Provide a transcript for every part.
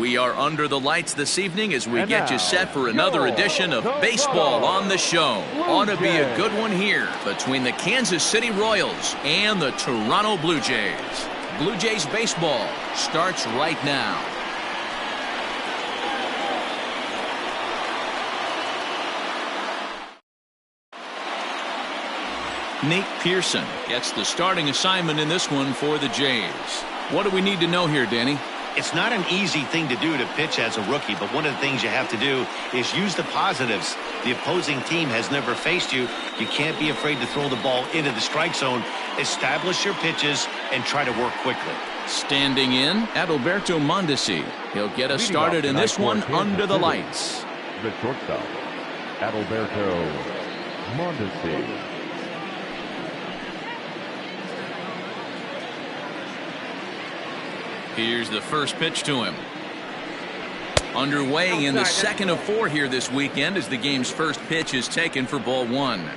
We are under the lights this evening as we get you set for another edition of Baseball on the Show. Ought to be a good one here between the Kansas City Royals and the Toronto Blue Jays. Blue Jays baseball starts right now. Nate Pearson gets the starting assignment in this one for the Jays. What do we need to know here, Danny? It's not an easy thing to do to pitch as a rookie, but one of the things you have to do is use the positives. The opposing team has never faced you. You can't be afraid to throw the ball into the strike zone. Establish your pitches and try to work quickly. Standing in, Adalberto Mondesi. He'll get us started in this one under the lights. The shortstop, Adalberto Mondesi. Here's the first pitch to him. Underway in the second of 4 here this weekend as the game's first pitch is taken for ball 1.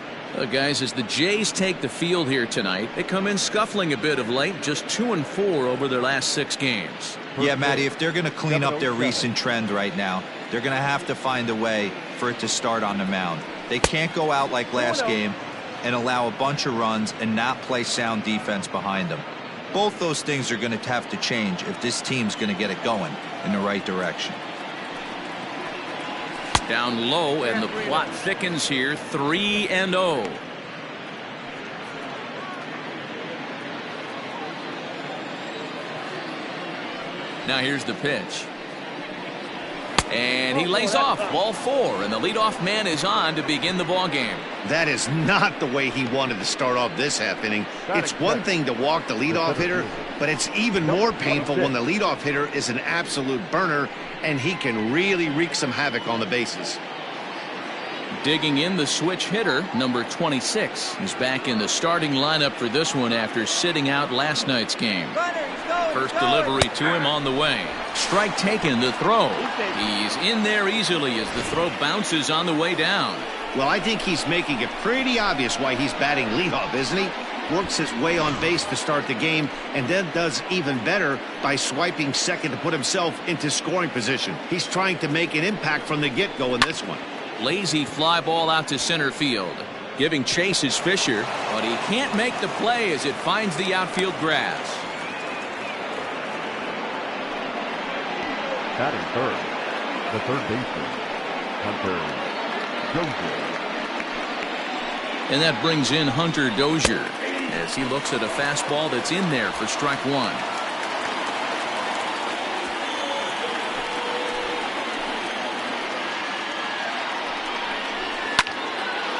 Guys, as the Jays take the field here tonight, they come in scuffling a bit of late, just 2-4 over their last 6 games. Yeah, Matty, if they're going to clean up their recent trend right now, they're going to have to find a way for it to start on the mound. They can't go out like last game and allow a bunch of runs and not play sound defense behind them. Both those things are going to have to change if this team's going to get it going in the right direction. Down low, and the plot thickens here, 3-0. Now here's the pitch. And he lays off, ball 4, and the leadoff man is on to begin the ball game. That is not the way he wanted to start off this half inning. It's one thing to walk the leadoff hitter, but it's even more painful when the leadoff hitter is an absolute burner, and he can really wreak some havoc on the bases. Digging in, the switch hitter, number 26. He's back in the starting lineup for this one after sitting out last night's game. First delivery to him on the way. Strike taken, the throw. He's in there easily as the throw bounces on the way down. Well, I think he's making it pretty obvious why he's batting leadoff, isn't he? Works his way on base to start the game and then does even better by swiping second to put himself into scoring position. He's trying to make an impact from the get-go in this one. Lazy fly ball out to center field. Giving chase is Fisher, but he can't make the play as it finds the outfield grass. Batting third, the third baseman, Hunter Dozier. And that brings in Hunter Dozier as he looks at a fastball that's in there for strike 1.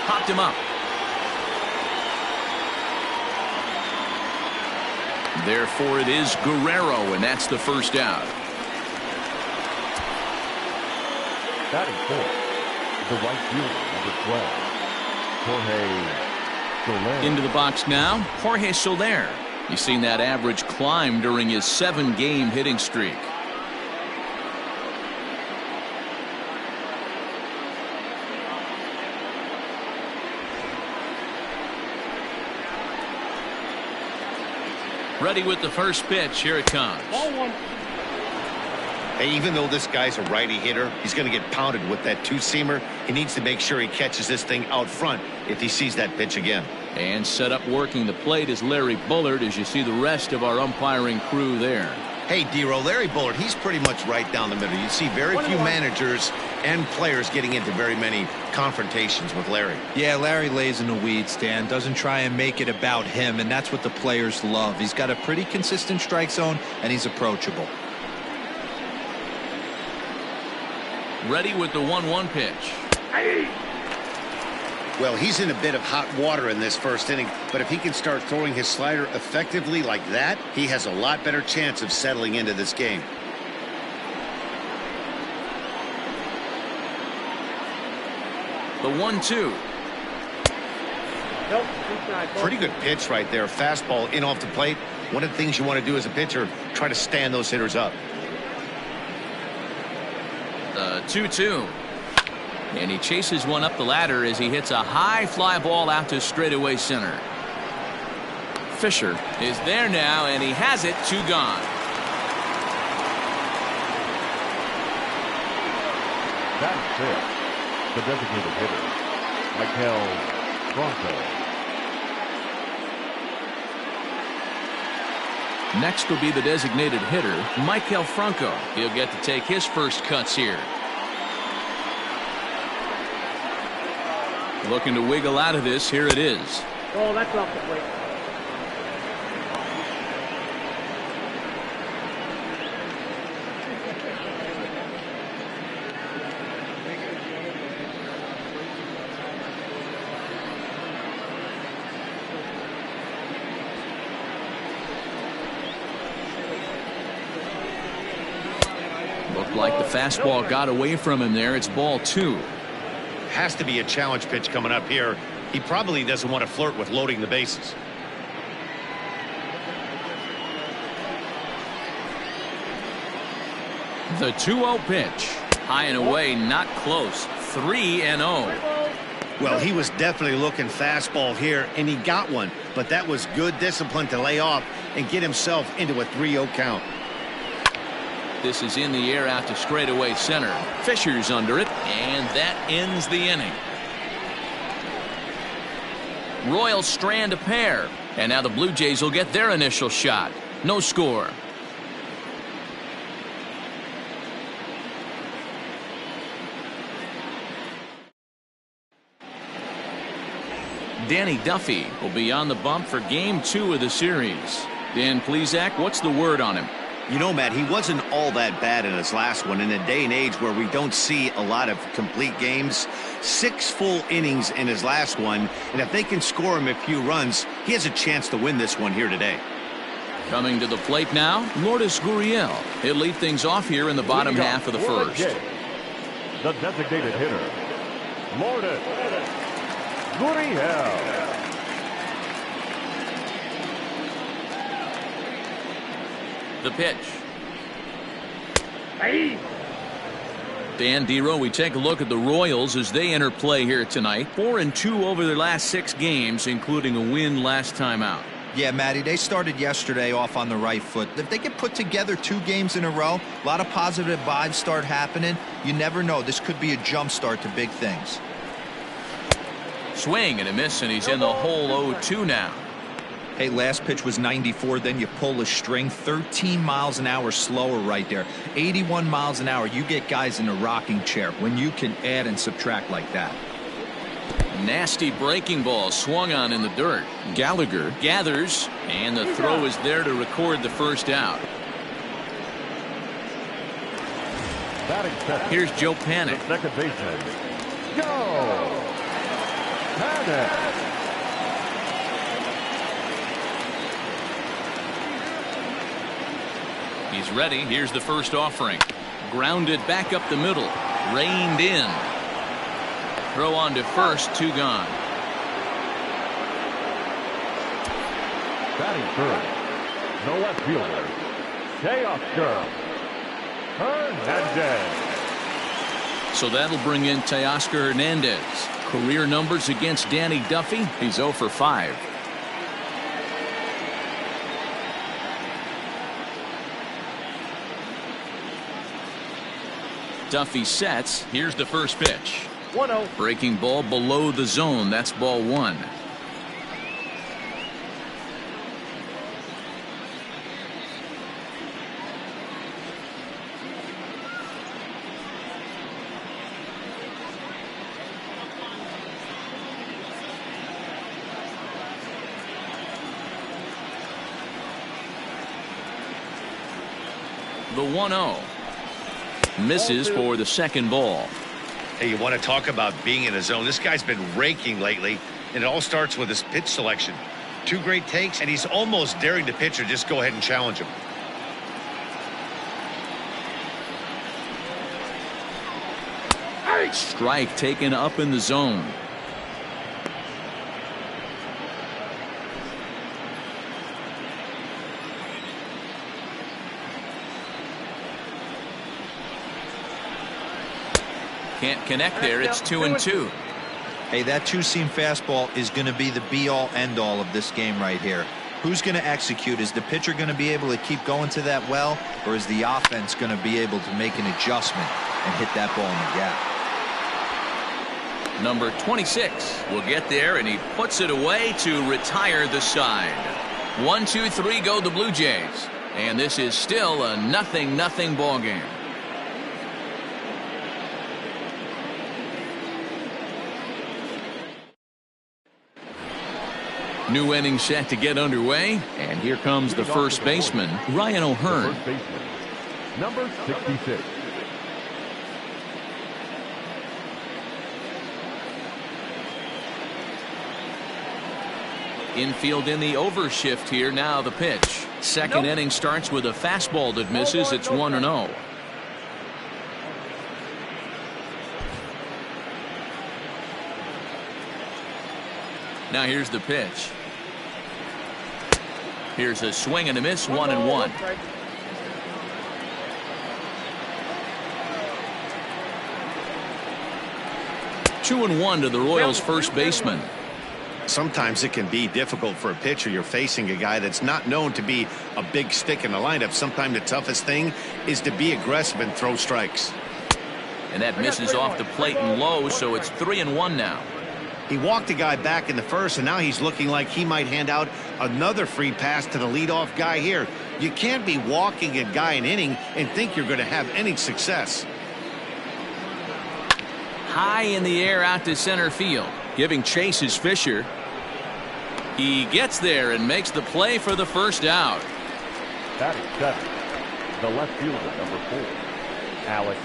Popped him up. Therefore it is Guerrero, and that's the first out. Batting fourth, the right fielder, number 12, Jorge Soler. Into the box now, Jorge Soler. You've seen that average climb during his 7-game hitting streak. Ready with the first pitch. Here it comes. Hey, even though this guy's a righty hitter, he's going to get pounded with that two-seamer. He needs to make sure he catches this thing out front if he sees that pitch again. And set up working the plate is Larry Bullard as you see the rest of our umpiring crew there. Hey, D-Row, Larry Bullard, he's pretty much right down the middle. You see very few managers and players getting into very many confrontations with Larry. Yeah, Larry lays in the weeds, Dan. Doesn't try and make it about him, and that's what the players love. He's got a pretty consistent strike zone, and he's approachable. Ready with the 1-1 pitch. Well, he's in a bit of hot water in this first inning, but if he can start throwing his slider effectively like that, he has a lot better chance of settling into this game. The 1-2. Pretty good pitch right there. Fastball in off the plate. One of the things you want to do as a pitcher, try to stand those hitters up. 2-2. And he chases one up the ladder as he hits a high fly ball out to straightaway center. Fisher is there now, and he has it. 2 gone. Batting fifth, the designated hitter, Franco. Next will be the designated hitter, Maikel Franco. He'll get to take his first cuts here. Looking to wiggle out of this. Here it is. Oh, that's off the plate. Looked like the fastball got away from him there. It's ball 2. Has to be a challenge pitch coming up here. He probably doesn't want to flirt with loading the bases. The 2-0 pitch. High and away, not close. 3-0. Well, he was definitely looking fastball here, and he got one. But that was good discipline to lay off and get himself into a 3-0 count. This is in the air out to straightaway center. Fisher's under it, and that ends the inning. Royals strand a pair, and now the Blue Jays will get their initial shot. No score. Danny Duffy will be on the bump for game 2 of the series. Dan Plesac, what's the word on him? You know, Matt, he wasn't all that bad in his last one. In a day and age where we don't see a lot of complete games, 6 full innings in his last one, and if they can score him a few runs, he has a chance to win this one here today. Coming to the plate now, Lourdes Gurriel. He'll lead things off here in the bottom half of the first. The designated hitter, Lourdes Gurriel. The pitch. Hey. Dan Dero, we take a look at the Royals as they enter play here tonight. 4-2 over their last 6 games, including a win last time out. Yeah, Matty, they started yesterday off on the right foot. If they get put together 2 games in a row, a lot of positive vibes start happening. You never know. This could be a jump start to big things. Swing and a miss, and he's in the hole 0-2 now. Hey, last pitch was 94, then you pull a string. 13 miles an hour slower right there. 81 miles an hour. You get guys in a rocking chair when you can add and subtract like that. Nasty breaking ball swung on in the dirt. Gallagher gathers, and the throw is there to record the first out. Here's Joe Panik. The second baseman, Joe Panik. He's ready. Here's the first offering. Grounded back up the middle. Reined in. Throw on to first. 2 gone. Batting third, the left fielder, Teoscar Hernandez. So that'll bring in Teoscar Hernandez. Career numbers against Danny Duffy. He's 0 for 5. Duffy sets. Here's the first pitch. 1-0. Breaking ball below the zone. That's ball 1. The 1-0. Misses for the second ball. Hey, you want to talk about being in a zone? This guy's been raking lately, and it all starts with his pitch selection. 2 great takes, and he's almost daring the pitcher just go ahead and challenge him. Strike taken up in the zone. Can't connect there. It's 2-2. Hey, that 2-seam fastball is going to be the be-all, end-all of this game right here. Who's going to execute? Is the pitcher going to be able to keep going to that well, or is the offense going to be able to make an adjustment and hit that ball in the gap? Number 26 will get there, and he puts it away to retire the side. 1, 2, 3 go the Blue Jays. And this is still a 0-0 ball game. New inning set to get underway, and here comes the first baseman, Ryan O'Hearn. First baseman, number 66. Infield in the overshift here. Now the pitch. Second inning starts with a fastball that misses. It's 1-0. Now here's the pitch. Here's a swing and a miss. 1-1. Two and one to the Royals' first baseman. Sometimes it can be difficult for a pitcher. You're facing a guy that's not known to be a big stick in the lineup. Sometimes the toughest thing is to be aggressive and throw strikes. And that misses off the plate and low, so it's 3-1 now. He walked a guy back in the first, and now he's looking like he might hand out another free pass to the leadoff guy here. You can't be walking a guy an inning and think you're going to have any success. High in the air out to center field. Giving chase is Fisher. He gets there and makes the play for the first out. Batting seven, the left fielder, number 4, Alex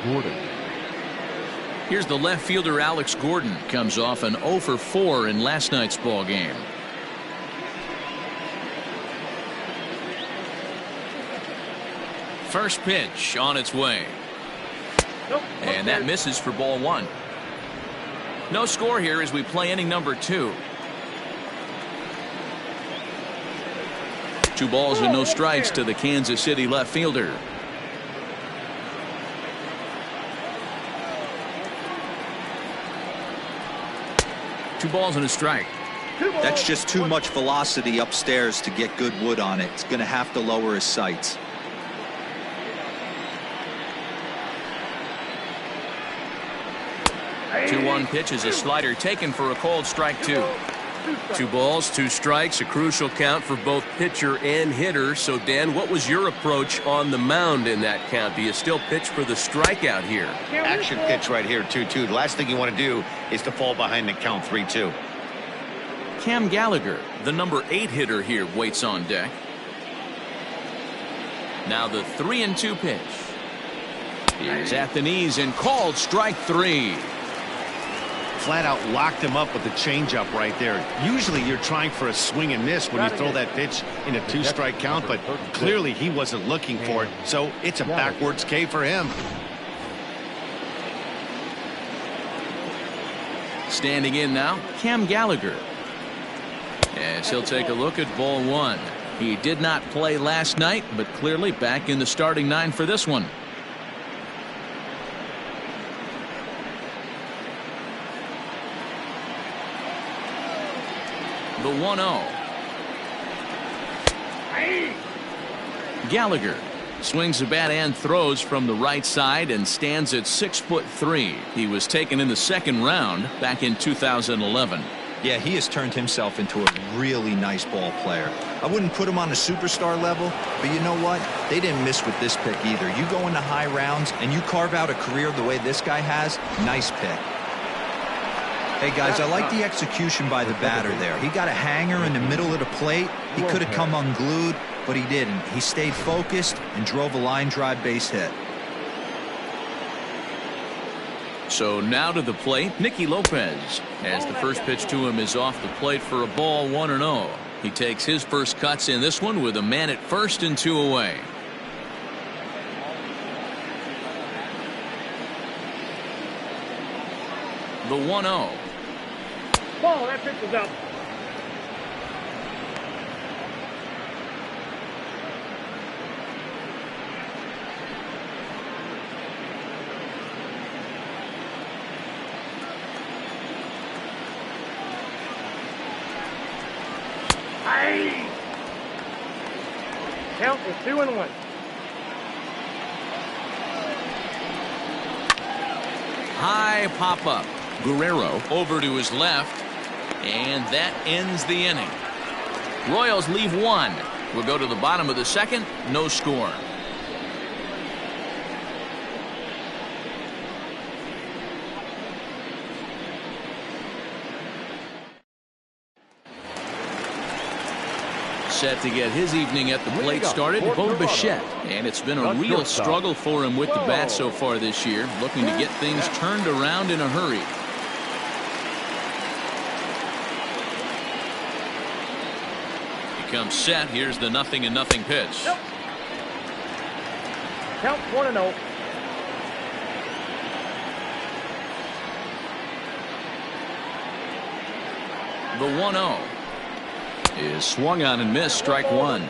Gordon. Here's the left fielder, Alex Gordon. Comes off an 0 for 4 in last night's ball game. First pitch on its way. And that misses for ball 1. No score here as we play inning number 2. 2 balls and no strikes to the Kansas City left fielder. Two balls and a strike. That's just too much velocity upstairs to get good wood on it. It's going to have to lower his sights. Two 2-1 pitch is a slider taken for a called strike 2. 2 balls, 2 strikes, a crucial count for both pitcher and hitter. So, Dan, what was your approach on the mound in that count? Do you still pitch for the strikeout here? Action pitch right here, 2-2. The last thing you want to do is to fall behind the count 3-2. Cam Gallagher, the number 8 hitter here, waits on deck. Now the 3-2 pitch. Is at the knees and called strike 3. Flat out locked him up with the changeup right there. Usually you're trying for a swing and miss when you throw that pitch in a 2-strike count, but clearly he wasn't looking for it, so it's a backwards K for him. Standing in now, Cam Gallagher. As he'll take a look at ball 1. He did not play last night, but clearly back in the starting 9 for this one. The 1-0. Gallagher swings the bat and throws from the right side and stands at 6'3". He was taken in the second round back in 2011. Yeah, he has turned himself into a really nice ball player. I wouldn't put him on a superstar level, but you know what? They didn't miss with this pick either. You go into high rounds and you carve out a career the way this guy has. Nice pick. Hey, guys, I like the execution by the batter there. He got a hanger in the middle of the plate. He could have come unglued, but he didn't. He stayed focused and drove a line drive base hit. So now to the plate, Nicky Lopez, as the first pitch to him is off the plate for a ball, 1-0. He takes his first cuts in this one with a man at first and 2 away. The 1-0. Ball, that pitch is out. Count is 2-1. High pop up. Guerrero over to his left, and that ends the inning. Royals leave one. We'll go to the bottom of the second. No score. Set to get his evening at the plate started, Bo Bichette. And it's been a real struggle for him with the bat so far this year, looking to get things turned around in a hurry. He comes set. Here's the 0-0 pitch. Yep. Count 1-0. The 1-0 is swung on and missed, strike one.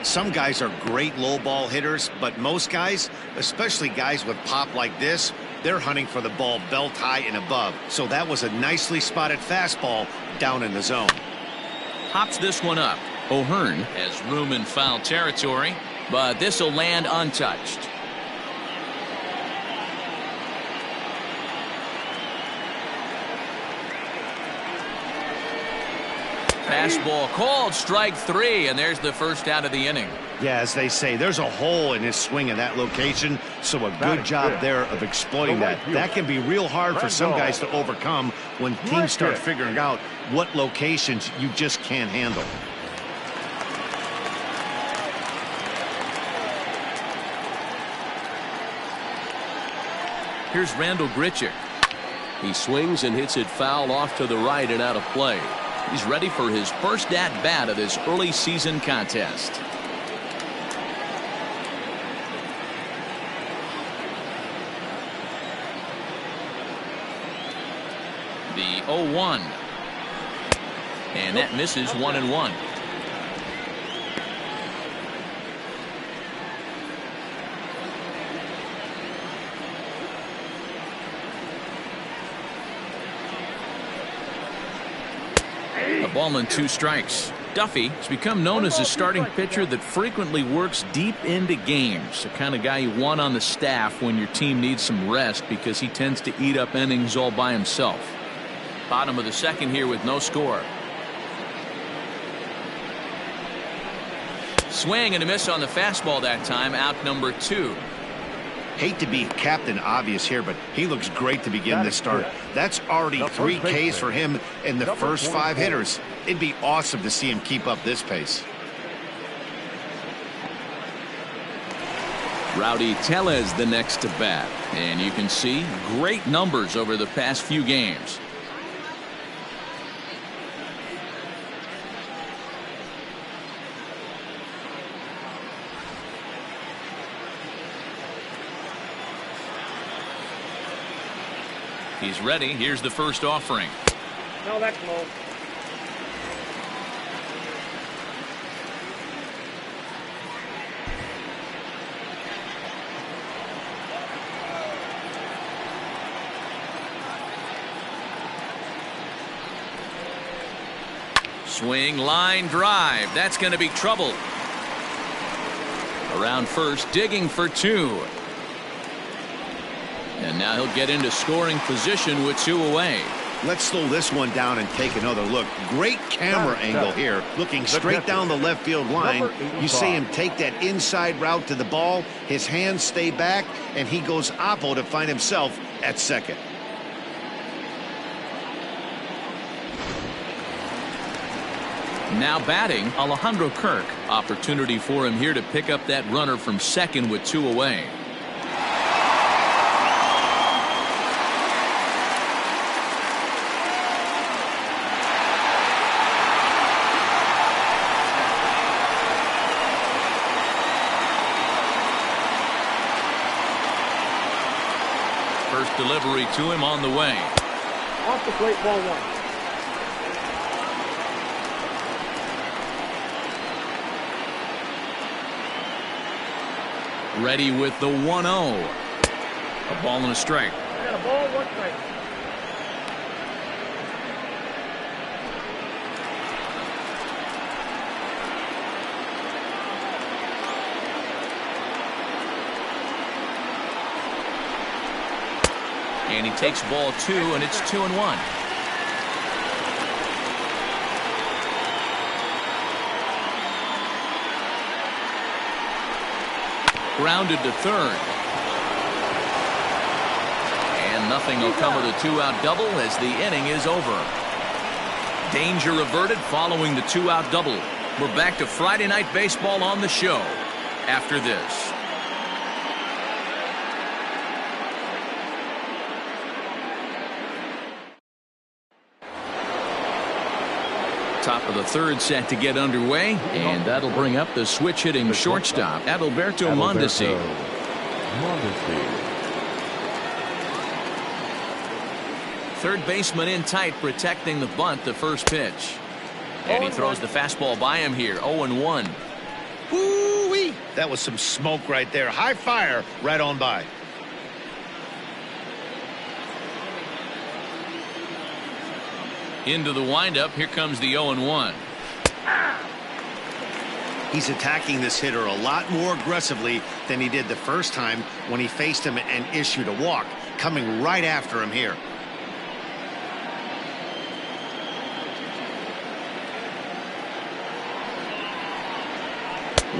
Some guys are great low ball hitters, but most guys, especially guys with pop like this, they're hunting for the ball belt high and above. So that was a nicely spotted fastball down in the zone. Pops this one up. O'Hearn has room in foul territory, but this will land untouched. Fastball called, strike three, and there's the first out of the inning. Yeah, as they say, there's a hole in his swing in that location, so a good job there of exploiting that. That can be real hard for some guys to overcome when teams start figuring out what locations you just can't handle. Here's Randall Grichuk. He swings and hits it foul off to the right and out of play. He's ready for his first at-bat of this early season contest. The 0-1. And that misses 1-1. A ball and 2 strikes. Duffy has become known as a starting pitcher that frequently works deep into games. The kind of guy you want on the staff when your team needs some rest because he tends to eat up innings all by himself. Bottom of the second here with no score. Swing and a miss on the fastball that time. Out number 2. Hate to be Captain Obvious here, but he looks great to begin this start. That's already 3 Ks for him in the first 5 hitters. It'd be awesome to see him keep up this pace. Rowdy Tellez the next to bat, and you can see great numbers over the past few games. He's ready. Here's the first offering. No, that's low. Swing, line drive. That's going to be trouble. Around first, digging for 2. And now he'll get into scoring position with 2 away. Let's slow this one down and take another look. Great camera angle here, looking straight down the left field line. You see him take that inside route to the ball. His hands stay back, and he goes oppo to find himself at second. Now batting, Alejandro Kirk. Opportunity for him here to pick up that runner from second with 2 away. First delivery to him on the way. Off the plate, ball 1. Ready with the 1-0. A ball and a strike. I got a ball, 1 strike. And he takes ball 2, and it's 2-1. Grounded to third. And nothing will come of the 2-out double as the inning is over. Danger averted following the 2-out double. We're back to Friday Night Baseball on the show after this. Top of the third set to get underway, and that'll bring up the switch hitting shortstop, Adalberto Mondesi. Third baseman in tight, protecting the bunt, the first pitch. And he throws the fastball by him here, 0-1. Woo-wee! That was some smoke right there. High fire right on by. Into the windup, here comes the 0-1. He's attacking this hitter a lot more aggressively than he did the first time when he faced him and issued a walk. Coming right after him here.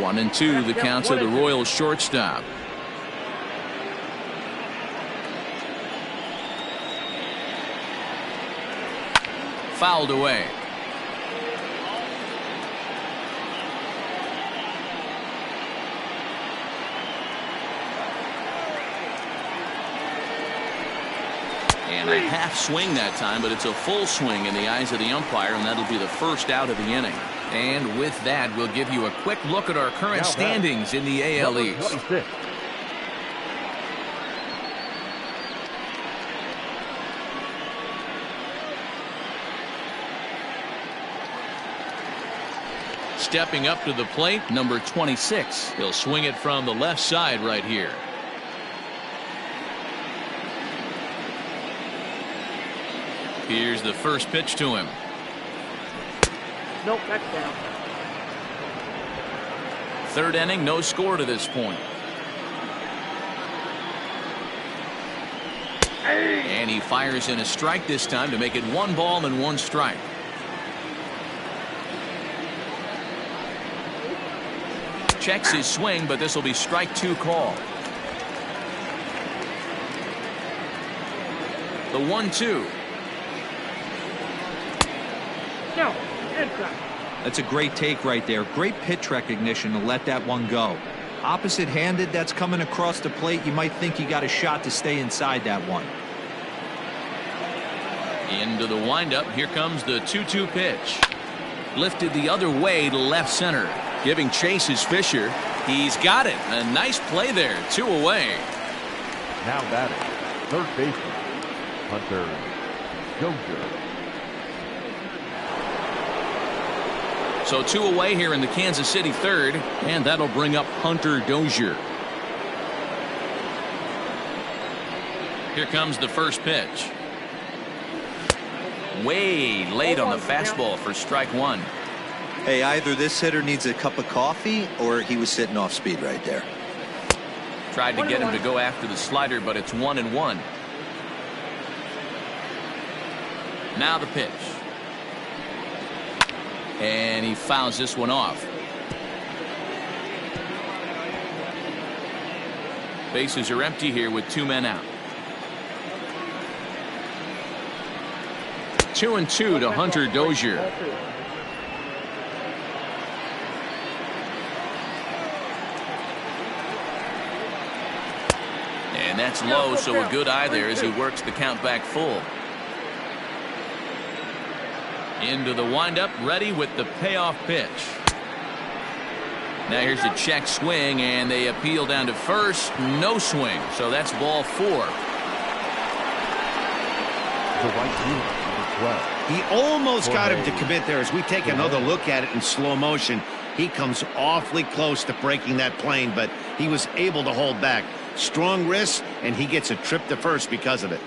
One and two, the count to the Royals shortstop. Fouled away. And a half swing that time, but it's a full swing in the eyes of the umpire, and that'll be the first out of the inning. And with that, we'll give you a quick look at our current standings in the AL East. 26. Stepping up to the plate, number 26. He'll swing it from the left side right here. Here's the first pitch to him. Nope, that's down. Third inning, no score to this point. And he fires in a strike this time to make it 1 ball and 1 strike. Checks his swing, but this will be strike 2 call. The 1-2. No, inside. That's a great take right there. Great pitch recognition to let that one go. Opposite handed, that's coming across the plate. You might think you got a shot to stay inside that one. Into the windup. Here comes the 2-2 pitch. Lifted the other way to left center. Giving chase is Fisher. He's got it. A nice play there. 2 away. Now batting, third baseman, Hunter Dozier. So 2 away here in the Kansas City third, and that'll bring up Hunter Dozier. Here comes the first pitch. Way late on the fastball for strike 1. Hey, either this hitter needs a cup of coffee or he was sitting off speed right there. Tried to get him to go after the slider, but it's 1-1. Now the pitch. And he fouls this one off. Bases are empty here with 2 men out. 2-2 to Hunter Dozier. And that's low, so a good eye there as he works the count back full. Into the windup, ready with the payoff pitch. Now here's a check swing, and they appeal down to first. No swing, so that's ball 4. The right fielder, He almost got him to commit there. As we take another look at it in slow motion, he comes awfully close to breaking that plane, but he was able to hold back. Strong wrist, and he gets a trip to first because of it.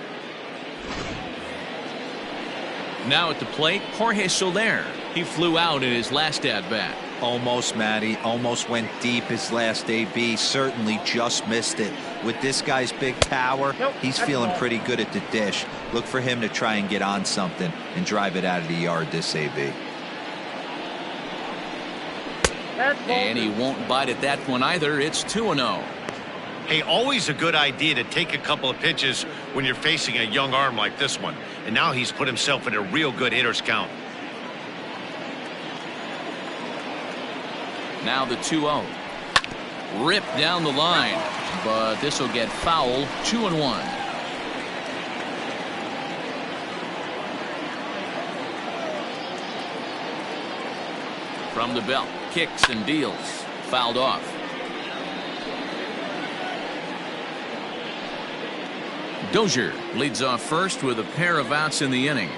Now at the plate, Jorge Soler. He flew out in his last at bat. Almost, Matty. Almost went deep his last AB. Certainly just missed it. With this guy's big power, he's feeling pretty good at the dish. Look for him to try and get on something and drive it out of the yard this AB. And he won't bite at that one either. It's 2-0. Hey, always a good idea to take a couple of pitches when you're facing a young arm like this one. And now he's put himself in a real good hitter's count. Now the 2-0. Ripped down the line, but this will get foul. 2-1. From the belt, kicks and deals. Fouled off. Dozier leads off first with a pair of outs in the inning.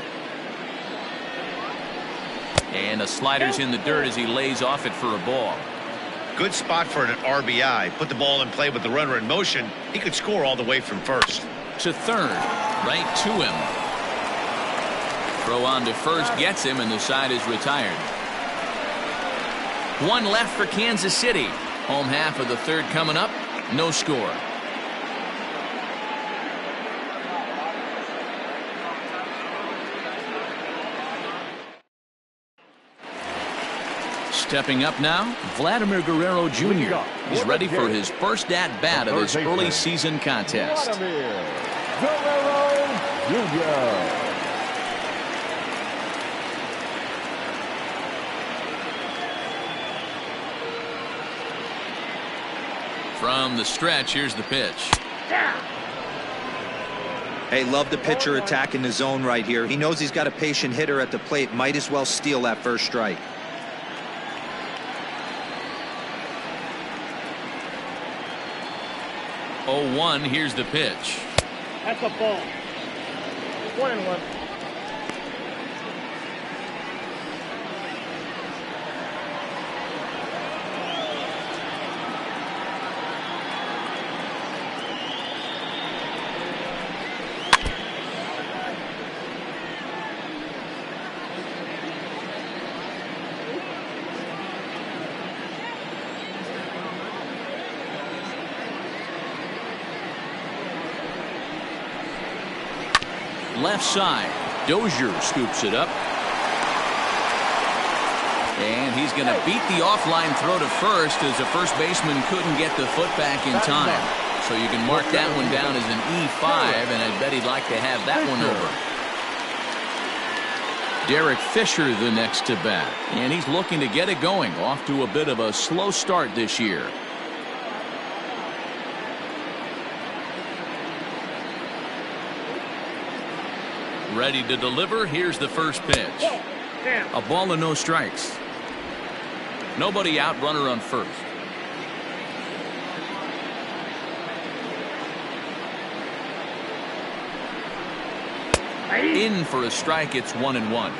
And the slider's in the dirt as he lays off it for a ball. Good spot for an RBI. Put the ball in play with the runner in motion. He could score all the way from first. To third, right to him. Throw on to first gets him, and the side is retired. One left for Kansas City. Home half of the third coming up. No score. Stepping up now, Vladimir Guerrero Jr. He's ready for his first at-bat of this early season contest. Vladimir Guerrero Jr. From the stretch, here's the pitch. Hey, love the pitcher attacking the zone right here. He knows he's got a patient hitter at the plate. Might as well steal that first strike. Oh, 1, here's the pitch. That's a ball. 1-1. Left side, Dozier scoops it up. And he's going to beat the offline throw to first as the first baseman couldn't get the foot back in time. So you can mark that one down as an E5, and I bet he'd like to have that one over. Derek Fisher the next to bat, and he's looking to get it going. Off to a bit of a slow start this year. Ready to deliver. Here's the first pitch. A ball and no strikes. Nobody out, runner on first. In for a strike. It's 1-1.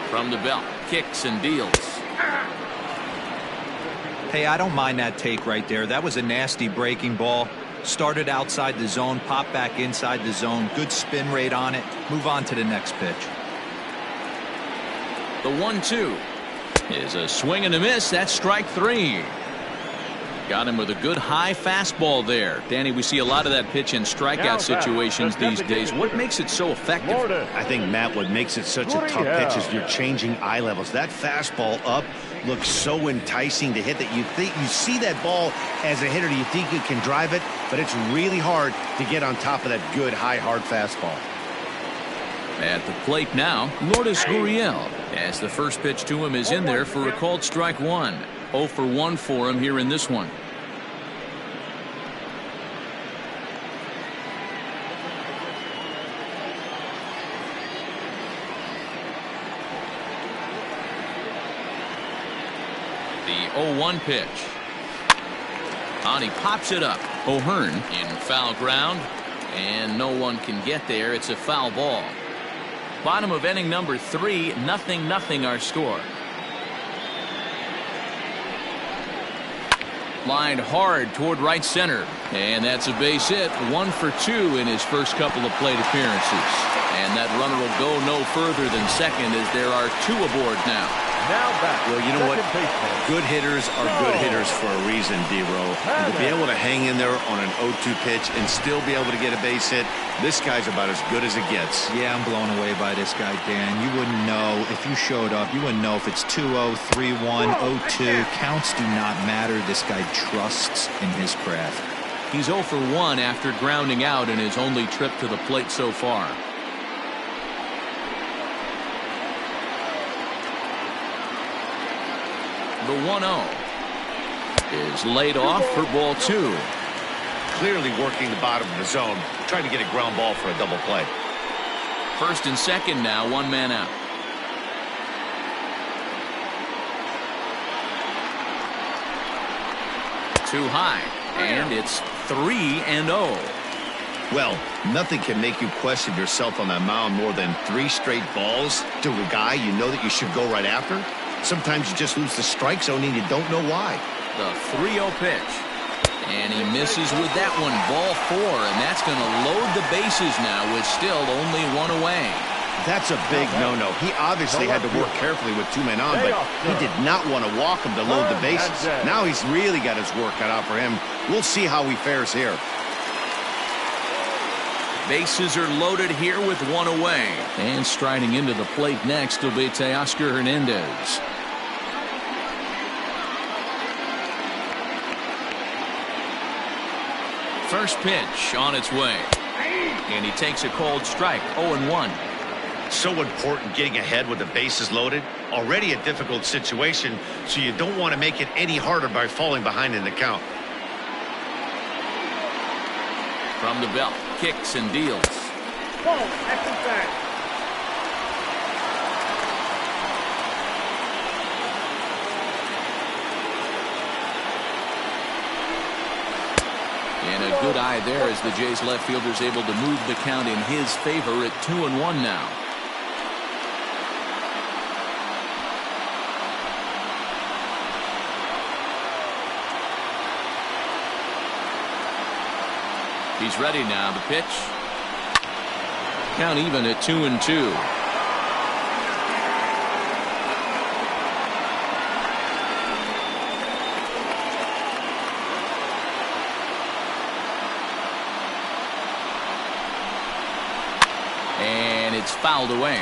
From the belt, kicks and deals. Hey, I don't mind that take right there. That was a nasty breaking ball. Started outside the zone, popped back inside the zone. Good spin rate on it. Move on to the next pitch. The 1-2 is a swing and a miss. That's strike 3. Got him with a good high fastball there. Danny, we see a lot of that pitch in strikeout situations these days. What makes it so effective? I think, Matt, what makes it such a tough pitch is you're changing eye levels. That fastball up looks so enticing to hit that you see that ball as a hitter, you think you can drive it, but it's really hard to get on top of that good high hard fastball. At the plate now, Lourdes Gurriel, as the first pitch to him is in there for a called strike 1. 0 for 1 for him here in this one. The 0-1 pitch. And he pops it up. O'Hearn in foul ground, and no one can get there. It's a foul ball. Bottom of inning number 3, 0-0 our score. Lined hard toward right center. And that's a base hit. 1 for 2 in his first couple of plate appearances. And that runner will go no further than second as there are 2 aboard now. Now back. Well, you know what? Good hitters are good hitters for a reason, D-Row. And to be able to hang in there on an 0-2 pitch and still be able to get a base hit, this guy's about as good as it gets. Yeah, I'm blown away by this guy, Dan. You wouldn't know if you showed up. You wouldn't know if it's 2-0, 3-1, 0-2. Counts do not matter. This guy trusts in his craft. He's 0 for 1 after grounding out in his only trip to the plate so far. The 1-0 is laid off for ball 2. Clearly working the bottom of the zone, trying to get a ground ball for a double play. First and second now, 1 man out. Too high, and it's 3-0. Well, nothing can make you question yourself on that mound more than 3 straight balls to a guy you know that you should go right after. Sometimes you just lose the strike zone and you don't know why. The 3-0 pitch. And he misses with that one. Ball 4, and that's going to load the bases now with still only 1 away. That's a big no-no. He obviously had to work carefully with 2 men on, but he did not want to walk him to load the bases. Now he's really got his work cut out for him. We'll see how he fares here. Bases are loaded here with 1 away. And striding into the plate next will be Teoscar Hernandez. First pitch on its way. And he takes a cold strike. 0-1. So important getting ahead with the bases loaded. Already a difficult situation, so you don't want to make it any harder by falling behind in the count. From the belt, kicks and deals. Ball, action back. And a good eye there as the Jays left fielder is able to move the count in his favor at 2-1 now. He's ready now. The pitch. Count even at 2-2. And it's fouled away.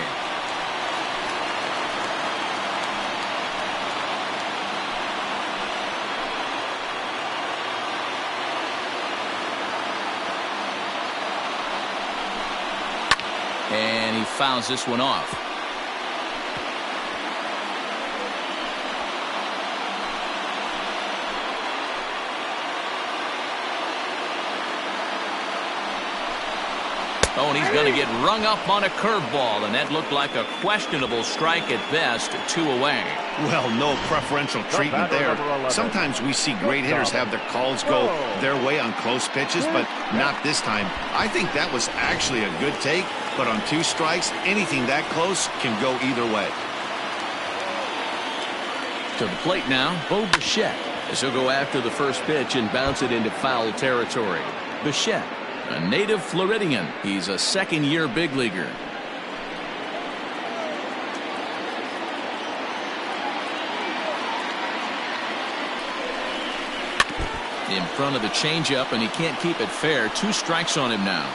And he fouls this one off. Oh, and he's going to get rung up on a curveball, and that looked like a questionable strike at best. 2 away. Well, no preferential treatment there. Sometimes we see great hitters have their calls go their way on close pitches, but not this time. I think that was actually a good take, but on 2 strikes, anything that close can go either way. To the plate now, Bo Bichette, as he'll go after the first pitch and bounce it into foul territory. Bichette, a native Floridian. He's a second-year big leaguer. In front of the changeup, and he can't keep it fair. 2 strikes on him now.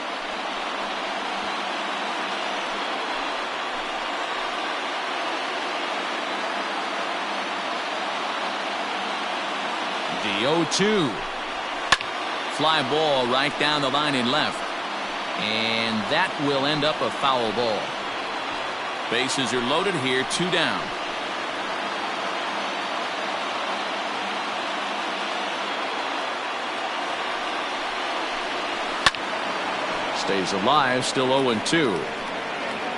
The 0-2. Fly ball right down the line in left. And that will end up a foul ball. Bases are loaded here, 2 down. Stays alive, still 0-2.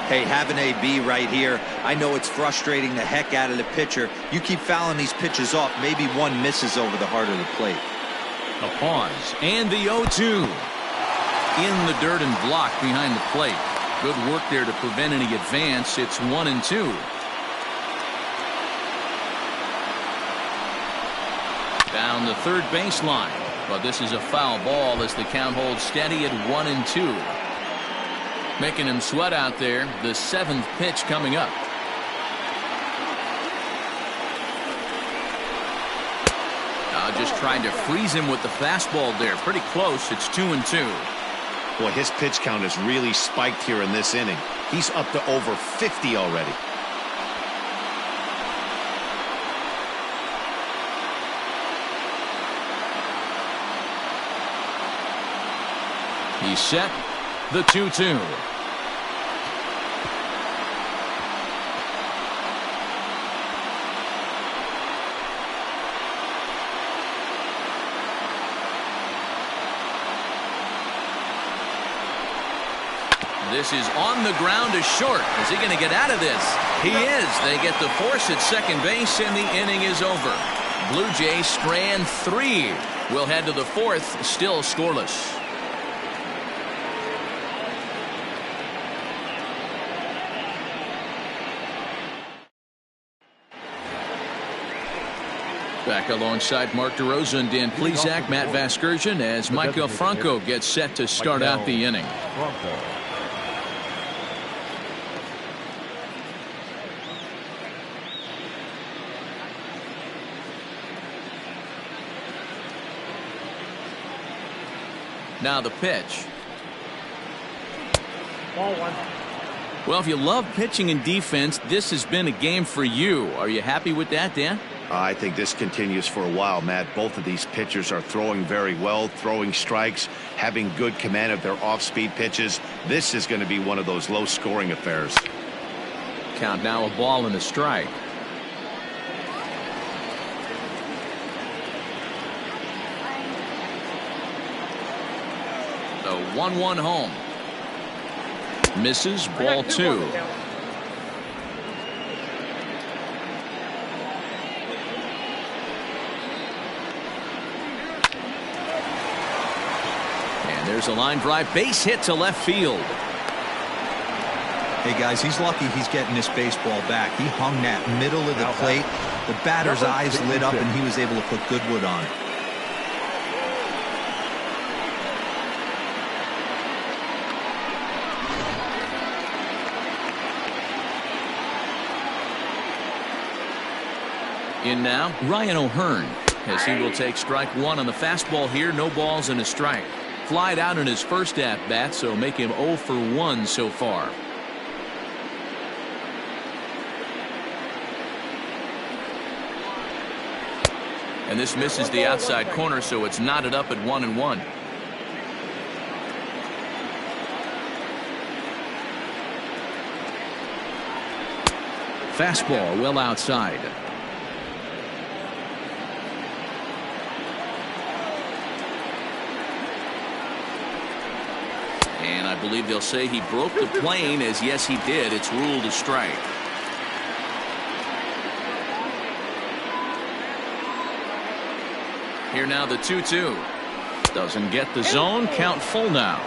Hey, have an AB right here. I know it's frustrating the heck out of the pitcher. You keep fouling these pitches off, maybe one misses over the heart of the plate. A pause, and the 0-2. In the dirt and blocked behind the plate. Good work there to prevent any advance. It's 1-2. Down the third baseline. But this is a foul ball as the count holds steady at 1-2. Making him sweat out there. The 7th pitch coming up. Just trying to freeze him with the fastball there. Pretty close. It's 2-2. Boy, his pitch count has really spiked here in this inning. He's up to over 50 already. He's set. The 2-2. This is on the ground to short. Is he going to get out of this? He is. They get the force at second base, and the inning is over. Blue Jays strand 3. We'll head to the 4th, still scoreless. Back alongside Mark DeRosa and Dan Plesac, Matt Vasgersian, as Michael Franco gets set to start out the inning. Now the pitch. Ball 1. Well, if you love pitching and defense, this has been a game for you. Are you happy with that, Dan? I think this continues for a while, Matt. Both of these pitchers are throwing very well, throwing strikes, having good command of their off-speed pitches. This is going to be one of those low-scoring affairs. Count now a ball and a strike. The 1-1 home. Misses, ball 2. There's a line drive, base hit to left field. Hey guys, he's lucky he's getting this baseball back. He hung that middle of the plate. The batter's eyes lit up and he was able to put good wood on. In now, Ryan O'Hearn, as he will take strike 1 on the fastball here. No balls and a strike. Flied out in his first at-bat, so make him 0 for 1 so far. And this misses the outside corner, so it's knotted up at 1-1. Fastball well outside. And I believe they'll say he broke the plane, as yes he did. It's ruled a strike. Here now the 2-2. Doesn't get the zone. Count full now.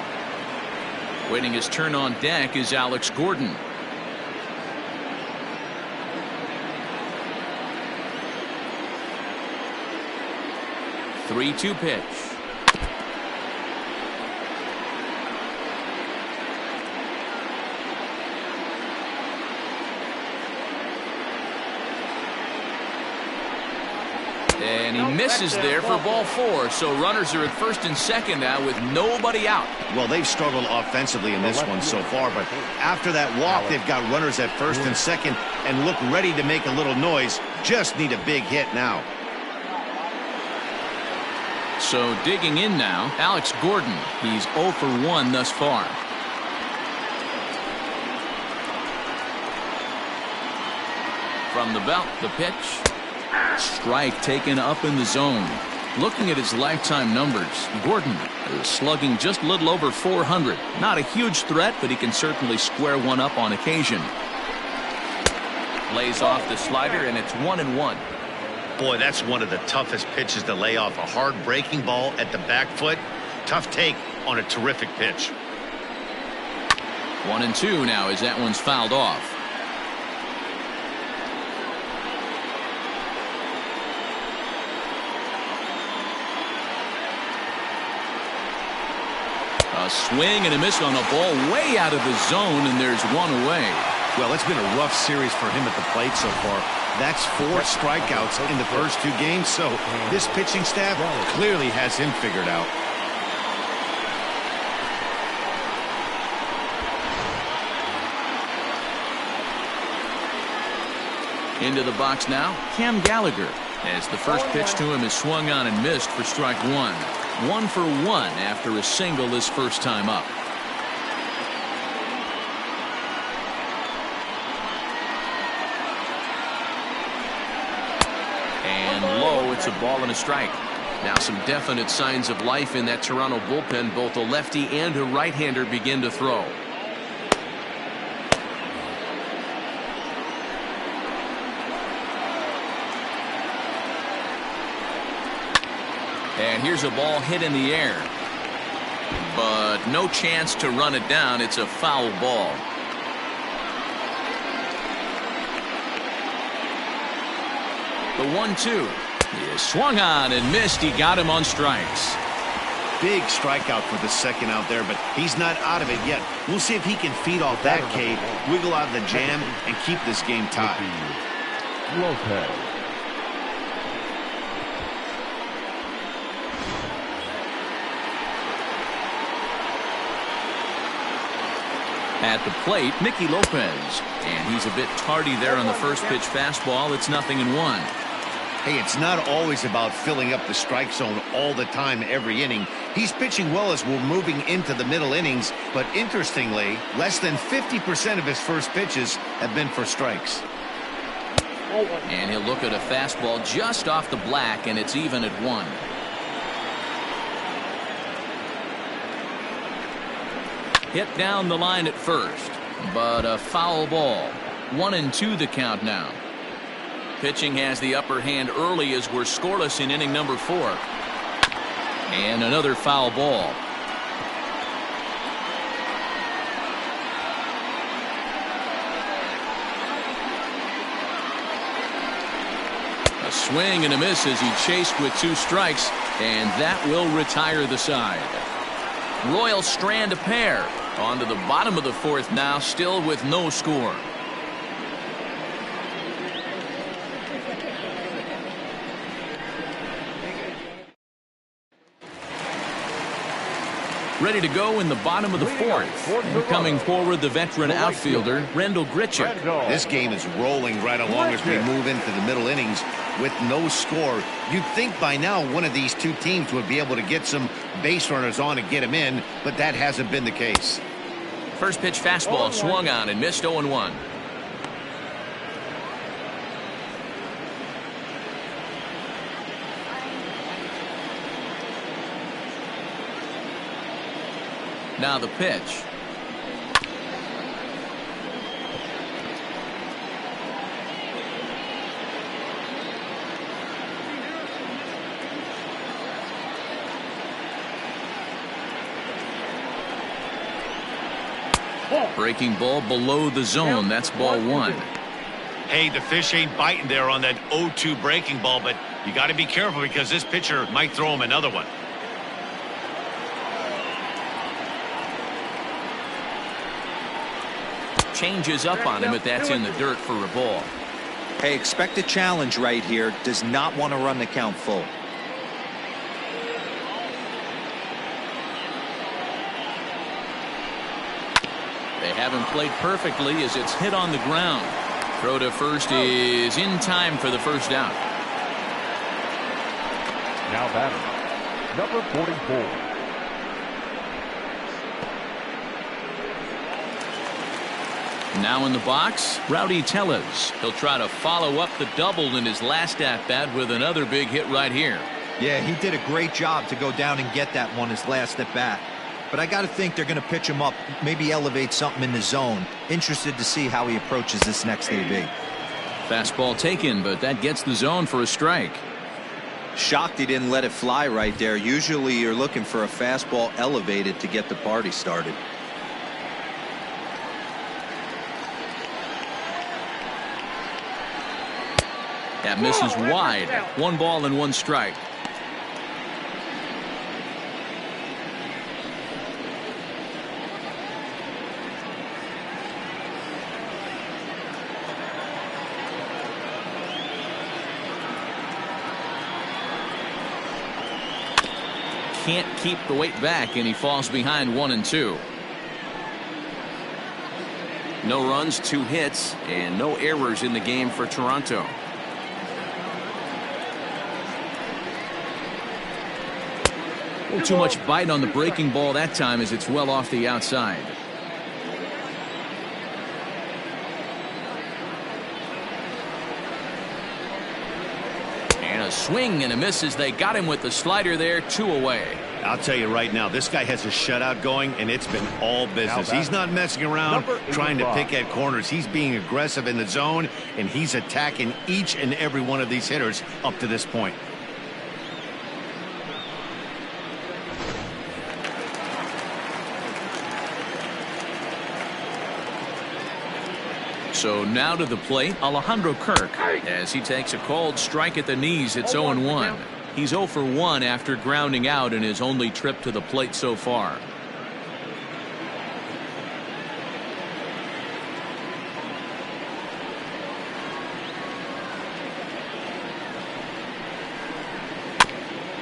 Waiting his turn on deck is Alex Gordon. The 3-2 pitch. And he misses there for ball 4. So runners are at first and second now with nobody out. Well, they've struggled offensively in this one so far, but after that walk, they've got runners at first and second and look ready to make a little noise. Just need a big hit now. So digging in now, Alex Gordon. He's 0 for 1 thus far. From the belt, the pitch. Strike taken up in the zone. Looking at his lifetime numbers, Gordon is slugging just a little over 400. Not a huge threat, but he can certainly square one up on occasion. Lays off the slider, and it's 1-1. Boy, that's one of the toughest pitches to lay off. A hard breaking ball at the back foot. Tough take on a terrific pitch. 1-2 now as that one's fouled off. A swing and a miss on a ball way out of the zone, and there's one away. Well, it's been a rough series for him at the plate so far. That's 4 strikeouts in the first 2 games, so this pitching staff clearly has him figured out. Into the box now, Cam Gallagher, as the first pitch to him is swung on and missed for strike 1. 1 for 1 after a single his first time up. And low, it's a ball and a strike. Now some definite signs of life in that Toronto bullpen. Both a lefty and a right-hander begin to throw. And here's a ball hit in the air, but no chance to run it down. It's a foul ball. The 1-2 is swung on and missed. He got him on strikes. Big strikeout for the second out there, but he's not out of it yet. We'll see if he can feed off that K, wiggle out of the jam, and keep this game tied. Lopez. At the plate, Mickey Lopez, and he's a bit tardy there on the first pitch fastball. It's 0-1. Hey, it's not always about filling up the strike zone all the time every inning. He's pitching well as we're moving into the middle innings, but interestingly, less than 50% of his first pitches have been for strikes. And he'll look at a fastball just off the black, and it's even at 1. Hit down the line at first, but a foul ball. 1-2 the count now. Pitching has the upper hand early as we're scoreless in inning number 4. And another foul ball. A swing and a miss as he chased with 2 strikes, and that will retire the side. Royals strand a pair. On to the bottom of the 4th now, still with no score. Ready to go in the bottom of the 4th. Coming forward, the veteran outfielder, Rendell Grichuk. This game is rolling right along as we move into the middle innings with no score. You'd think by now one of these 2 teams would be able to get some base runners on and get them in, but that hasn't been the case. First pitch fastball swung on and missed. 0-1. Now the pitch. Breaking ball below the zone. That's ball 1. Hey, the fish ain't biting there on that 0-2 breaking ball, but you got to be careful because this pitcher might throw him another one. Changes up on him, but that's in the dirt for a ball. Hey, expect a challenge right here. Does not want to run the count full. They haven't played perfectly as it's hit on the ground. Throw to first is in time for the first out. Now batter, number 44. Now in the box, Rowdy Tellez. He'll try to follow up the double in his last at-bat with another big hit right here. Yeah, he did a great job to go down and get that one his last at-bat. But I got to think they're going to pitch him up, maybe elevate something in the zone. Interested to see how he approaches this next AB. Fastball taken, but that gets the zone for a strike. Shocked he didn't let it fly right there. Usually you're looking for a fastball elevated to get the party started. That misses wide. 1 ball and 1 strike. can't keep the weight back, and he falls behind 1-2. No runs, 2 hits, and no errors in the game for Toronto. Too much bite on the breaking ball that time as it's well off the outside. And a swing and a miss as they got him with the slider there, 2 away. I'll tell you right now, this guy has a shutout going, and it's been all business. He's not messing around trying to pick at corners. He's being aggressive in the zone, and he's attacking each and every one of these hitters up to this point. So now to the plate, Alejandro Kirk, as he takes a called strike at the knees. It's 0-1. He's 0 for 1 after grounding out in his only trip to the plate so far.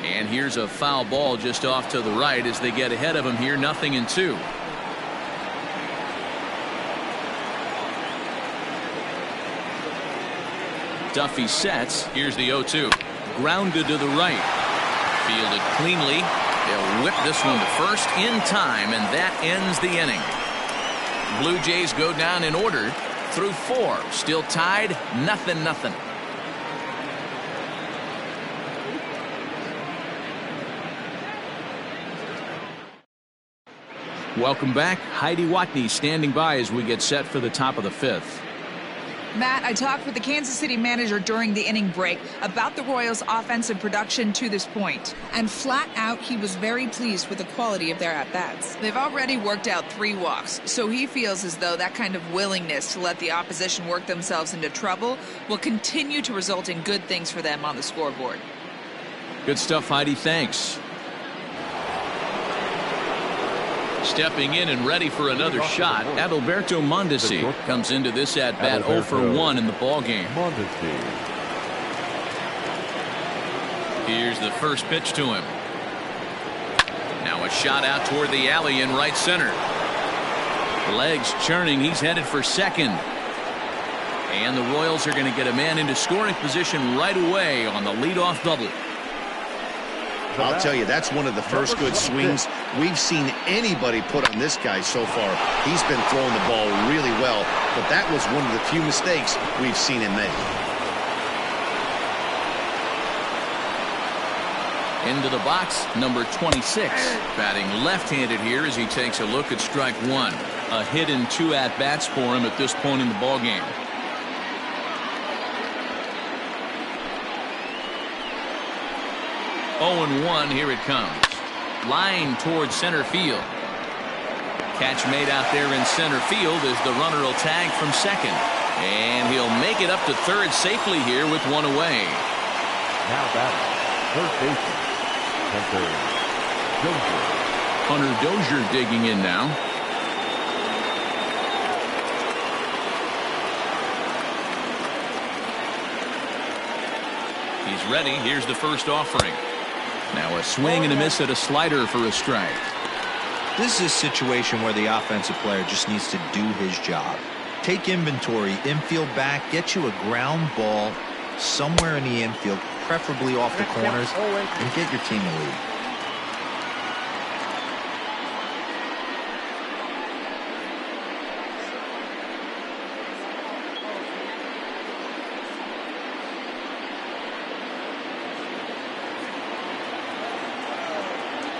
And here's a foul ball just off to the right as they get ahead of him here, 0-2. Duffy sets. Here's the 0-2. Grounded to the right. Fielded cleanly. They'll whip this one to first in time, and that ends the inning. Blue Jays go down in order through 4. Still tied, 0-0. Welcome back. Heidi Watney standing by as we get set for the top of the 5th. Matt, I talked with the Kansas City manager during the inning break about the Royals' offensive production to this point. And flat out, he was very pleased with the quality of their at-bats. They've already worked out 3 walks, so he feels as though that kind of willingness to let the opposition work themselves into trouble will continue to result in good things for them on the scoreboard. Good stuff, Heidi. Thanks. Stepping in and ready for another shot, Adalberto Mondesi comes into this at-bat 0 for 1 in the ballgame. Here's the first pitch to him. Now a shot out toward the alley in right center. Legs churning. He's headed for second. And the Royals are going to get a man into scoring position right away on the leadoff double. I'll tell you, that's one of the first good swings we've seen anybody put on this guy so far. He's been throwing the ball really well, but that was one of the few mistakes we've seen him make. Into the box, number 26, batting left-handed here as he takes a look at strike 1. A hit in 2 at-bats for him at this point in the ballgame. 0-1, here it comes. Line towards center field. Catch made out there in center field as the runner will tag from second. And he'll make it up to third safely here with 1 away. Now batting, third baseman, Hunter Dozier digging in now. He's ready. Here's the first offering. Now a swing and a miss at a slider for a strike. This is a situation where the offensive player just needs to do his job. Take inventory, infield back, get you a ground ball somewhere in the infield, preferably off the corners, and get your team a lead.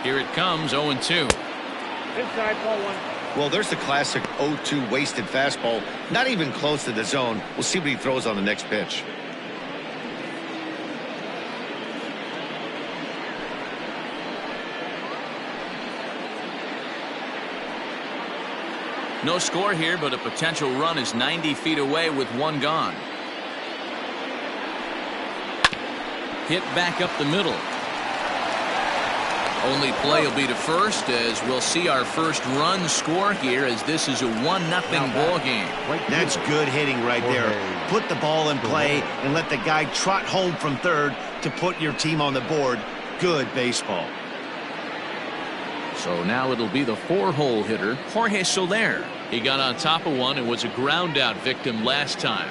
Here it comes, 0-2. Inside, ball 1. Well, there's the classic 0-2 wasted fastball. Not even close to the zone. We'll see what he throws on the next pitch. No score here, but a potential run is 90 feet away with 1 gone. Hit back up the middle. Only play will be to first as we'll see our first run score here as this is a 1-0 ball game. That's good hitting right there. Put the ball in play and let the guy trot home from third to put your team on the board. Good baseball. So now it'll be the 4-hole hitter, Jorge Soler. He got on top of one and was a ground out victim last time.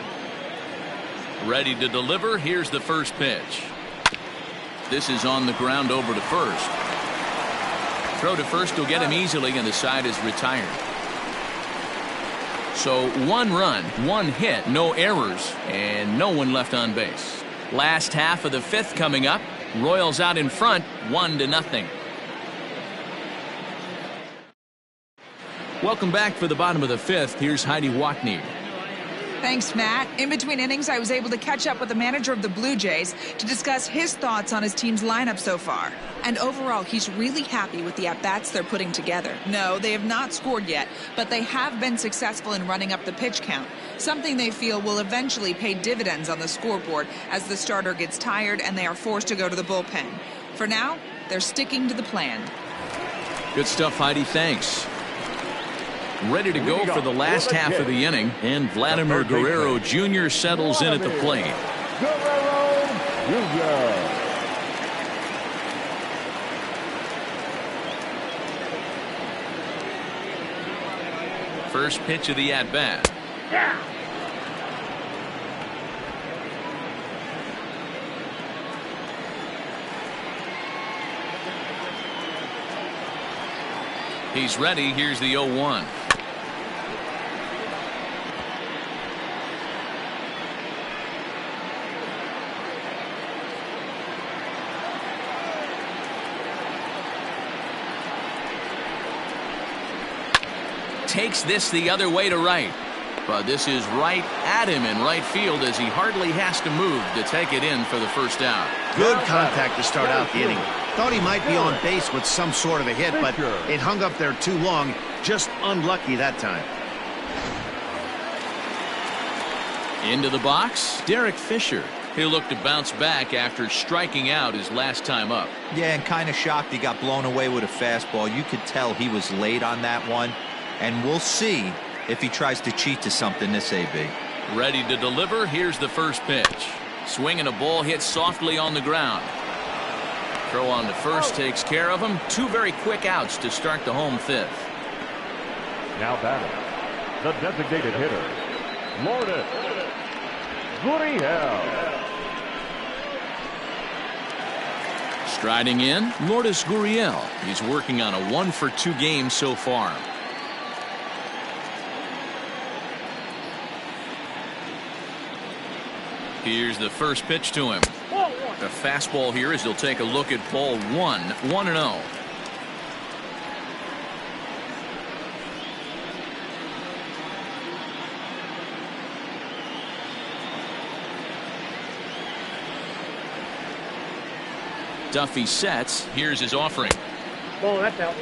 Ready to deliver. Here's the first pitch. This is on the ground over to first. Throw to first will get him easily, and the side is retired. So 1 run, 1 hit, no errors, and no one left on base. Last half of the 5th coming up. Royals out in front, 1-0. Welcome back for the bottom of the 5th. Here's Heidi Watney. Thanks, Matt. In between innings, I was able to catch up with the manager of the Blue Jays to discuss his thoughts on his team's lineup so far. And overall, he's really happy with the at-bats they're putting together. No, they have not scored yet, but they have been successful in running up the pitch count, something they feel will eventually pay dividends on the scoreboard as the starter gets tired and they are forced to go to the bullpen. For now, they're sticking to the plan. Good stuff, Heidi. Thanks. Ready to go for the last half of the inning, and Vladimir Guerrero Jr. settles in at the plate. Guerrero Jr. First pitch of the at-bat. He's ready. Here's the 0-1. Takes this the other way to right, but this is right at him in right field as he hardly has to move to take it in for the first out. Good contact to start out the inning. Thought he might be on base with some sort of a hit, but it hung up there too long. Just unlucky that time. Into the box, Derek Fisher. He'll look to bounce back after striking out his last time up. Yeah, and kind of shocked he got blown away with a fastball. You could tell he was late on that one. And we'll see if he tries to cheat to something this AB. Ready to deliver. Here's the first pitch. Swing and a ball hit softly on the ground. Throw on to first takes care of him. 2 very quick outs to start the home 5th. Now batting, the designated hitter, Lourdes Gurriel. Striding in, Lourdes Gurriel. He's working on a 1-for-2 game so far. Here's the first pitch to him. The fastball here as he'll take a look at ball 1, 1-0. Duffy sets. Here's his offering. Oh, that's out.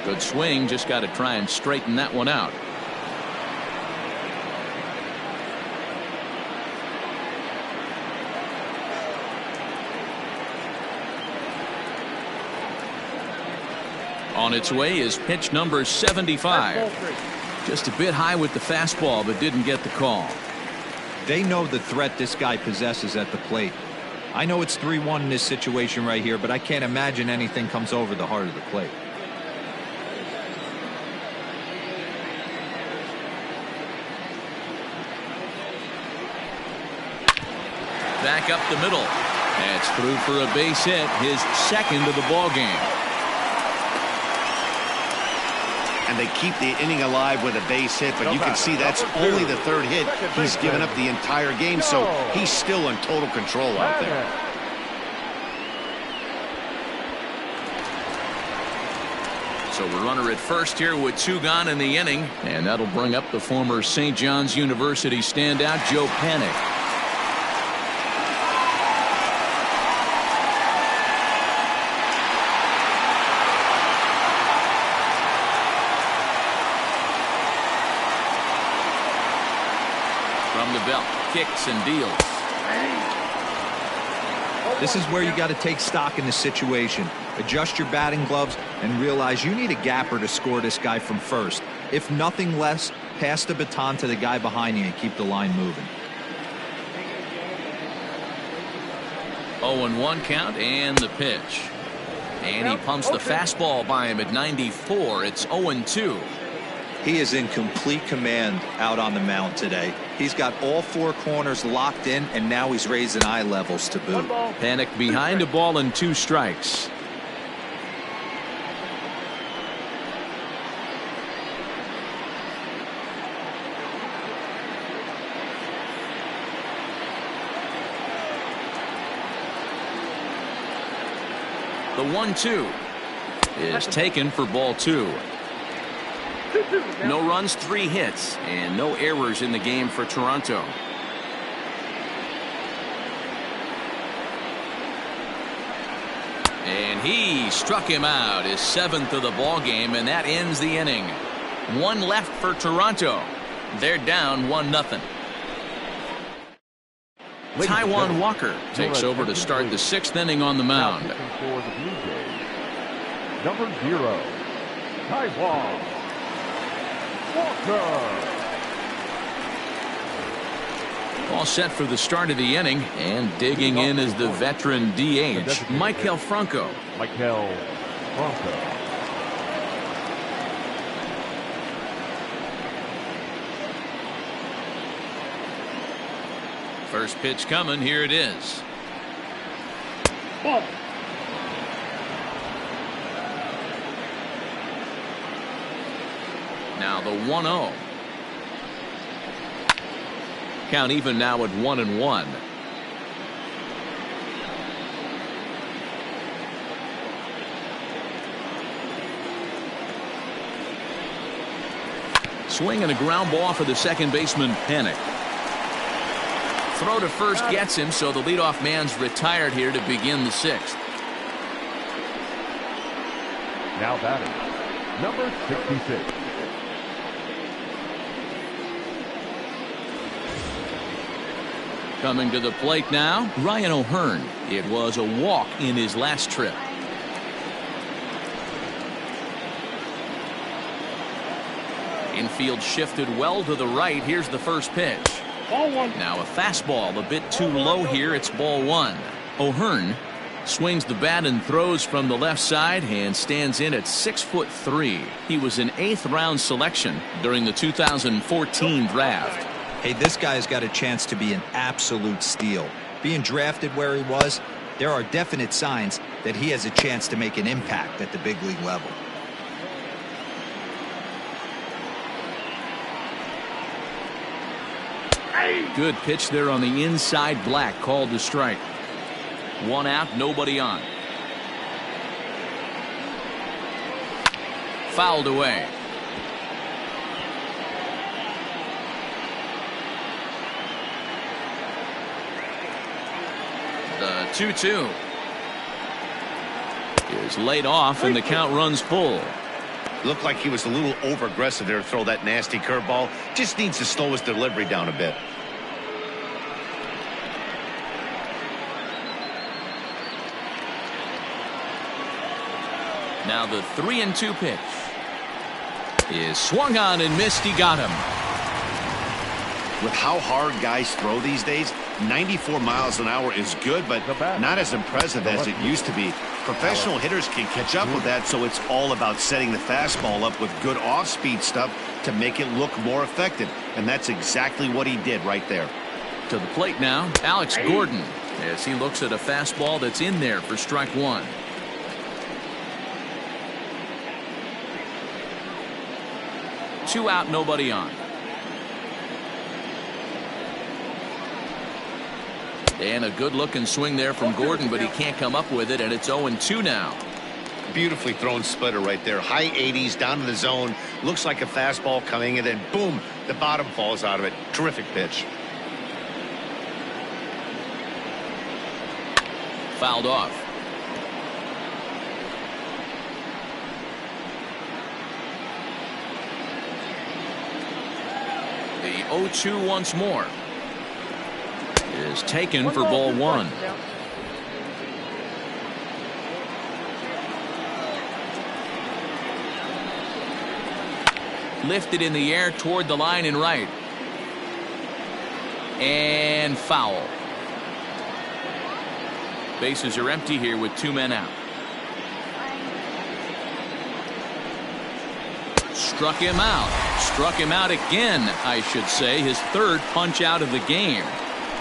Good swing, just got to try and straighten that one out. On its way is pitch number 75. Just a bit high with the fastball, but didn't get the call. They know the threat this guy possesses at the plate. I know it's 3-1 in this situation right here, but I can't imagine anything comes over the heart of the plate. Back up the middle. That's through for a base hit, his second of the ball game. And they keep the inning alive with a base hit, but you can see that's only the 3rd hit he's given up the entire game, so he's still in total control out there. So a runner at first here with 2 gone in the inning, and that'll bring up the former St. John's University standout Joe Panik. From the belt, kicks and deals. This is where you got to take stock in the situation. Adjust your batting gloves and realize you need a gapper to score this guy from first. If nothing less, pass the baton to the guy behind you and keep the line moving. 0-1 count and the pitch. And he pumps the fastball by him at 94. It's 0-2. He is in complete command out on the mound today. He's got all four corners locked in, and now he's raising eye levels to boot. Panic behind a ball and 2 strikes. The 1-2 is taken for ball 2. No runs, 3 hits, and no errors in the game for Toronto. And he struck him out, his 7th of the ball game, and that ends the inning. 1 left for Toronto. They're down 1-0. Taijuan Walker takes over to start the 6th inning on the mound. For the Blue Jays, number 0, Taijuan Walker. All set for the start of the inning, and digging in is the veteran DH, Michael Franco. Michael Franco. First pitch coming, here it is. Ball. Now the 1-0. Count even now at 1-1. Swing and a ground ball for the second baseman, Panic. Throw to first gets him, so the leadoff man's retired here to begin the 6th. Now batting, number 66. Coming to the plate now, Ryan O'Hearn. It was a walk in his last trip. Infield shifted well to the right. Here's the first pitch. Ball 1. Now a fastball a bit too low here. It's ball 1. O'Hearn swings the bat and throws from the left side and stands in at 6'3". He was an 8th round selection during the 2014 draft. Hey, this guy's got a chance to be an absolute steal. Being drafted where he was, there are definite signs that he has a chance to make an impact at the big league level. Good pitch there on the inside. Black called to strike. 1 out, nobody on. Fouled away. The 2-2 is laid off, and the count runs full. Looked like he was a little over aggressive there to throw that nasty curveball. Just needs to slow his delivery down a bit. Now the 3-2 pitch is swung on and missed. He got him. With how hard guys throw these days, 94 miles an hour is good, but not as impressive as it used to be. Professional hitters can catch up with that, so it's all about setting the fastball up with good off-speed stuff to make it look more effective. And that's exactly what he did right there. To the plate now, Alex Gordon, as he looks at a fastball that's in there for strike 1. Two out, nobody on. And a good-looking swing there from Gordon, but he can't come up with it, and it's 0-2 now. Beautifully thrown splitter right there. High 80s, down to the zone. Looks like a fastball coming, and then boom, the bottom falls out of it. Terrific pitch. Fouled off. The 0-2 once more is taken for ball 1. Lifted in the air toward the line and right. And foul. Bases are empty here with 2 men out. Struck him out. Struck him out again, I should say. His 3rd punch out of the game.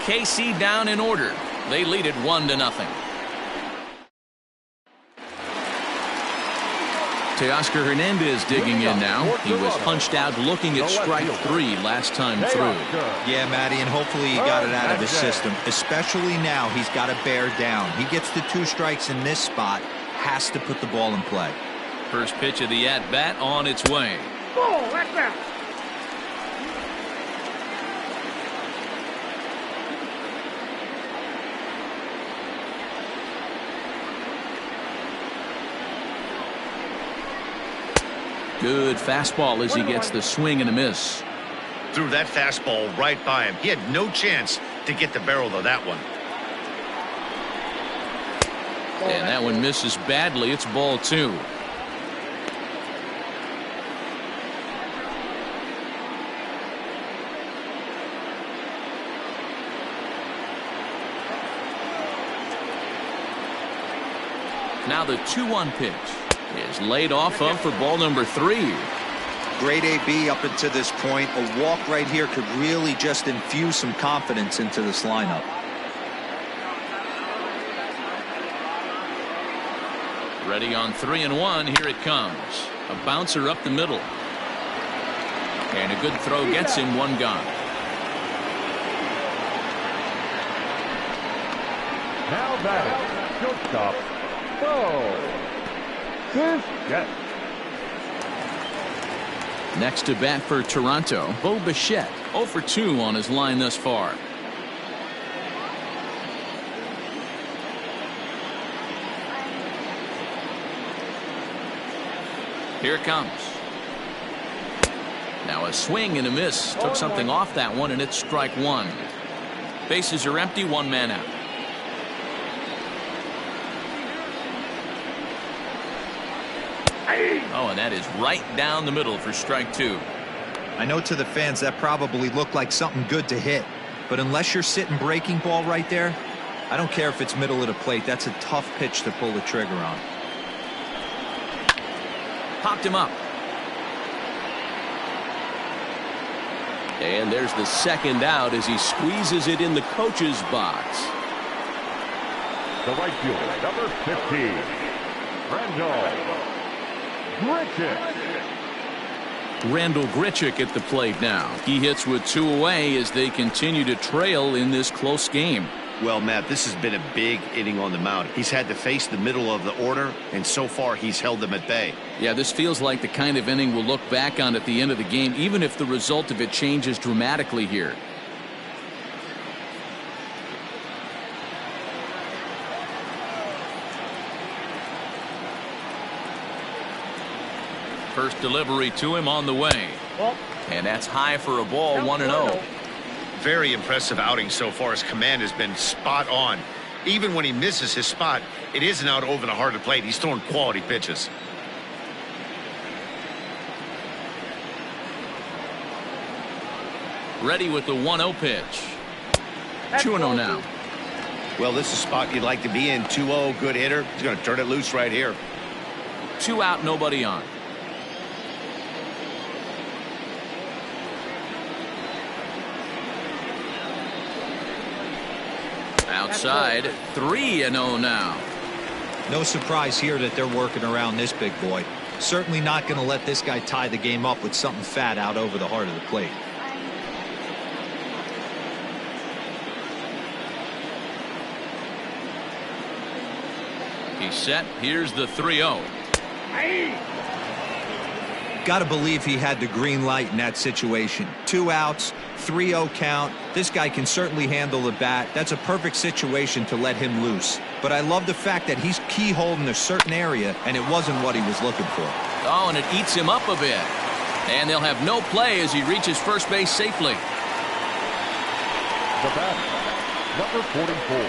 KC down in order. They lead it 1-0. Teoscar Hernandez digging in now. He was punched out looking at strike 3 last time through. Yeah, Matty, and hopefully he got it out of his system. Especially now, he's got to bear down. He gets the 2 strikes in this spot. Has to put the ball in play. First pitch of the at-bat on its way. Oh, that's that. Good fastball as he gets the swing and a miss. Threw that fastball right by him. He had no chance to get the barrel of that one. And that one misses badly. It's ball 2. Now the 2-1 pitch is laid off of for ball number 3. Great AB up until this point. A walk right here could really just infuse some confidence into this lineup. Ready on 3-1. Here it comes. A bouncer up the middle. And a good throw gets him 1 gone. Now batting, shortstop, Burgess. Next to bat for Toronto, Bo Bichette, 0 for 2 on his line thus far. Here it comes. Now a swing and a miss. Took something off that one, and it's strike 1. Bases are empty, 1 man out. Oh, and that is right down the middle for strike 2. I know to the fans that probably looked like something good to hit, but unless you're sitting breaking ball right there, I don't care if it's middle of the plate. That's a tough pitch to pull the trigger on. Popped him up. And there's the 2nd out as he squeezes it in the coach's box. The right fielder, number 15, Randall Grichuk at the plate now. He hits with 2 away as they continue to trail in this close game. Well, Matt, this has been a big inning on the mound. He's had to face the middle of the order, and so far he's held them at bay. Yeah, this feels like the kind of inning we'll look back on at the end of the game, even if the result of it changes dramatically here. First delivery to him on the way. And that's high for a ball, 1-0. Very impressive outing so far. His command has been spot on. Even when he misses his spot, it isn't out over the heart of the plate. He's throwing quality pitches. Ready with the 1-0 pitch. 2-0 now. Well, this is a spot you'd like to be in. 2-0, good hitter. He's going to turn it loose right here. 2 out, nobody on. Outside, 3-0 now. No surprise here that they're working around this big boy. Certainly not going to let this guy tie the game up with something fat out over the heart of the plate. He's set. Here's the 3-0. Got to believe he had the green light in that situation. 2 outs, 3-0 count. This guy can certainly handle the bat. That's a perfect situation to let him loose. But I love the fact that he's keyholed in a certain area, and it wasn't what he was looking for. Oh, and it eats him up a bit. And they'll have no play as he reaches first base safely. The batter, number 44.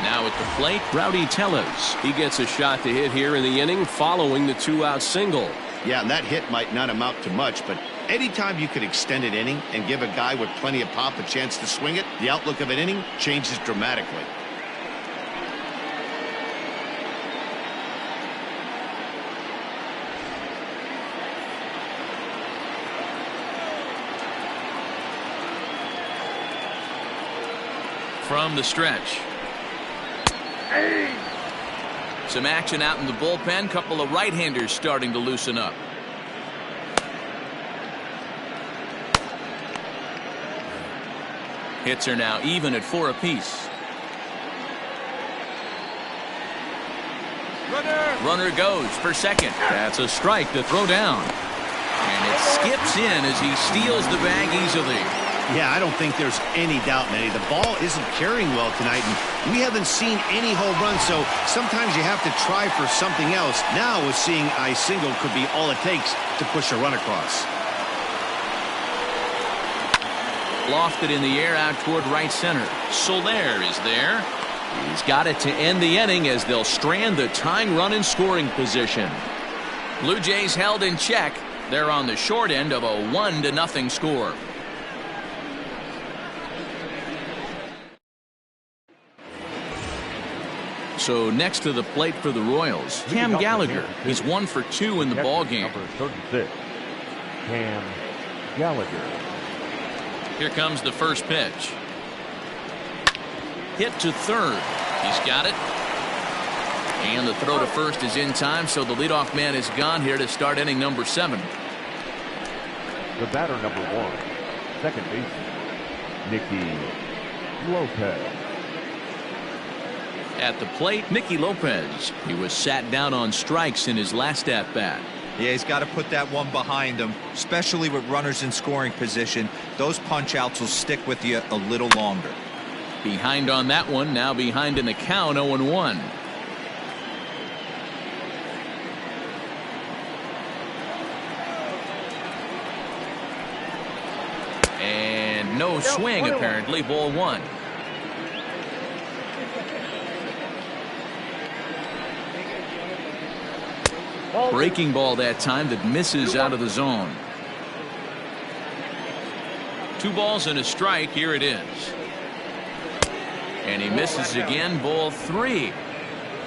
Now at the plate, Rowdy Tellez. He gets a shot to hit here in the inning following the 2-out single. Yeah, and that hit might not amount to much, but anytime you can extend an inning and give a guy with plenty of pop a chance to swing it, the outlook of an inning changes dramatically. From the stretch. Some action out in the bullpen. Couple of right-handers starting to loosen up. Hits are now even at 4 apiece. Runner goes for second. That's a strike to throw down. And it skips in as he steals the bag easily. Yeah, I don't think there's any doubt, Manny. The ball isn't carrying well tonight, and we haven't seen any home runs, so sometimes you have to try for something else. Now, with seeing a single could be all it takes to push a run across. Lofted in the air out toward right center. Soler is there. He's got it to end the inning as they'll strand the tying run in scoring position. Blue Jays held in check. They're on the short end of a 1-0 score. So next to the plate for the Royals, Cam Gallagher. He's 1 for 2 in the ball game. Number 36, Cam Gallagher. Here comes the first pitch. Hit to third. He's got it. And the throw to first is in time, so the leadoff man is gone here to start inning number 7. The batter, number 1, second baseman, Nicky Lopez. At the plate, Nicky Lopez. He was sat down on strikes in his last at-bat. Yeah, he's got to put that one behind him, especially with runners in scoring position. Those punch-outs will stick with you a little longer. Behind on that one, now behind in the count, 0-1. And no swing, apparently, ball 1. Breaking ball that time that misses out of the zone. 2 balls and a strike. Here it is. And he misses again. Ball 3.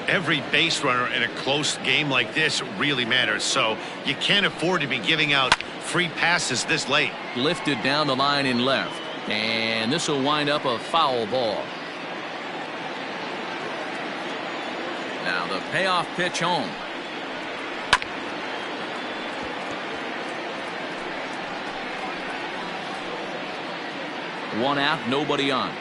Every base runner in a close game like this really matters, so you can't afford to be giving out free passes this late. Lifted down the line in left. And this will wind up a foul ball. Now the payoff pitch home. One out, nobody on.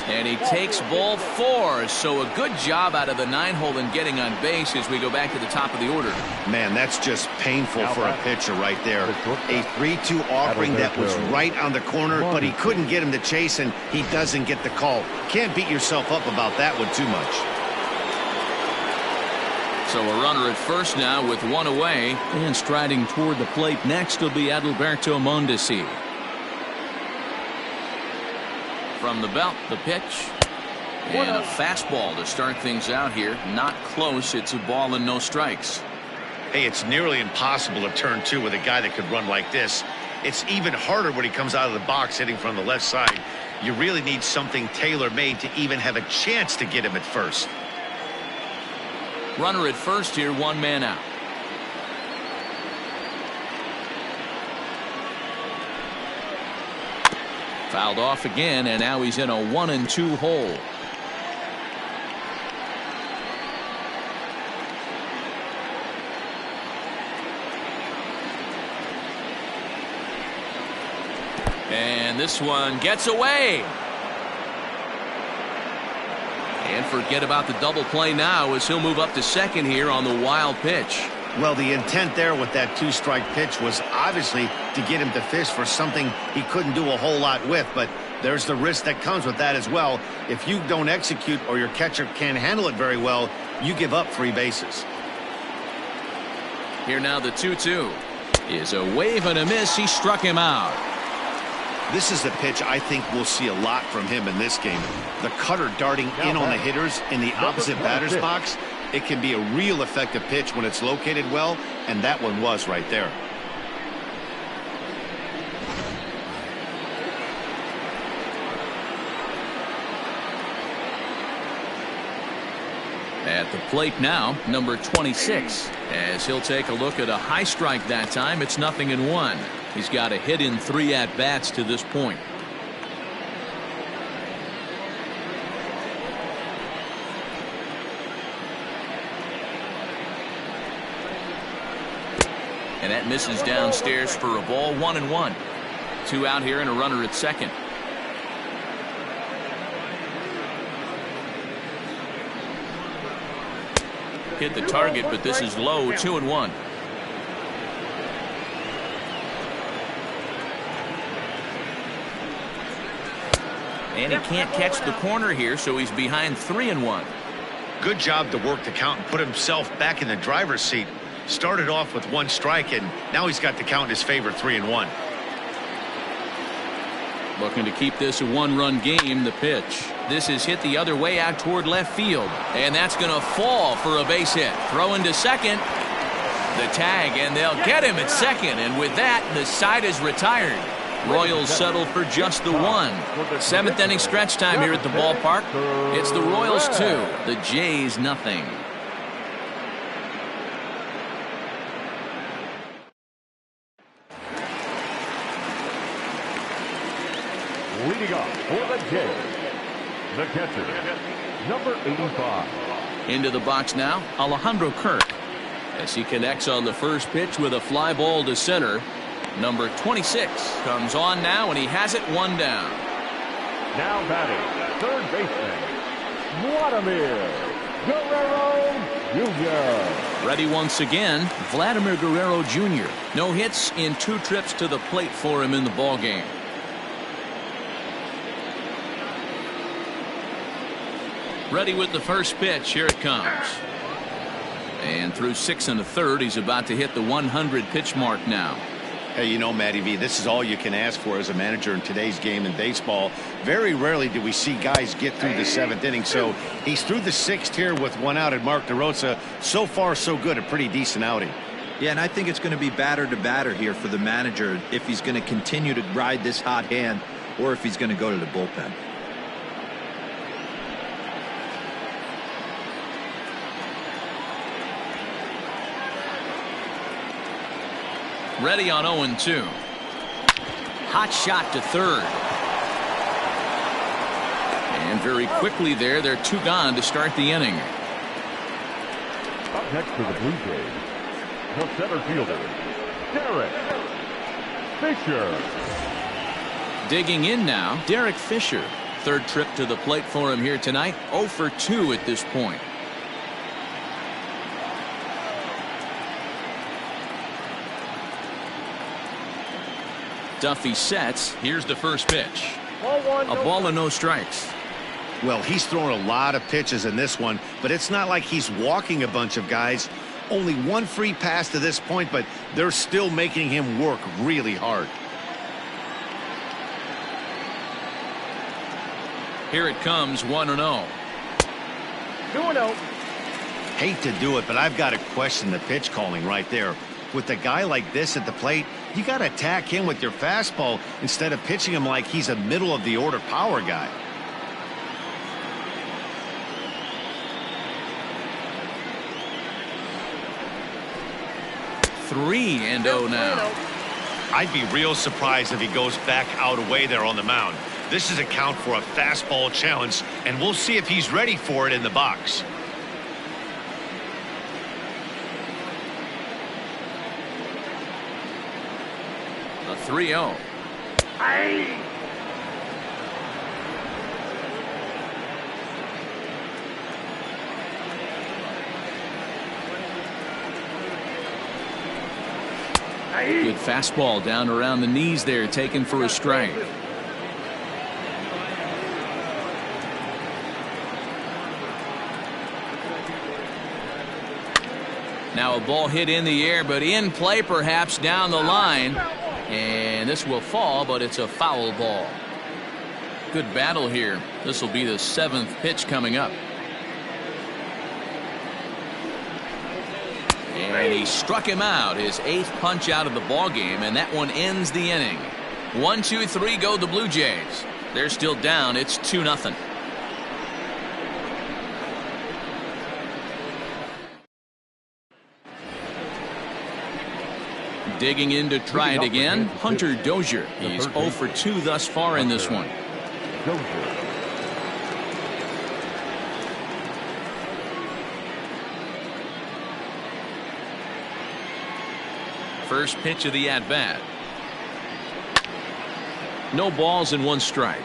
And he takes ball 4. So a good job out of the 9-hole in getting on base as we go back to the top of the order. Man, that's just painful for a pitcher right there. A 3-2 offering that was right on the corner, but he couldn't get him to chase, and he doesn't get the call. Can't beat yourself up about that one too much. So a runner at first now with 1 away, and striding toward the plate next will be Adalberto Mondesi. From the belt, the pitch, and a fastball to start things out here. Not close. It's a ball and no strikes. Hey, it's nearly impossible to turn 2 with a guy that could run like this. It's even harder when he comes out of the box hitting from the left side. You really need something tailor-made to even have a chance to get him at first. Runner at first here, 1 man out. Fouled off again, and now he's in a 1-2 hole. And this one gets away. And forget about the double play now as he'll move up to second here on the wild pitch. Well, the intent there with that 2-strike pitch was obviously to get him to fish for something he couldn't do a whole lot with, but there's the risk that comes with that as well. If you don't execute or your catcher can't handle it very well, you give up free bases. Here now the 2-2 is a wave and a miss. He struck him out. This is the pitch I think we'll see a lot from him in this game. The cutter darting in on the hitters in the opposite batter's box. It can be a real effective pitch when it's located well, and that one was right there. At the plate now, number 26, as he'll take a look at a high strike that time. It's 0-1. He's got a hit in 3 at-bats to this point. And that misses downstairs for a ball. 1-1. 2 out here and a runner at second. Hit the target, but this is low. 2-1. And he can't catch the corner here, so he's behind 3-1. Good job to work the count and put himself back in the driver's seat. Started off with 1 strike, and now he's got the count in his favor, 3-1. Looking to keep this a 1-run game. The pitch. This is hit the other way out toward left field. And that's going to fall for a base hit. Throw into second. The tag, and they'll get him at second. And with that, the side is retired. Royals settle for just the 1. 7th inning stretch time here at the ballpark. It's the Royals 2, the Jays nothing. Leading off for the Jays, the catcher, number 85. Into the box now, Alejandro Kirk, as he connects on the first pitch with a fly ball to center. Number 26 comes on now, and he has it 1 down. Now batting, third baseman, Vladimir Guerrero Jr. Ready once again, Vladimir Guerrero Jr. No hits in 2 trips to the plate for him in the ballgame. Ready with the first pitch. Here it comes. And through 6 1/3, he's about to hit the 100 pitch mark now. Hey, you know, Matty V, this is all you can ask for as a manager in today's game in baseball. Very rarely do we see guys get through the 7th inning. So he's through the 6th here with 1 out at Mark DeRosa. So far, so good. A pretty decent outing. Yeah, and I think it's going to be batter to batter here for the manager if he's going to continue to ride this hot hand or if he's going to go to the bullpen. Ready on 0-2. Hot shot to third. And very quickly there, they're 2 gone to start the inning. Up next for the Blue Jays, the center fielder, Derek Fisher. Digging in now, Derek Fisher. 3rd trip to the plate for him here tonight. 0 for 2 at this point. Duffy sets. Here's the first pitch. A ball and no strikes. Well, he's throwing a lot of pitches in this one, but it's not like he's walking a bunch of guys. Only 1 free pass to this point, but they're still making him work really hard. Here it comes, 1-0. 2-0. Hate to do it, but I've got to question the pitch calling right there. With a guy like this at the plate, you got to attack him with your fastball instead of pitching him like he's a middle-of-the-order power guy. Three and 0 now. I'd be real surprised if he goes back out away there on the mound. This is a count for a fastball challenge, and we'll see if he's ready for it in the box. A 3-0. Good fastball down around the knees there, taken for a strike. Now a ball hit in the air, but in play perhaps down the line. And this will fall, but it's a foul ball. Good battle here. This will be the 7th pitch coming up. And he struck him out, his 8th punch out of the ball game, and that one ends the inning. 1, 2, 3 go the Blue Jays. They're still down. It's 2-0. Digging in to try it again, Hunter Dozier. He's 0 for 2 thus far in this one. First pitch of the at-bat. No balls and 1 strike.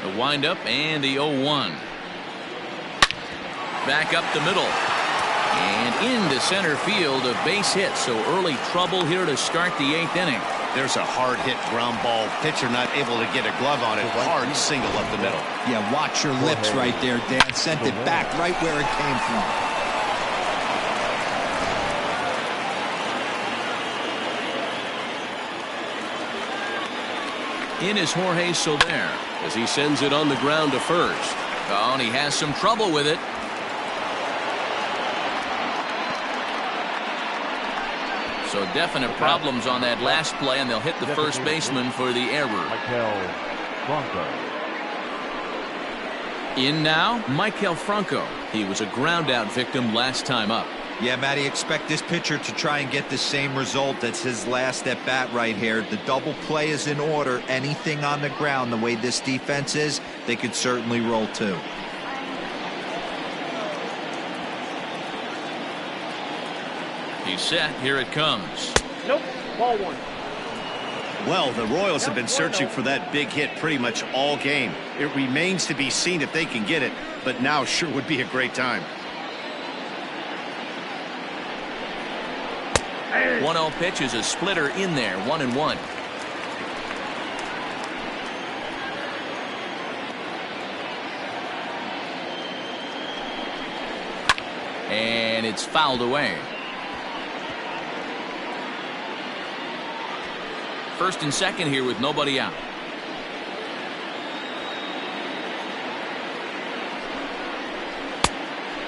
The windup and the 0-1. Back up the middle. And into center field, a base hit. So early trouble here to start the 8th inning. There's a hard hit ground ball. Pitcher not able to get a glove on it. Hard single up the middle. Yeah, watch your lips right there, Dan. Sent it back right where it came from. In is Jorge Soler as he sends it on the ground to first. Oh, and he has some trouble with it. So definite problems on that last play, and they'll hit the first baseman for the error. In now, Maikel Franco. He was a ground-out victim last time up. Yeah, Matty, expect this pitcher to try and get the same result. That's his last at-bat right here. The double play is in order. Anything on the ground, the way this defense is, they could certainly roll too. He's set. Here it comes. Nope. Ball 1. Well, the Royals have been searching for that big hit pretty much all game. It remains to be seen if they can get it, but now sure would be a great time. 1-0 pitch is a splitter in there. 1-1. And it's fouled away. First and second here with nobody out.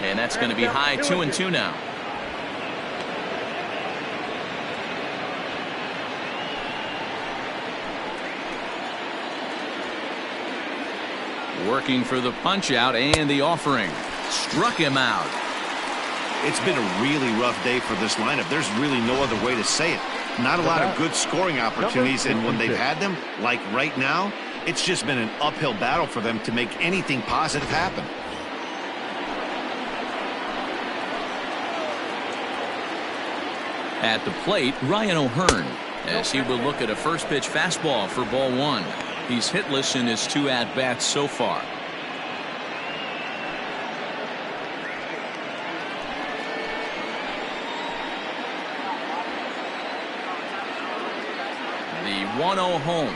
And that's going to be high. 2-2 now. Working for the punch out and the offering. Struck him out. It's been a really rough day for this lineup. There's really no other way to say it. Not a lot of good scoring opportunities, and when they've had them, like right now, it's just been an uphill battle for them to make anything positive happen. At the plate, Ryan O'Hearn, as he will look at a first pitch fastball for ball 1. He's hitless in his 2 at-bats so far. The 1-0 home.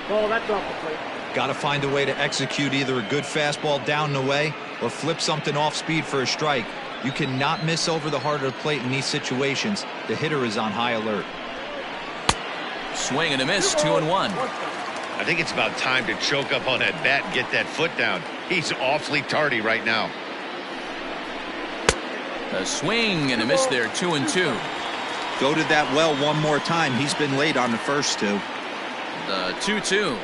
Ball, that's off the plate. Got to find a way to execute either a good fastball down the way or flip something off speed for a strike. You cannot miss over the heart of the plate in these situations. The hitter is on high alert. Swing and a miss. 2-1. I think it's about time to choke up on that bat and get that foot down. He's awfully tardy right now. A swing and a miss there. 2-2. Go to that well one more time. He's been late on the first 2. The 2-2.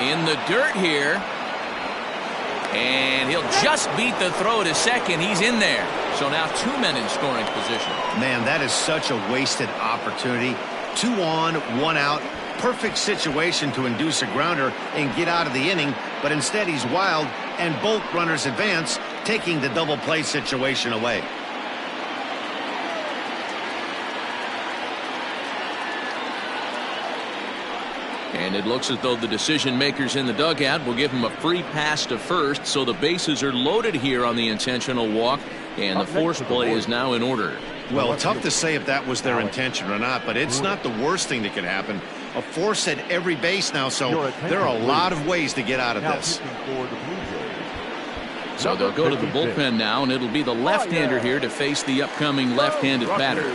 In the dirt here. And he'll just beat the throw to second. He's in there. So now 2 men in scoring position. Man, that is such a wasted opportunity. 2 on, 1 out. Perfect situation to induce a grounder and get out of the inning, but instead he's wild and both runners advance, taking the double play situation away. And it looks as though the decision makers in the dugout will give him a free pass to first, so the bases are loaded here on the intentional walk, and the force play is now in order. Well, tough to say if that was their intention or not, but it's not the worst thing that could happen. A force at every base now, so there are a lot of ways to get out of this. So they'll go to the bullpen now, and it'll be the left-hander here to face the upcoming left-handed batter.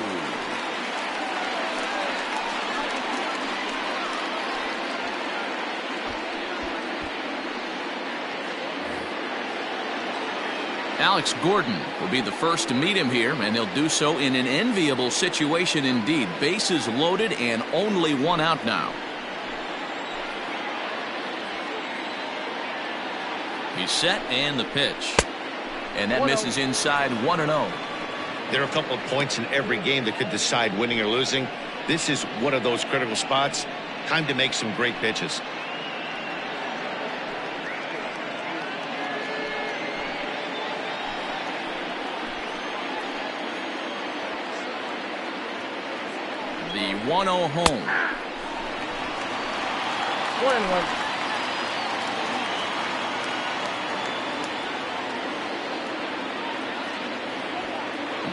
Alex Gordon will be the first to meet him here, and he'll do so in an enviable situation indeed. Bases loaded and only one out now. He's set and the pitch. And that misses inside 1-0. There are a couple of points in every game that could decide winning or losing. This is one of those critical spots. Time to make some great pitches. The 1-0 home. 1-1.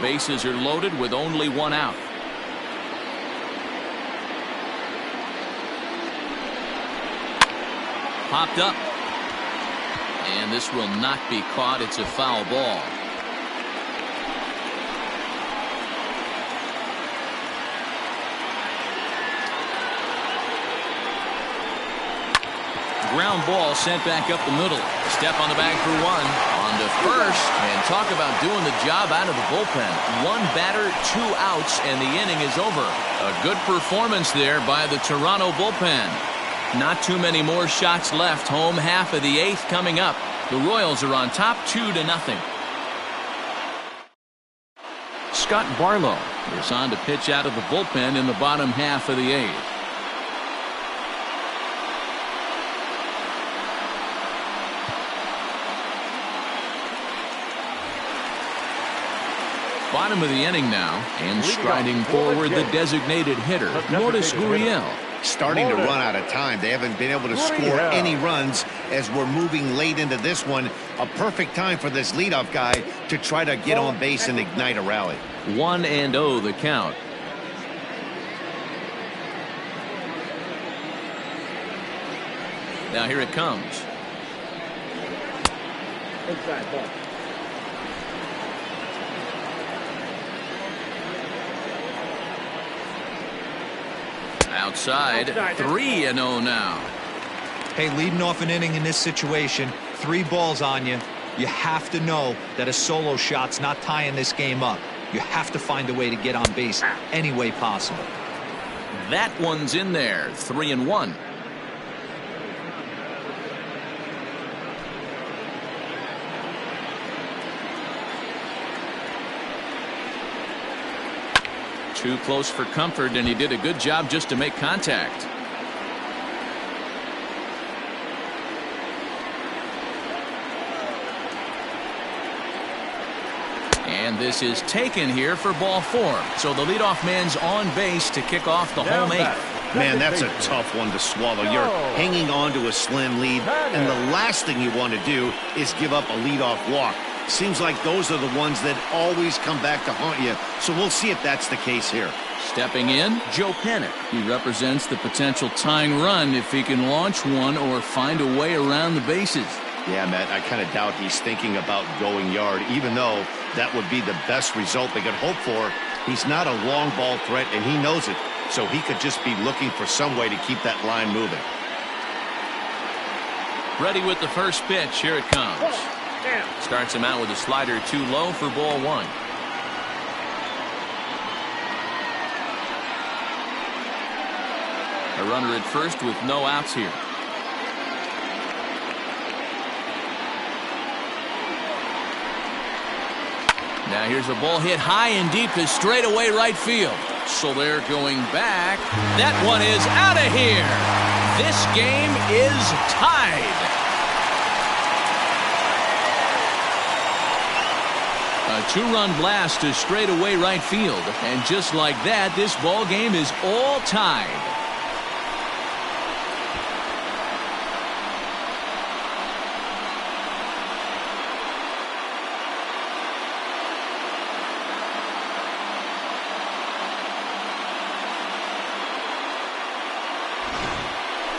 Bases are loaded with only one out. Popped up. And this will not be caught. It's a foul ball. Ground ball sent back up the middle. Step on the bag for one. On to first. And talk about doing the job out of the bullpen. One batter, 2 outs, and the inning is over. A good performance there by the Toronto bullpen. Not too many more shots left. Home half of the 8th coming up. The Royals are on top 2-0. Scott Barlow is on to pitch out of the bullpen in the bottom half of the 8th. Bottom of the inning now, and striding forward the designated hitter, Lourdes Gurriel. Starting to run out of time. They haven't been able to score any runs as we're moving late into this one. A perfect time for this leadoff guy to try to get on base and ignite a rally. 1-0 the count. Now here it comes. Inside ball. Outside, 3-0 now. Hey, leading off an inning in this situation, 3 balls on you. You have to know that a solo shot's not tying this game up. You have to find a way to get on base any way possible. That one's in there, 3-1. Too close for comfort, and he did a good job just to make contact. And this is taken here for ball 4. So the leadoff man's on base to kick off the home 8th. Man, that's a tough one to swallow. You're hanging on to a slim lead, and the last thing you want to do is give up a leadoff walk. Seems like those are the ones that always come back to haunt you, so we'll see if that's the case here. Stepping in, Joe Panik. He represents the potential tying run if he can launch one or find a way around the bases. Yeah, Matt, I kind of doubt he's thinking about going yard, even though that would be the best result they could hope for. He's not a long ball threat, and he knows it, so he could just be looking for some way to keep that line moving. Ready with the first pitch. Here it comes. Starts him out with a slider too low for ball 1. A runner at first with no outs here. Now here's a ball hit high and deep to straightaway right field. So they're going back. That one is out of here. This game is tied. A 2-run blast to straightaway right field. And just like that, this ball game is all tied.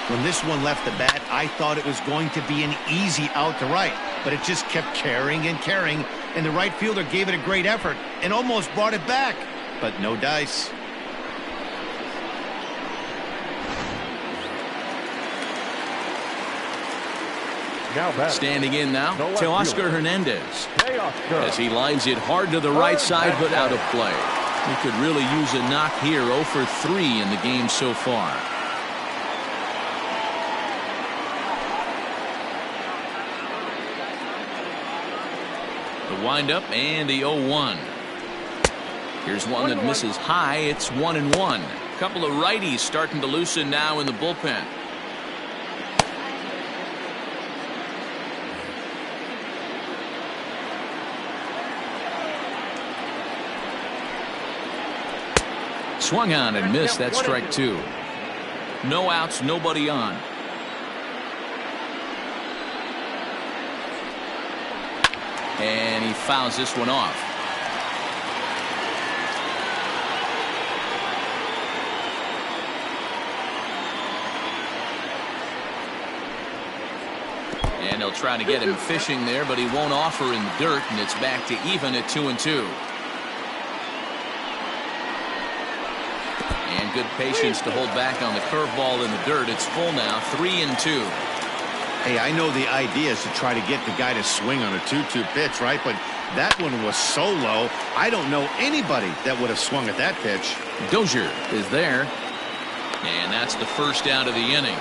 When this one left the bat, I thought it was going to be an easy out to right, but it just kept carrying and carrying, and the right fielder gave it a great effort and almost brought it back, but no dice. Now back. Standing in now, The left Teoscar fielder. Hernandez. Teoscar. As he lines it hard to the right side, but out of play. He could really use a knock here. 0 for 3 in the game so far. The windup and the 0-1. Here's one that misses high. It's 1-1. Couple of righties starting to loosen now in the bullpen. Swung on and missed. That's strike 2. No outs, nobody on. And he fouls this one off. And they'll try to get him fishing there, but he won't offer in the dirt, and it's back to even at 2-2. And good patience to hold back on the curveball in the dirt. It's full now, 3-2. Hey, I know the idea is to try to get the guy to swing on a 2-2 pitch, right? But that one was so low, I don't know anybody that would have swung at that pitch. Dozier is there. And that's the first out of the inning.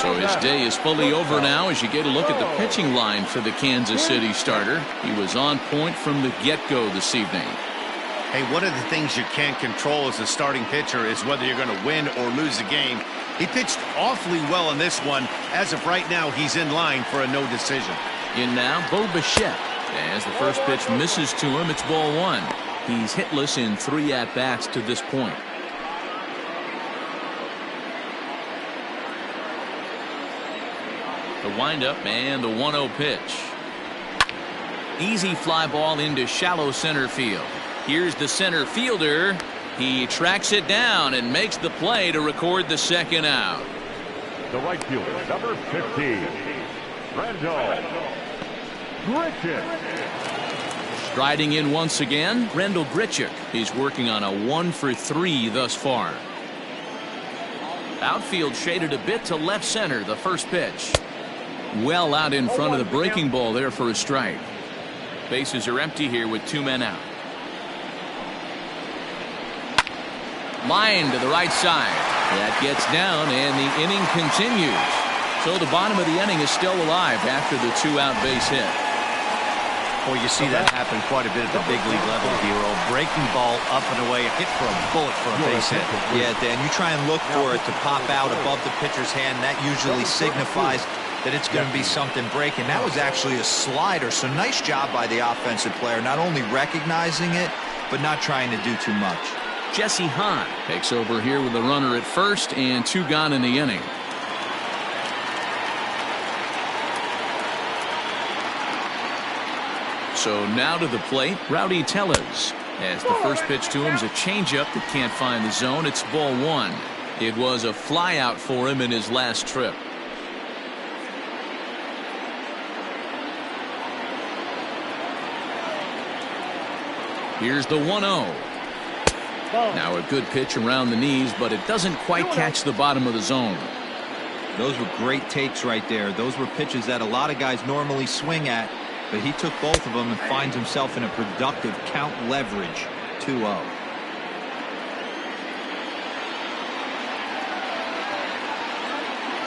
So his day is fully over now as you get a look at the pitching line for the Kansas City starter. He was on point from the get-go this evening. Hey, one of the things you can't control as a starting pitcher is whether you're going to win or lose the game. He pitched awfully well in this one. As of right now, he's in line for a no decision. In now, Bo Bichette. As the first pitch misses to him, it's ball 1. He's hitless in 3 at-bats to this point. The windup and the 1-0 pitch. Easy fly ball into shallow center field. Here's the center fielder. He tracks it down and makes the play to record the second out. The right fielder, number 15, Randall Grichuk. Striding in once again, Randall Grichuk. He's working on a 1 for 3 thus far. Outfield shaded a bit to left center. The first pitch. Well out in front of the breaking ball there for a strike. Bases are empty here with 2 men out. Line to the right side. That gets down and the inning continues. So the bottom of the inning is still alive after the 2-out base hit. Well, you see that happen quite a bit at the big league level, Hero. Breaking ball up and away, a hit for a bullet for a base hit. Yeah, Dan, you try and look for it to pop out above the pitcher's hand. That usually signifies that it's going to be something breaking. That was actually a slider, so nice job by the offensive player, not only recognizing it, but not trying to do too much. Jesse Hahn takes over here with a runner at first and 2 gone in the inning. So now to the plate, Rowdy Tellez. As the first pitch to him is a changeup that can't find the zone. It's ball 1. It was a fly out for him in his last trip. Here's the 1-0. Now a good pitch around the knees, but it doesn't quite catch the bottom of the zone. Those were great takes right there. Those were pitches that a lot of guys normally swing at, but he took both of them and finds himself in a productive count leverage. 2-0.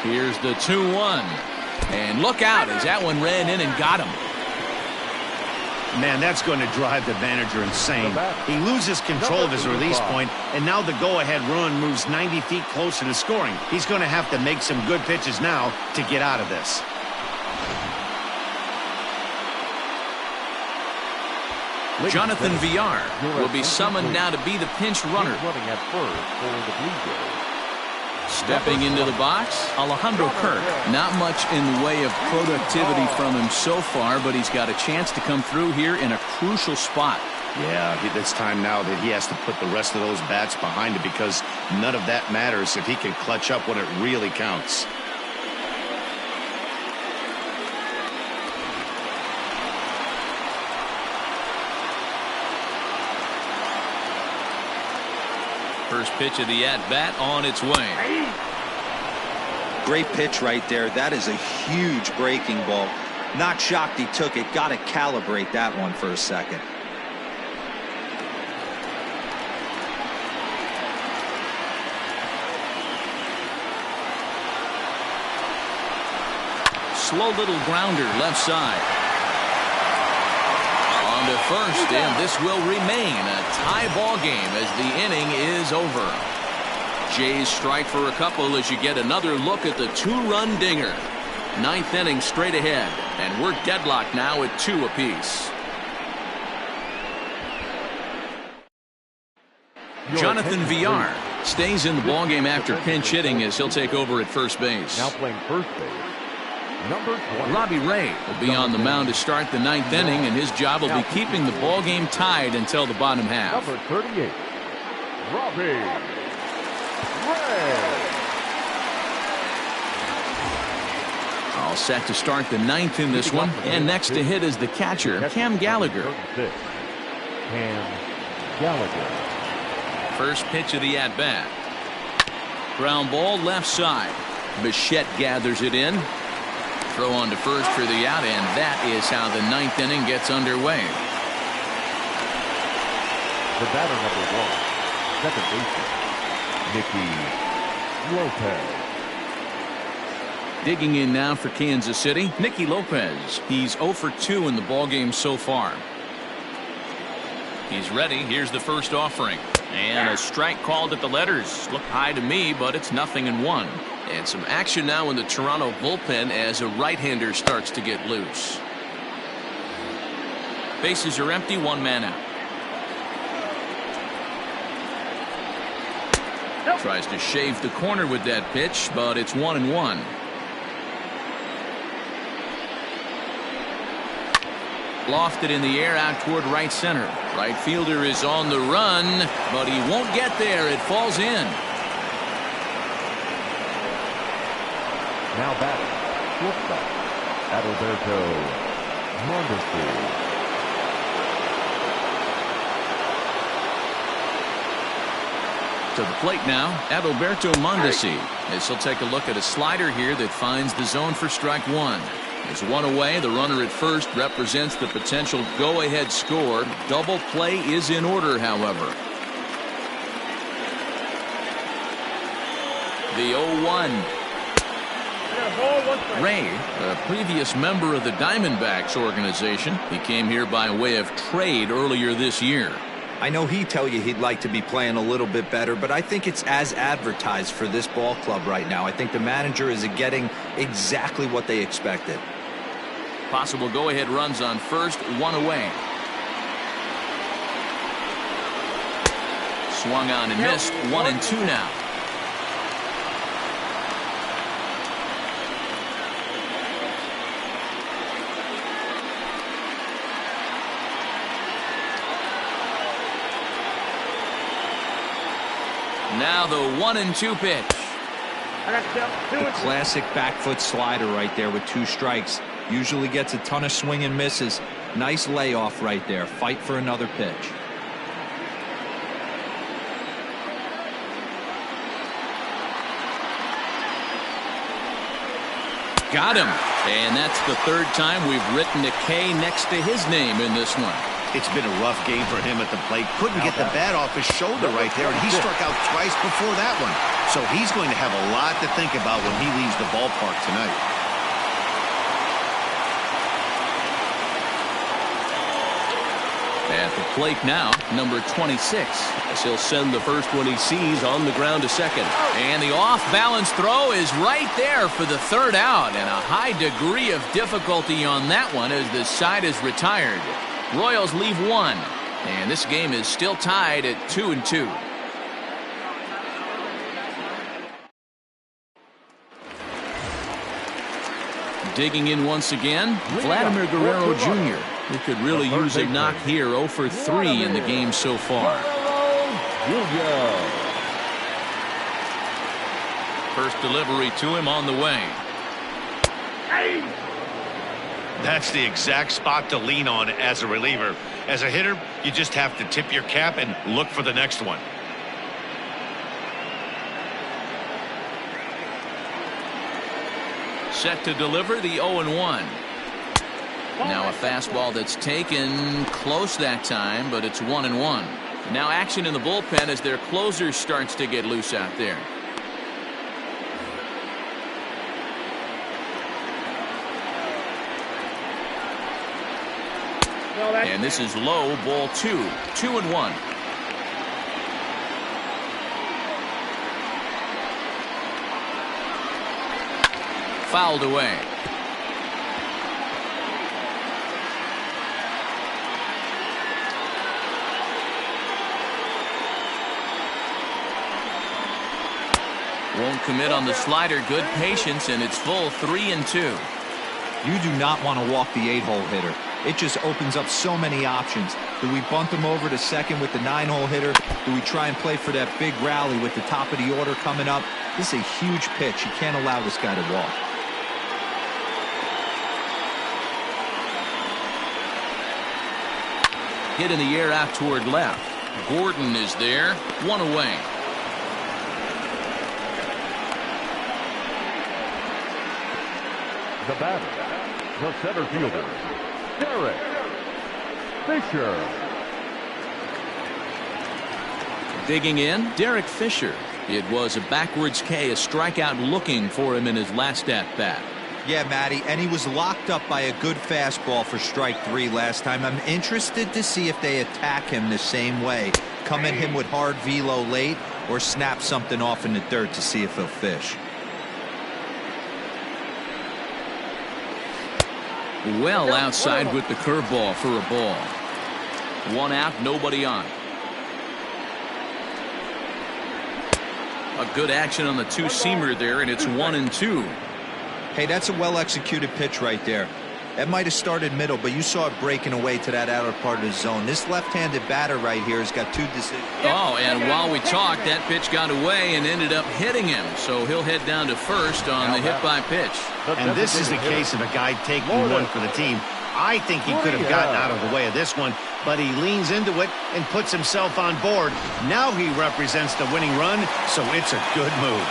Here's the 2-1. And look out as that one ran in and got him. Man, that's going to drive the manager insane. He loses control of his release point, and now the go-ahead run moves 90 feet closer to scoring. He's going to have to make some good pitches now to get out of this. Jonathan Villar will be summoned now to be the pinch runner. Running at first for the Blue Jays. Stepping into the box, Alejandro Kirk. Not much in the way of productivity from him so far, but he's got a chance to come through here in a crucial spot. Yeah, it's time now that he has to put the rest of those bats behind him because none of that matters if he can clutch up when it really counts. First pitch of the at-bat on its way. Great pitch right there. That is a huge breaking ball. Not shocked he took it. Got to calibrate that one for a second. Slow little grounder left side. On to first, and this will remain a tie ball game as the inning is over. Jays strike for a couple as you get another look at the two-run dinger. Ninth inning straight ahead, and we're deadlocked now at 2 apiece. Jonathan Villar stays in the ballgame after pinch hitting as he'll take over at first base. Now playing first base, number 20. Robbie Ray will be on the mound to start the ninth inning, and his job will be keeping the ballgame tied until the bottom half. Number 38, Robbie Ray. All set to start the ninth in this one, and next to hit is the catcher, Cam Gallagher. 36, Cam Gallagher. First pitch of the at-bat. Ground ball left side. Bichette gathers it in. Throw on to first for the out, and that is how the ninth inning gets underway. The batter number 1, second baseman, Nicky Lopez. Digging in now for Kansas City, Nicky Lopez. He's 0 for 2 in the ballgame so far. He's ready. Here's the first offering. And a strike called at the letters. Looked high to me, but it's 0-1. And some action now in the Toronto bullpen as a right-hander starts to get loose. Bases are empty, 1 man out. Tries to shave the corner with that pitch, but it's 1-1. Lofted in the air out toward right center. Right fielder is on the run, but he won't get there. It falls in. Now batting, shortstop, Adalberto Mondesi. To the plate now, Adalberto Mondesi, as he'll take a look at a slider here that finds the zone for strike 1. There's 1 away. The runner at first represents the potential go-ahead score. Double play is in order, however. The 0-1. Ray, a previous member of the Diamondbacks organization. He came here by way of trade earlier this year. I know he'd tell you he'd like to be playing a little bit better, but I think it's as advertised for this ball club right now. I think the manager is getting exactly what they expected. Possible go-ahead runs on first, 1 away. Swung on and missed, 1-2 now. Now the 1-2 pitch. The classic back foot slider right there with 2 strikes. Usually gets a ton of swing and misses. Nice layoff right there. Fight for another pitch. Got him. And that's the 3rd time we've written a K next to his name in this one. It's been a rough game for him at the plate. Couldn't get the bat off his shoulder right there, and he struck out twice before that one. So he's going to have a lot to think about when he leaves the ballpark tonight. At the plate now, number 26, as he'll send the first one he sees on the ground to second. And the off-balance throw is right there for the 3rd out, and a high degree of difficulty on that one as the side is retired. Royals leave 1, and this game is still tied at 2-2. Digging in once again, Vladimir Guerrero Jr., who could really use a knock here. 0 for 3 in the game so far. First delivery to him on the way. That's the exact spot to lean on as a reliever. As a hitter, you just have to tip your cap and look for the next one. Set to deliver the 0-1. Now a fastball that's taken close that time, but it's 1-1. Now action in the bullpen as their closer starts to get loose out there. And this is low, ball 2. 2-1. Fouled away. Won't commit on the slider. Good patience, and it's full 3-2. You do not want to walk the 8-hole hitter. It just opens up so many options. Do we bunt him over to second with the 9-hole hitter? Do we try and play for that big rally with the top of the order coming up? This is a huge pitch. You can't allow this guy to walk. Hit in the air out toward left. Gordon is there. 1 away. The batter, the center fielder, Derek Fisher. Digging in, Derek Fisher. It was a backwards K, a strikeout looking for him in his last at-bat. Yeah, Matty, and he was locked up by a good fastball for strike 3 last time. I'm interested to see if they attack him the same way. Come at him with hard velo late or snap something off in the dirt to see if he'll fish. Well outside with the curveball for a ball. 1 out, nobody on. A good action on the 2-seamer there, and it's 1-2. Hey, that's a well-executed pitch right there. That might have started middle, but you saw it breaking away to that outer part of the zone. This left-handed batter right here has got 2 decisions. Oh, and while we talked, that pitch got away and ended up hitting him. So he'll head down to first on the hit-by-pitch. And this is a case of a guy taking one for the team. I think he could have gotten out of the way of this one, but he leans into it and puts himself on board. Now he represents the winning run, so it's a good move.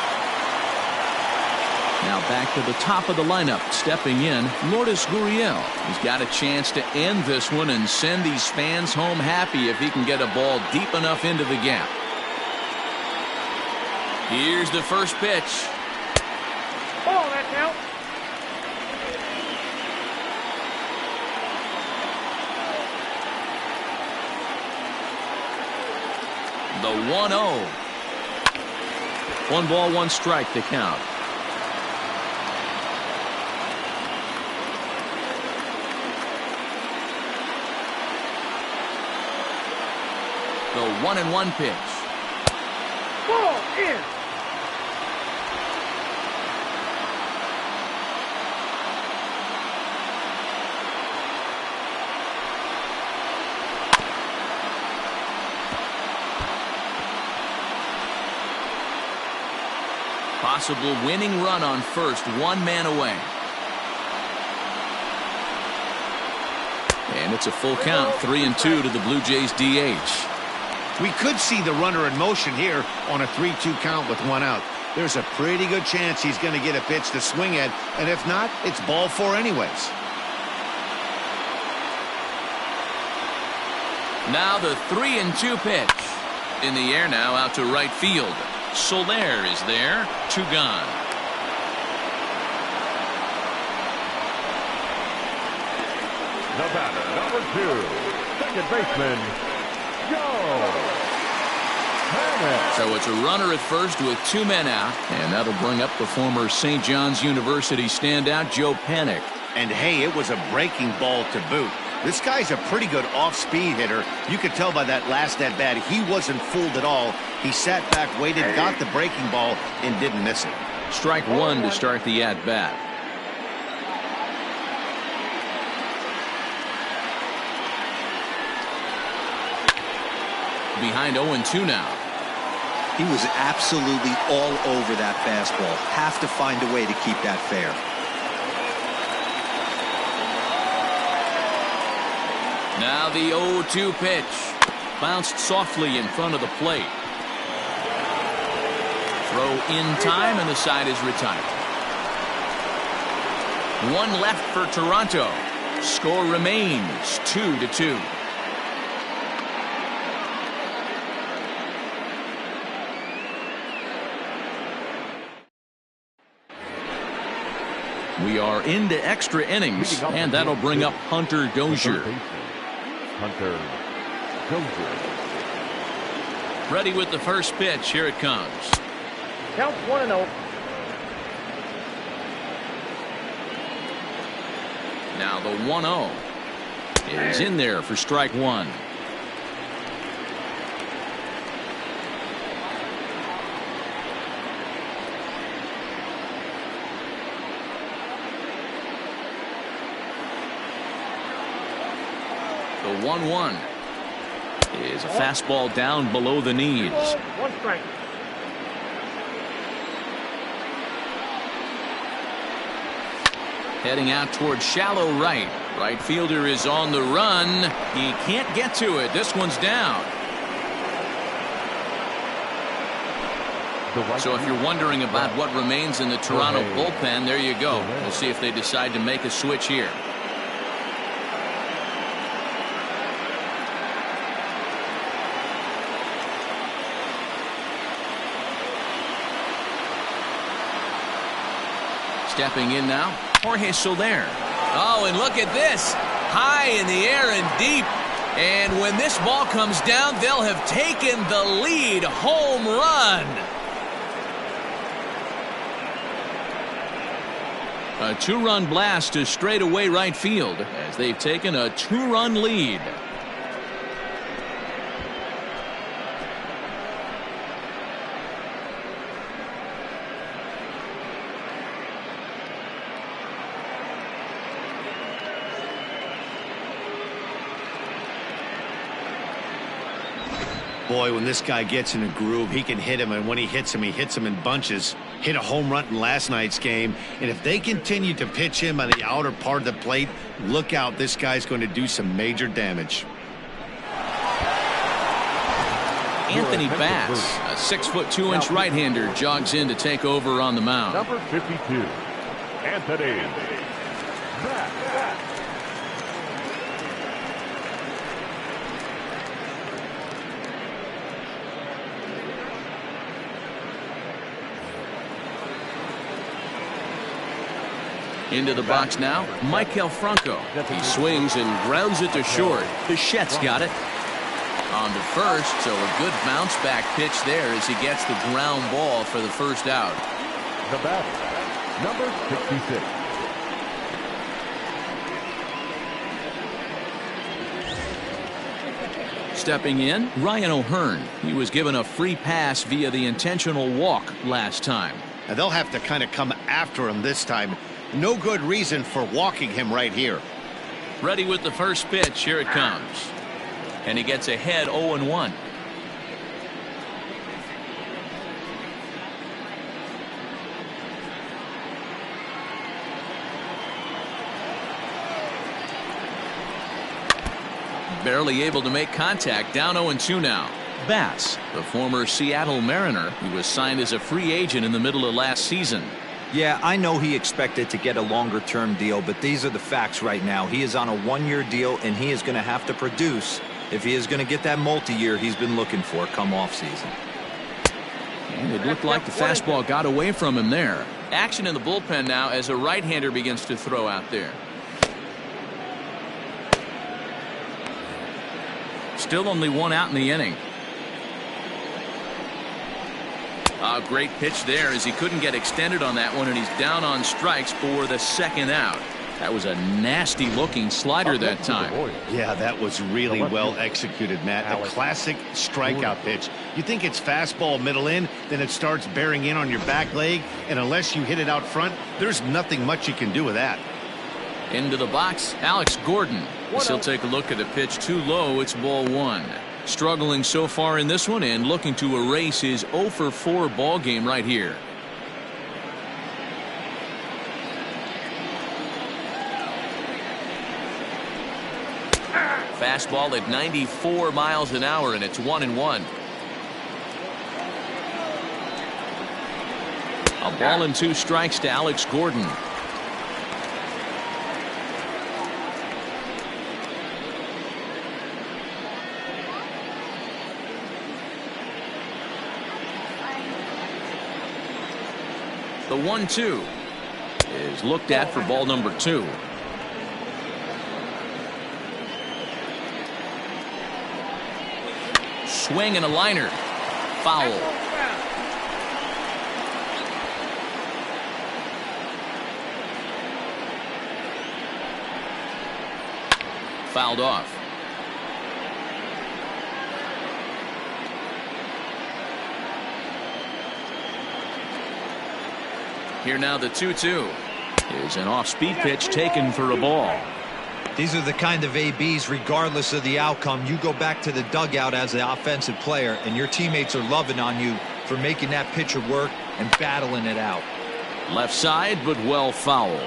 Now back to the top of the lineup, stepping in, Lourdes Gurriel. He's got a chance to end this one and send these fans home happy if he can get a ball deep enough into the gap. Here's the first pitch. Oh, that's out. The 1-0. 1 ball, 1 strike to count. The 1-1 pitch. Ball in. Possible winning run on first, 1 man away. And it's a full count, 3-2 to the Blue Jays DH. We could see the runner in motion here on a 3-2 count with 1 out. There's a pretty good chance he's going to get a pitch to swing at, and if not, it's ball 4 anyways. Now the 3-2 pitch. In the air now, out to right field. Soler is there. 2 gone. The batter, number 2, second baseman, Joe. So it's a runner at first with 2 men out, and that'll bring up the former St. John's University standout Joe Panik. And hey, it was a breaking ball to boot. This guy's a pretty good off-speed hitter. You could tell by that last at-bat he wasn't fooled at all. He sat back, waited, got the breaking ball, and didn't miss it. Strike 1 to start the at-bat. Behind 0-2 now. He was absolutely all over that fastball. Have to find a way to keep that fair. Now the 0-2 pitch. Bounced softly in front of the plate. Throw in time, and the side is retired. One left for Toronto. Score remains 2-2. We are into extra innings, and that'll bring up Hunter Dozier. Hunter Dozier. Ready with the first pitch. Here it comes. Count 1-0. Now the 1-0 is in there for strike one. The 1-1 is a fastball down below the knees. One strike. Heading out towards shallow right. Right fielder is on the run. He can't get to it. This one's down. So if you're wondering about what remains in the Toronto bullpen, there you go. We'll see if they decide to make a switch here. Stepping in now, Jorge Soler. Oh, and look at this. High in the air and deep. And when this ball comes down, they'll have taken the lead. Home run. A two-run blast to straightaway right field as they've taken a two-run lead. Boy, when this guy gets in a groove, he can hit him, and when he hits him in bunches. Hit a home run in last night's game, and if they continue to pitch him on the outer part of the plate, look out, this guy's going to do some major damage. Anthony Bass, a 6'2" right-hander, jogs in to take over on the mound. Number 52, Anthony Bass. Into the box now, Maikel Franco. He swings and grounds it to short. Bichette's got it. On to first, so a good bounce back pitch there as he gets the ground ball for the first out. The batter, number 66. Stepping in, Ryan O'Hearn. He was given a free pass via the intentional walk last time. Now they'll have to kind of come after him this time. No good reason for walking him right here. Ready with the first pitch. Here it comes. And he gets ahead 0-1. Barely able to make contact. Down 0-2 now. Bass, the former Seattle Mariner, who was signed as a free agent in the middle of last season. Yeah, I know he expected to get a longer-term deal, but these are the facts right now. He is on a one-year deal, and he is going to have to produce if he is going to get that multi-year he's been looking for come off-season. And it looked like the fastball got away from him there. Action in the bullpen now as a right-hander begins to throw out there. Still only one out in the inning. A great pitch there as he couldn't get extended on that one, and he's down on strikes for the second out. That was a nasty looking slider that time. Yeah, that was really well executed, Matt. A classic strikeout pitch. You think it's fastball middle in, then it starts bearing in on your back leg, and unless you hit it out front, there's nothing much you can do with that. Into the box, Alex Gordon. He'll take a look at the pitch too low. It's ball one. Struggling so far in this one and looking to erase his 0-for-4 ball game right here. Fastball at 94 miles an hour, and it's 1-1. A ball and two strikes to Alex Gordon. The 1-2 is looked at for ball number 2. Swing and a liner. Foul. Fouled off. Here now the 2-2 is an off-speed pitch taken for a ball. These are the kind of ABs, regardless of the outcome, you go back to the dugout as the offensive player, and your teammates are loving on you for making that pitcher work and battling it out. Left side, but well foul.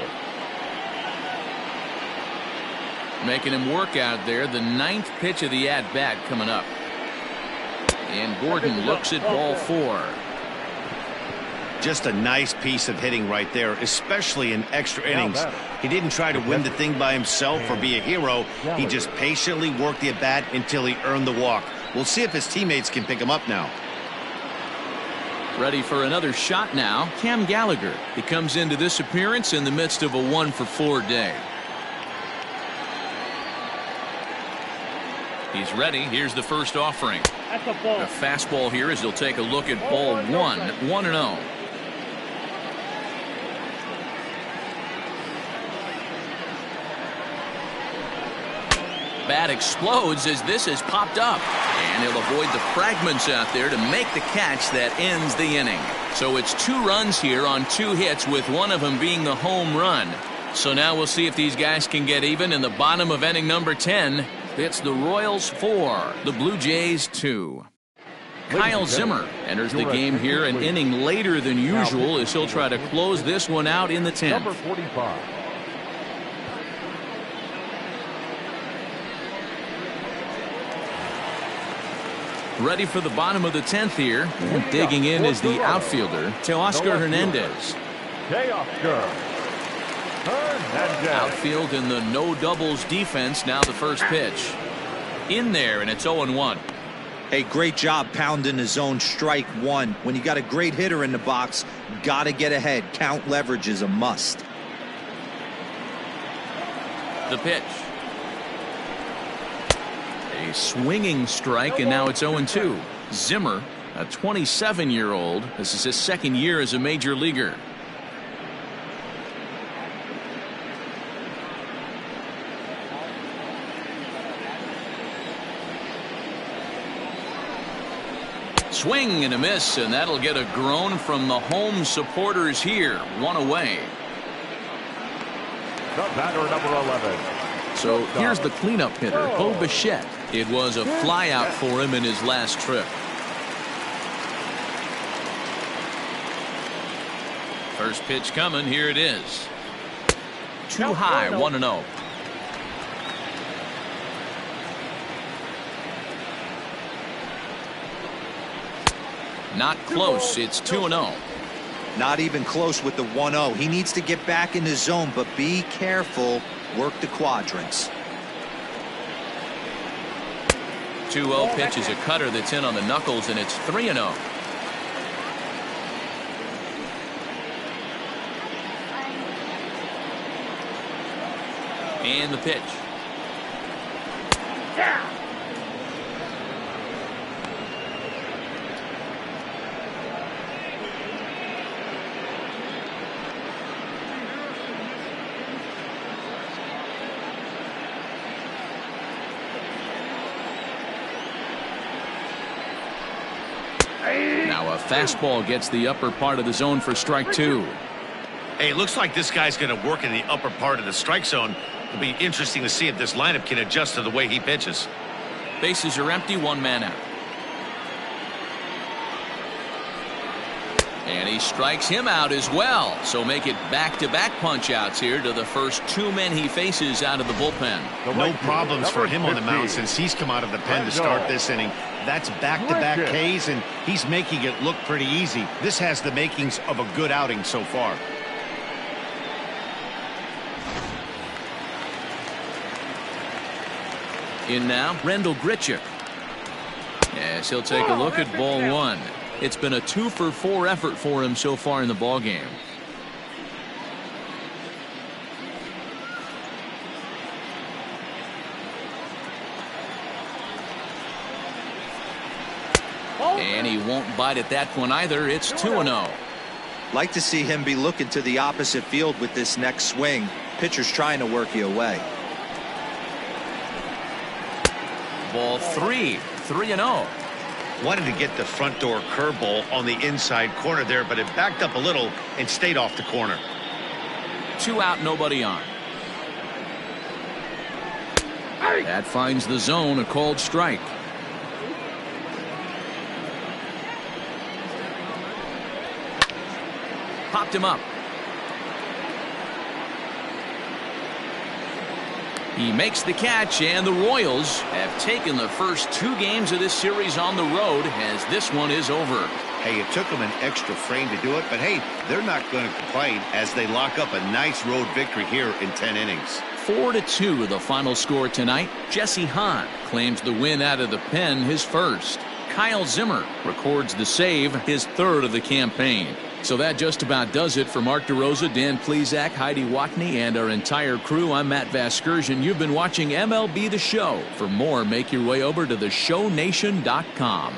Making him work out there. The 9th pitch of the at-bat coming up. And Gordon looks at ball 4. Just a nice piece of hitting right there, especially in extra innings. He didn't try to win the thing by himself or be a hero. He just patiently worked the at-bat until he earned the walk. We'll see if his teammates can pick him up now. Ready for another shot now. Cam Gallagher. He comes into this appearance in the midst of a 1-for-4 day. He's ready. Here's the first offering. That's a ball. A fastball here as he'll take a look at ball 1. 1-0. Bat explodes as this has popped up, and he'll avoid the fragments out there to make the catch that ends the inning. So it's 2 runs here on 2 hits, with one of them being the home run. So now we'll see if these guys can get even in the bottom of inning number 10. It's the Royals 4, the Blue Jays 2. Kyle Zimmer enters the game here an inning later than usual as he'll try to close this one out in the 10th. Number 45. Ready for the bottom of the 10th here. And digging in is the outfielder, Teoscar Hernandez. Outfield in the no doubles defense. Now the first pitch. In there, and it's 0-1. Hey, great job pounding the zone. Strike 1. When you got a great hitter in the box, got to get ahead. Count leverage is a must. The pitch. A swinging strike, and now it's 0-2. Zimmer, a 27-year-old. This is his 2nd year as a major leaguer. Swing and a miss, and that'll get a groan from the home supporters here. 1 away. The batter, number 11. So here's the cleanup hitter, Bo Bichette. It was a flyout for him in his last trip. First pitch coming. Here it is. Too high. 1-0. Not close. It's 2-0. Not even close with the 1-0. He needs to get back in the zone, but be careful. Work the quadrants. 2-0 pitch is a cutter that's in on the knuckles, and it's 3-0. And the pitch. Now a fastball gets the upper part of the zone for strike 2. Hey, it looks like this guy's going to work in the upper part of the strike zone. It'll be interesting to see if this lineup can adjust to the way he pitches. Bases are empty, 1 man out. And he strikes him out as well. So make it back-to-back punch-outs here to the first 2 men he faces out of the bullpen. No problems for him on the mound since he's come out of the pen to start this inning. That's back-to-back Ks, and he's making it look pretty easy. This has the makings of a good outing so far. In now, Rendell Grichuk. Yes, he'll take a look at ball 1. It's been a 2-for-4 effort for him so far in the ballgame. And he won't bite at that one either. It's 2-0. Like to see him be looking to the opposite field with this next swing. Pitcher's trying to work you away. Ball 3, 3-0. Wanted to get the front door curveball on the inside corner there, but it backed up a little and stayed off the corner. 2 out, nobody on. That finds the zone, a called strike. Popped him up. He makes the catch, and the Royals have taken the first 2 games of this series on the road as this one is over. Hey, it took them an extra frame to do it, but hey, they're not going to complain as they lock up a nice road victory here in 10 innings. 4-2 the final score tonight. Jesse Hahn claims the win out of the pen, his first. Kyle Zimmer records the save, his 3rd of the campaign. So that just about does it for Mark DeRosa, Dan Plesac, Heidi Watney, and our entire crew. I'm Matt Vasgersian. You've been watching MLB The Show. For more, make your way over to theshownation.com.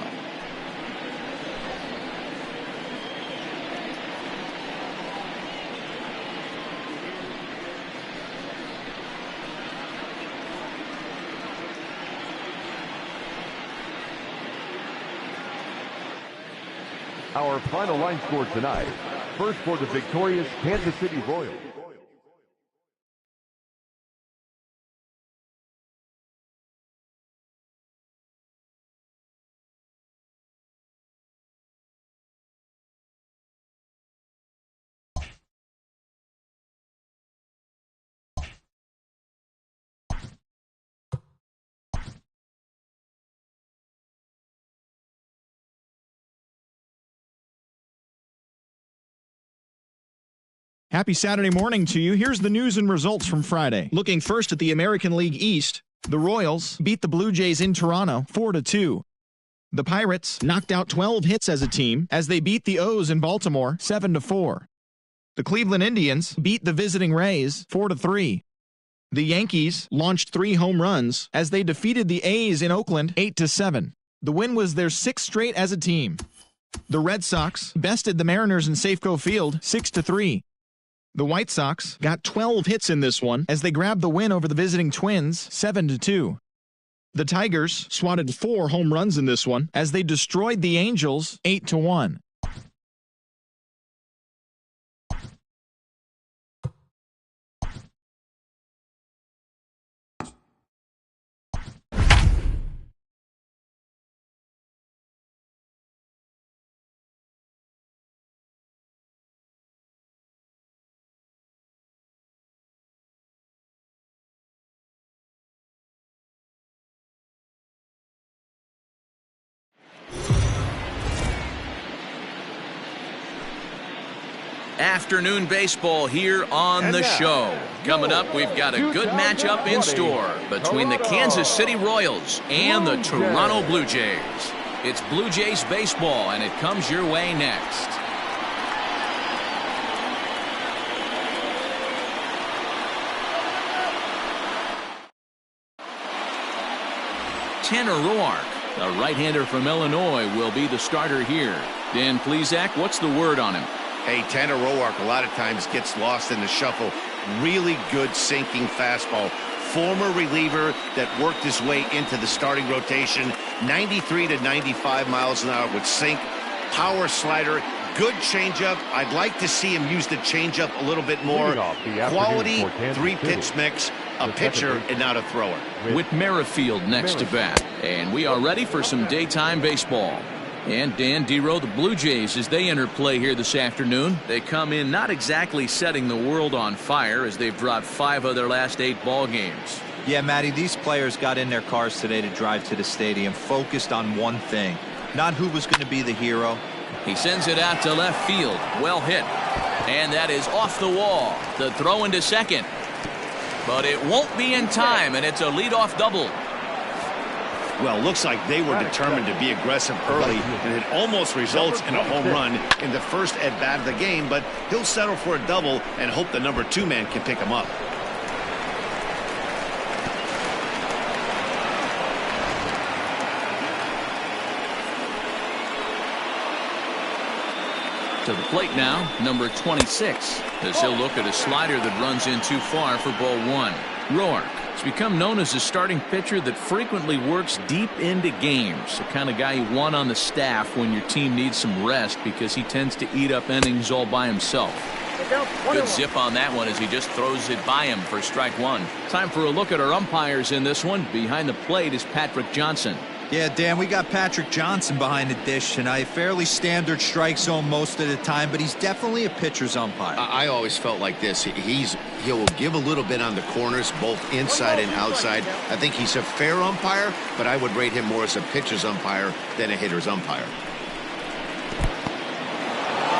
Our final line score tonight. First for the victorious Kansas City Royals. Happy Saturday morning to you. Here's the news and results from Friday. Looking first at the American League East, the Royals beat the Blue Jays in Toronto 4-2. The Pirates knocked out 12 hits as a team as they beat the O's in Baltimore 7-4. The Cleveland Indians beat the visiting Rays 4-3. The Yankees launched 3 home runs as they defeated the A's in Oakland 8-7. The win was their 6th straight as a team. The Red Sox bested the Mariners in Safeco Field 6-3. The White Sox got 12 hits in this one as they grabbed the win over the visiting Twins 7-2. The Tigers swatted 4 home runs in this one as they destroyed the Angels 8-1. Afternoon baseball here on the show. Coming up, we've got a good matchup in store between the Kansas City Royals and the Toronto Blue Jays. It's Blue Jays baseball, and it comes your way next. Tanner Roark, a right-hander from Illinois, will be the starter here. Dan Plesac, what's the word on him? Hey, Tanner Roark a lot of times gets lost in the shuffle. Really good sinking fastball. Former reliever that worked his way into the starting rotation. 93 to 95 miles an hour with sink. Power slider. Good changeup. I'd like to see him use the changeup a little bit more. Quality 3-pitch mix. A pitcher and not a thrower. Whit Merrifield next to bat. And we are ready for some daytime baseball. And Dan Dero, the Blue Jays, as they enter play here this afternoon, they come in not exactly setting the world on fire as they've dropped 5 of their last 8 ball games. Yeah, Matty, these players got in their cars today to drive to the stadium, focused on one thing, not who was going to be the hero. He sends it out to left field. Well hit. And that is off the wall. The throw into second. But it won't be in time, and it's a leadoff double. Well, looks like they were determined to be aggressive early, and it almost results in a home run in the first at-bat of the game, but he'll settle for a double and hope the number 2 man can pick him up. To the plate now, number 26, as he'll look at a slider that runs in too far for ball one. Roark has become known as a starting pitcher that frequently works deep into games. The kind of guy you want on the staff when your team needs some rest because he tends to eat up innings all by himself. Good zip on that one as he just throws it by him for strike one. Time for a look at our umpires in this one. Behind the plate is Patrick Johnson. Yeah, Dan, we got Patrick Johnson behind the dish tonight. Fairly standard strike zone most of the time, but he's definitely a pitcher's umpire. I always felt like this. He'll give a little bit on the corners, both inside and outside. I think he's a fair umpire, but I would rate him more as a pitcher's umpire than a hitter's umpire.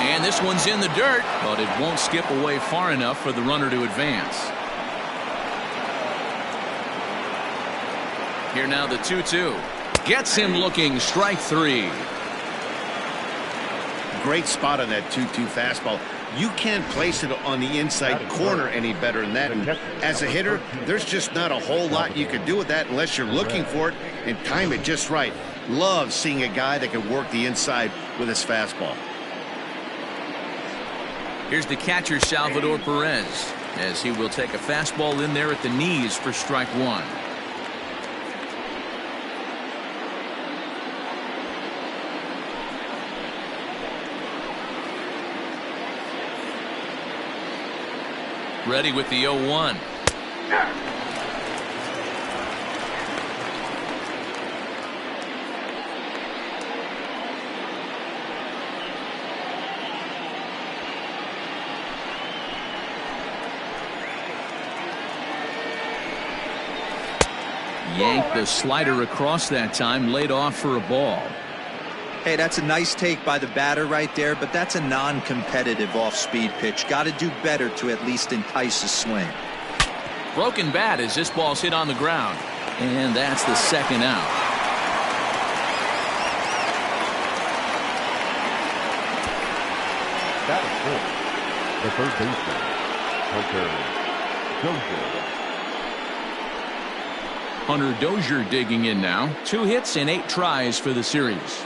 And this one's in the dirt, but it won't skip away far enough for the runner to advance. Here now the 2-2. Gets him looking, strike three. Great spot on that 2-2 fastball. You can't place it on the inside corner any better than that. And as a hitter, there's just not a whole lot you can do with that unless you're looking for it and time it just right. Love seeing a guy that can work the inside with his fastball. Here's the catcher, Salvador Perez, as he will take a fastball in there at the knees for strike one. Ready with the 0-1. Yanked the slider across that time, laid off for a ball. Hey, that's a nice take by the batter right there, but that's a non-competitive off-speed pitch. Got to do better to at least entice a swing. Broken bat as this ball's hit on the ground. And that's the second out. That is full. The third baseman, Hunter Dozier. Hunter Dozier digging in now. 2 hits and 8 tries for the series.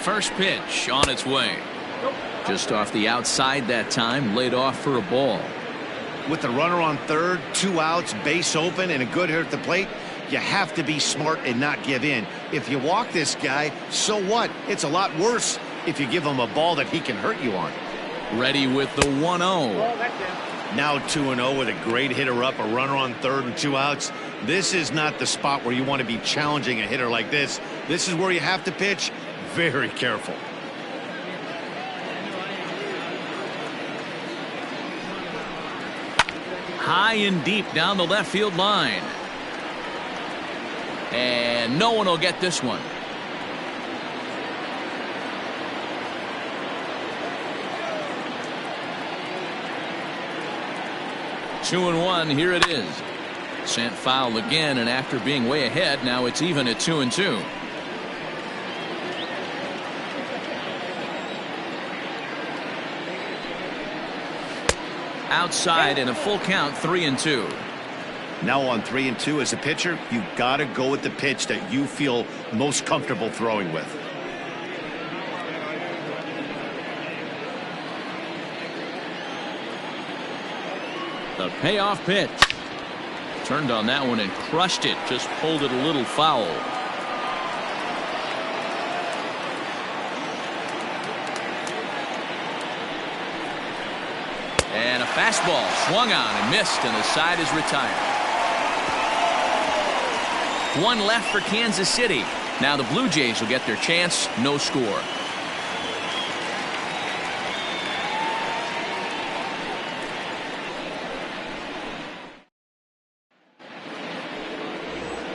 First pitch on its way. Just off the outside that time, laid off for a ball. With the runner on third, 2 outs, base open, and a good hitter at the plate, you have to be smart and not give in. If you walk this guy, so what? It's a lot worse if you give him a ball that he can hurt you on. Ready with the 1-0. Now 2-0 with a great hitter up, a runner on third and 2 outs. This is not the spot where you want to be challenging a hitter like this. This is where you have to pitch very careful. High and deep down the left field line. And no one will get this one. Two and one, here it is. Sent foul again, and after being way ahead, now it's even at 2-2. Outside and a full count, 3-2. Now on 3-2 as a pitcher, you got to go with the pitch that you feel most comfortable throwing with. The payoff pitch. Turned on that one and crushed it. Just pulled it a little foul. And a fastball swung on and missed, and the side is retired. 1 left for Kansas City. Now the Blue Jays will get their chance. No score.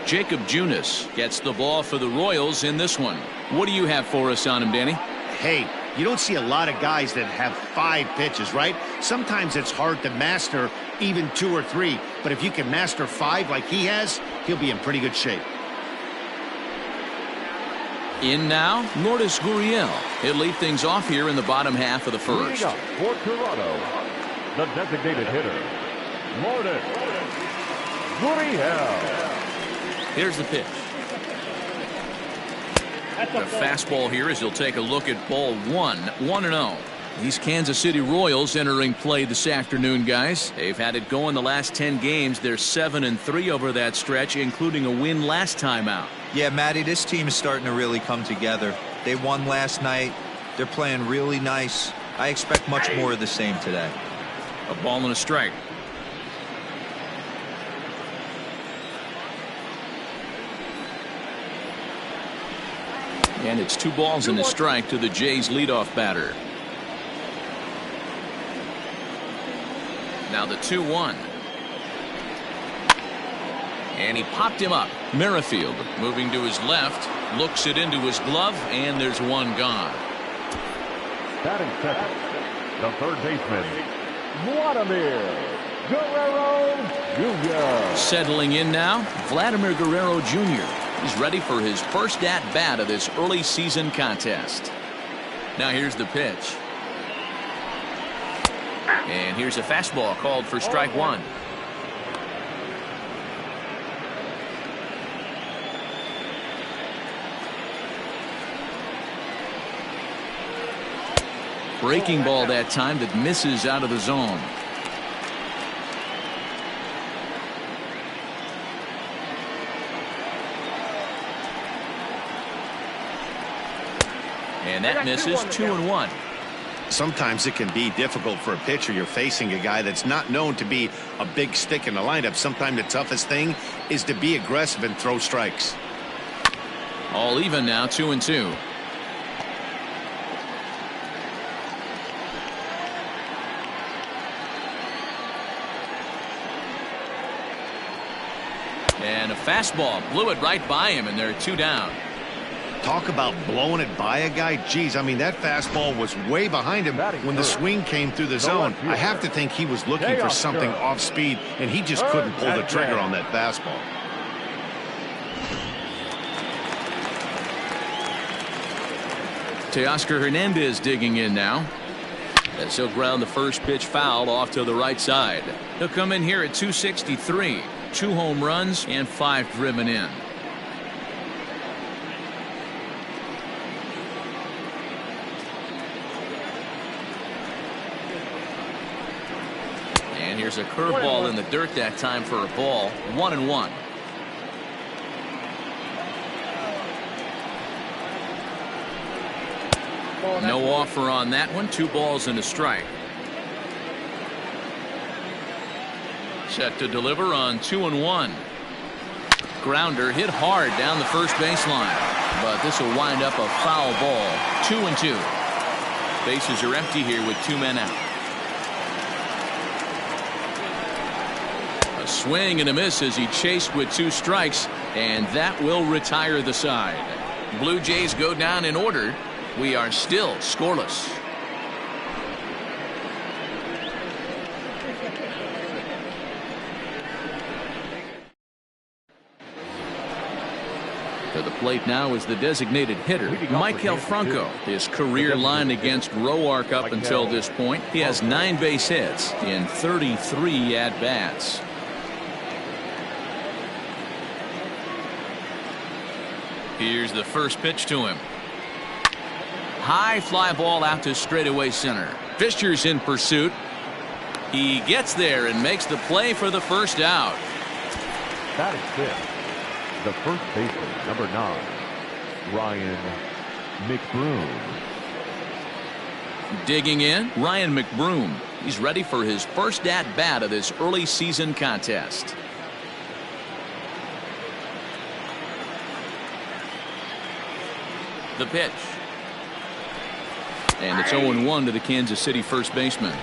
Jacob Junis gets the ball for the Royals in this one. What do you have for us on him, Danny? Hey, you don't see a lot of guys that have 5 pitches, right? Sometimes it's hard to master even 2 or 3. But if you can master 5 like he has, he'll be in pretty good shape. In now, Lourdes Gurriel. He'll lead things off here in the bottom half of the first. Leading up for Toronto, the designated hitter, Lourdes Gurriel. Here's the pitch. The fastball here as he'll take a look at ball one. 1-0. These Kansas City Royals entering play this afternoon, guys. They've had it going the last 10 games. They're 7-3 over that stretch, including a win last time out. Yeah, Matty, this team is starting to really come together. They won last night. They're playing really nice. I expect much more of the same today. A ball and a strike. And it's 2 balls and a strike to the Jays leadoff batter. Now the 2-1. And he popped him up. Merrifield moving to his left, looks it into his glove, and there's one gone. Batting second, the third baseman, Vladimir Guerrero Jr. Settling in now, Vladimir Guerrero Jr. He's ready for his first at-bat of this early season contest. Now here's the pitch. And here's a fastball called for strike one. Breaking ball that time that misses out of the zone. And that misses. 2-1. Sometimes it can be difficult for a pitcher. You're facing a guy that's not known to be a big stick in the lineup. Sometimes the toughest thing is to be aggressive and throw strikes. All even now, 2-2. And a fastball blew it right by him, and they're 2 down. Talk about blowing it by a guy. Geez, I mean, that fastball was way behind him when the swing came through the zone. I have to think he was looking for something off speed, and he just couldn't pull the trigger on that fastball. Teoscar Hernandez digging in now. As he'll ground the first pitch foul off to the right side. He'll come in here at 263. 2 home runs and 5 driven in. And here's a curveball in the dirt that time for a ball. 1-1. No offer on that one. 2 balls and a strike. Set to deliver on 2-1. Grounder hit hard down the first baseline, but this will wind up a foul ball. 2-2. Bases are empty here with 2 men out. A swing and a miss as he chased with 2 strikes, and that will retire the side. Blue Jays go down in order. We are still scoreless. To the plate now is the designated hitter, Michael Franco. His career line against Roark up until this point. He has 9 base hits in 33 at-bats. Here's the first pitch to him. High fly ball out to straightaway center. Fisher's in pursuit. He gets there and makes the play for the first out. That is fifth, the first baseman, number 9, Ryan McBroom. Digging in, Ryan McBroom. He's ready for his first at-bat of this early season contest. The pitch. And it's 0-1 to the Kansas City first baseman.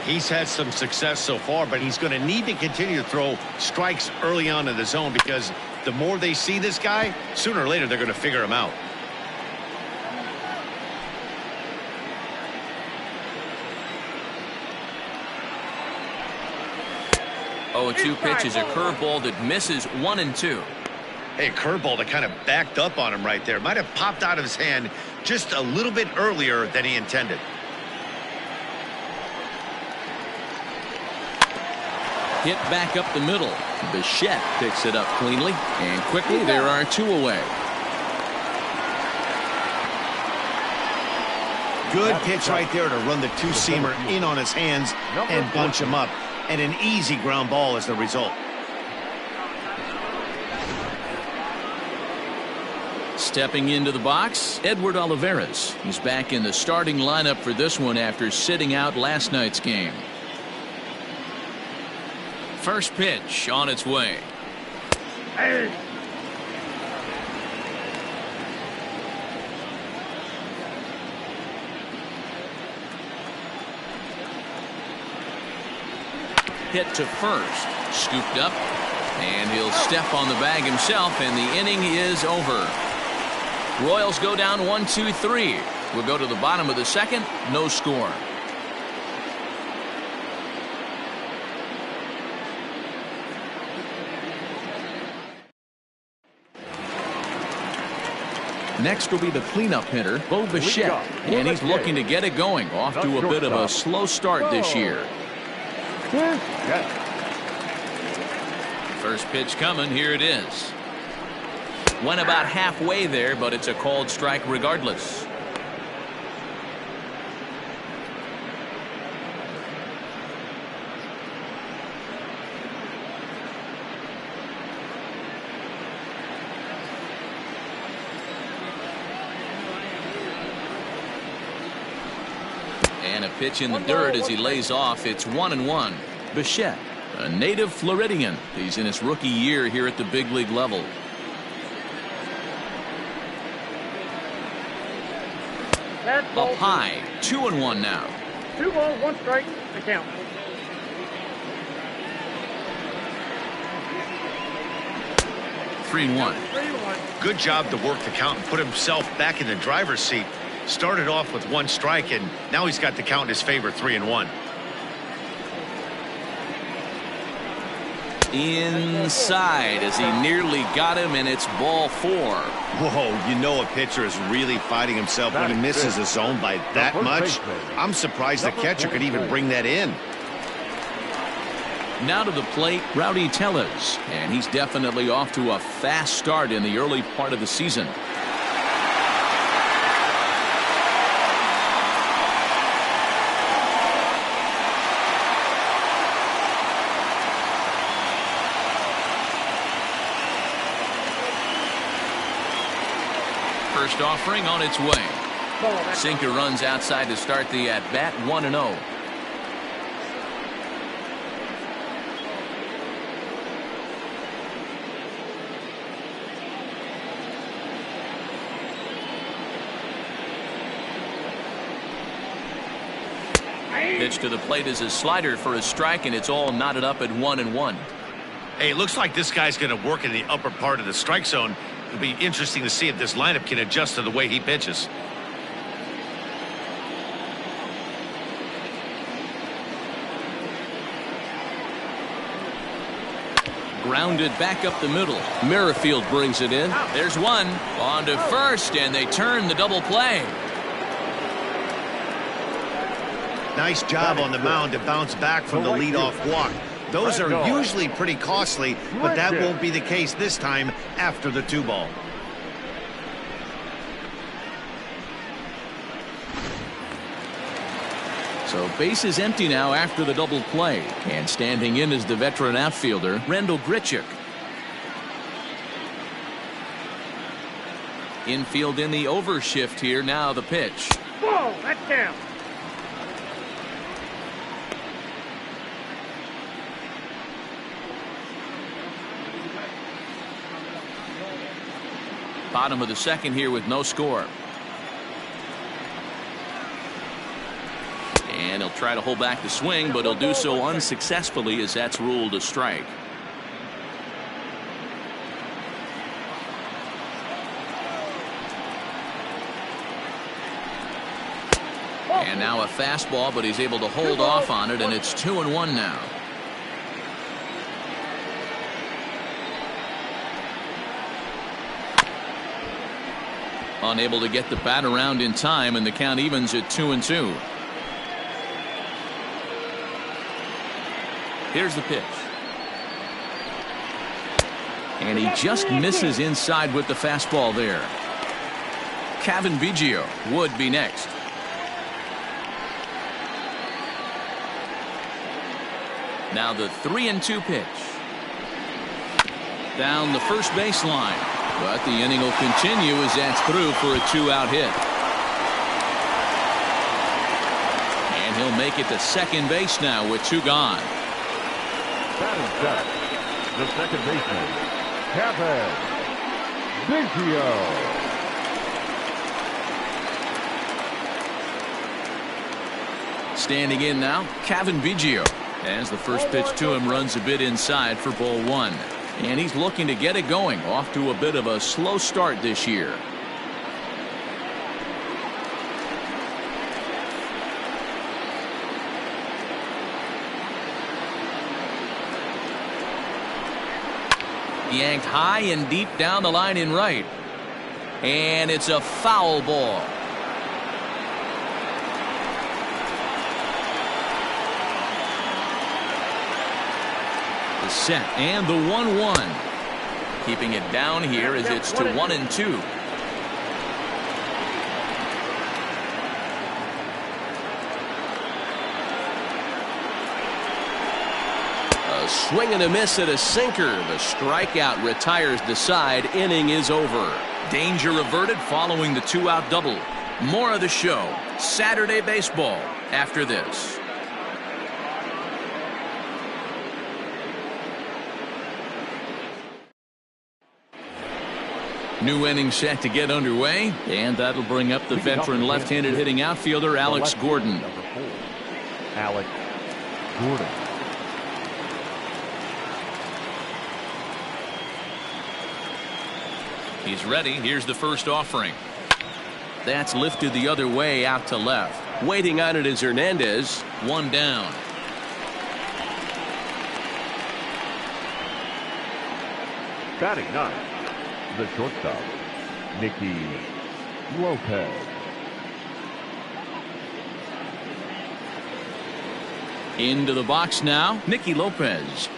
He's had some success so far, but he's going to need to continue to throw strikes early on in the zone, because the more they see this guy, sooner or later they're going to figure him out. Oh, 2 pitches, a curveball that misses. 1-2. Hey, a curveball that kind of backed up on him right there. Might have popped out of his hand just a little bit earlier than he intended. Hit back up the middle. Bichette picks it up cleanly, and quickly there are 2 away. Good pitch right there to run the two-seamer in on his hands and bunch him up. And an easy ground ball as the result. Stepping into the box, Edward Olivares. He's back in the starting lineup for this one after sitting out last night's game. First pitch on its way. Hey. Hit to first, scooped up, and he'll step on the bag himself, and the inning is over. Royals go down 1-2-3. We'll go to the bottom of the second, no score. Next will be the cleanup hitter, Bo Bichette, and he's looking to get it going. Off to a bit of a slow start this year. First pitch coming, here it is. Went about halfway there, but it's a called strike regardless. And a pitch in the dirt as he lays off. It's 1-1. Bichette, a native Floridian. He's in his rookie year here at the big league level. Up high, 2-1 now. 2 balls, 1 strike, the count. Three and one. Good job to work the count and put himself back in the driver's seat. Started off with 1 strike, and now he's got the count in his favor, 3-1. Inside as he nearly got him, and it's ball 4. Whoa, you know a pitcher is really fighting himself when he misses a zone by that much. I'm surprised the catcher could even bring that in. Now to the plate, Rowdy Tellez, and he's definitely off to a fast start in the early part of the season. First offering on its way. Sinker runs outside to start the at-bat, 1-0. Pitch to the plate is a slider for a strike, and it's all knotted up at 1-1. Hey, it looks like this guy's going to work in the upper part of the strike zone. It'll be interesting to see if this lineup can adjust to the way he pitches. Grounded back up the middle. Merrifield brings it in. There's one. On to first, and they turn the double play. Nice job on the mound to bounce back from the leadoff walk. Those are usually pretty costly, but that won't be the case this time after the 2-ball. So base is empty now after the double play. And standing in is the veteran outfielder, Randall Grichuk. Infield in the overshift here. Now the pitch. Whoa, that's down. Bottom of the second here with no score. And he'll try to hold back the swing, but he'll do so unsuccessfully as that's ruled a strike. And now a fastball, but he's able to hold off on it, and it's 2-1 now. Unable to get the bat around in time, and the count evens at 2-2. Here's the pitch. And he just misses inside with the fastball there. Kevin Biggio would be next. Now the 3-2 pitch. Down the first baseline. But the inning will continue as that's through for a 2-out hit. And he'll make it to second base now with 2 gone. Batting set, the second baseman, Kevin Biggio. Standing in now, Kevin Biggio. As the first pitch to him runs a bit inside for ball 1. And he's looking to get it going. Off to a bit of a slow start this year. Yanked high and deep down the line in right. And it's a foul ball. The set and the 1-1. Keeping it down here as it's to 1-2. A swing and a miss at a sinker. The strikeout retires the side. Inning is over. Danger averted following the 2-out double. More of the show. Saturday baseball after this. New inning set to get underway, and that'll bring up the veteran left-handed hitting outfielder Alex Gordon. Number 4, Alex Gordon. He's ready. Here's the first offering. That's lifted the other way out to left. Waiting on it is Hernandez. 1 down. Batting 9, the shortstop, Nicky Lopez. Into the box now, Nicky Lopez.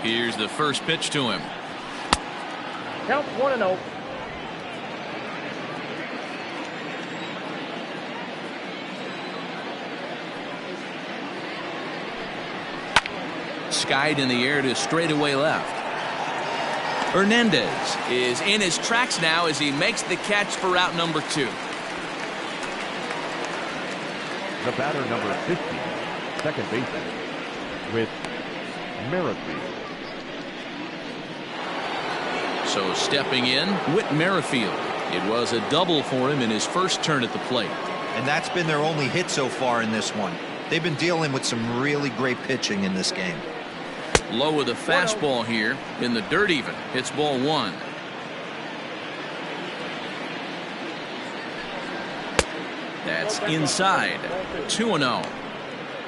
Here's the first pitch to him. Count 1-0. Skied in the air to straightaway left. Hernandez is in his tracks now as he makes the catch for out number 2. The batter number 50, second baseman, with Merrifield. So stepping in, Whit Merrifield. It was a double for him in his first turn at the plate. And that's been their only hit so far in this one. They've been dealing with some really great pitching in this game. Low with a fastball here in the dirt even. It's ball 1. That's inside. 2-0.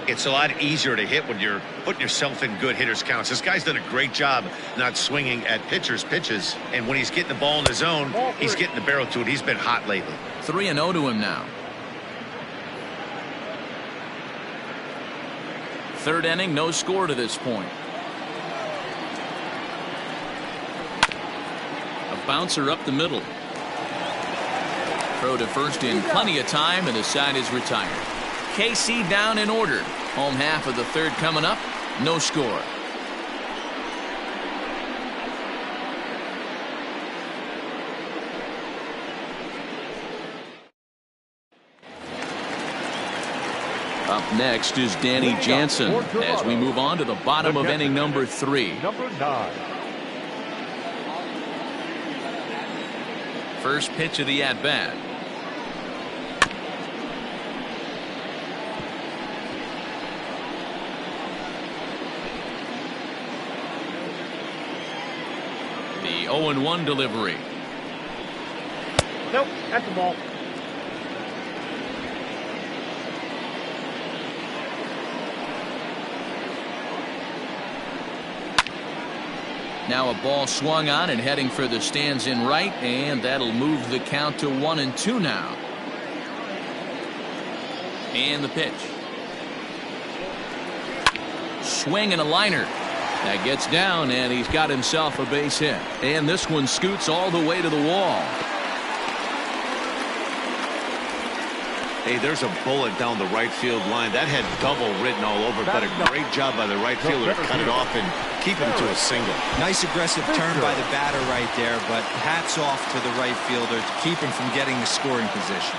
It's a lot easier to hit when you're putting yourself in good hitters' counts. This guy's done a great job not swinging at pitchers' pitches. And when he's getting the ball in his zone, he's getting the barrel to it. He's been hot lately. 3-0 to him now. Third inning, no score to this point. A bouncer up the middle. Throw to first in plenty of time, and the side is retired. KC down in order. Home half of the third coming up. No score. Up next is Danny Jansen as we move on to the bottom of inning number 3. Number 9. First pitch of the at-bat. The 0-1 delivery. Nope, that's a ball. Now a ball swung on and heading for the stands in right, and that'll move the count to 1-2 now. And the pitch. Swing and a liner. That gets down, and he's got himself a base hit. And this one scoots all the way to the wall. Hey, there's a bullet down the right field line. That had double written all over it, but a great job by the right fielder to cut it off and keep him to a single. Nice aggressive turn by the batter right there, but hats off to the right fielder to keep him from getting the scoring position.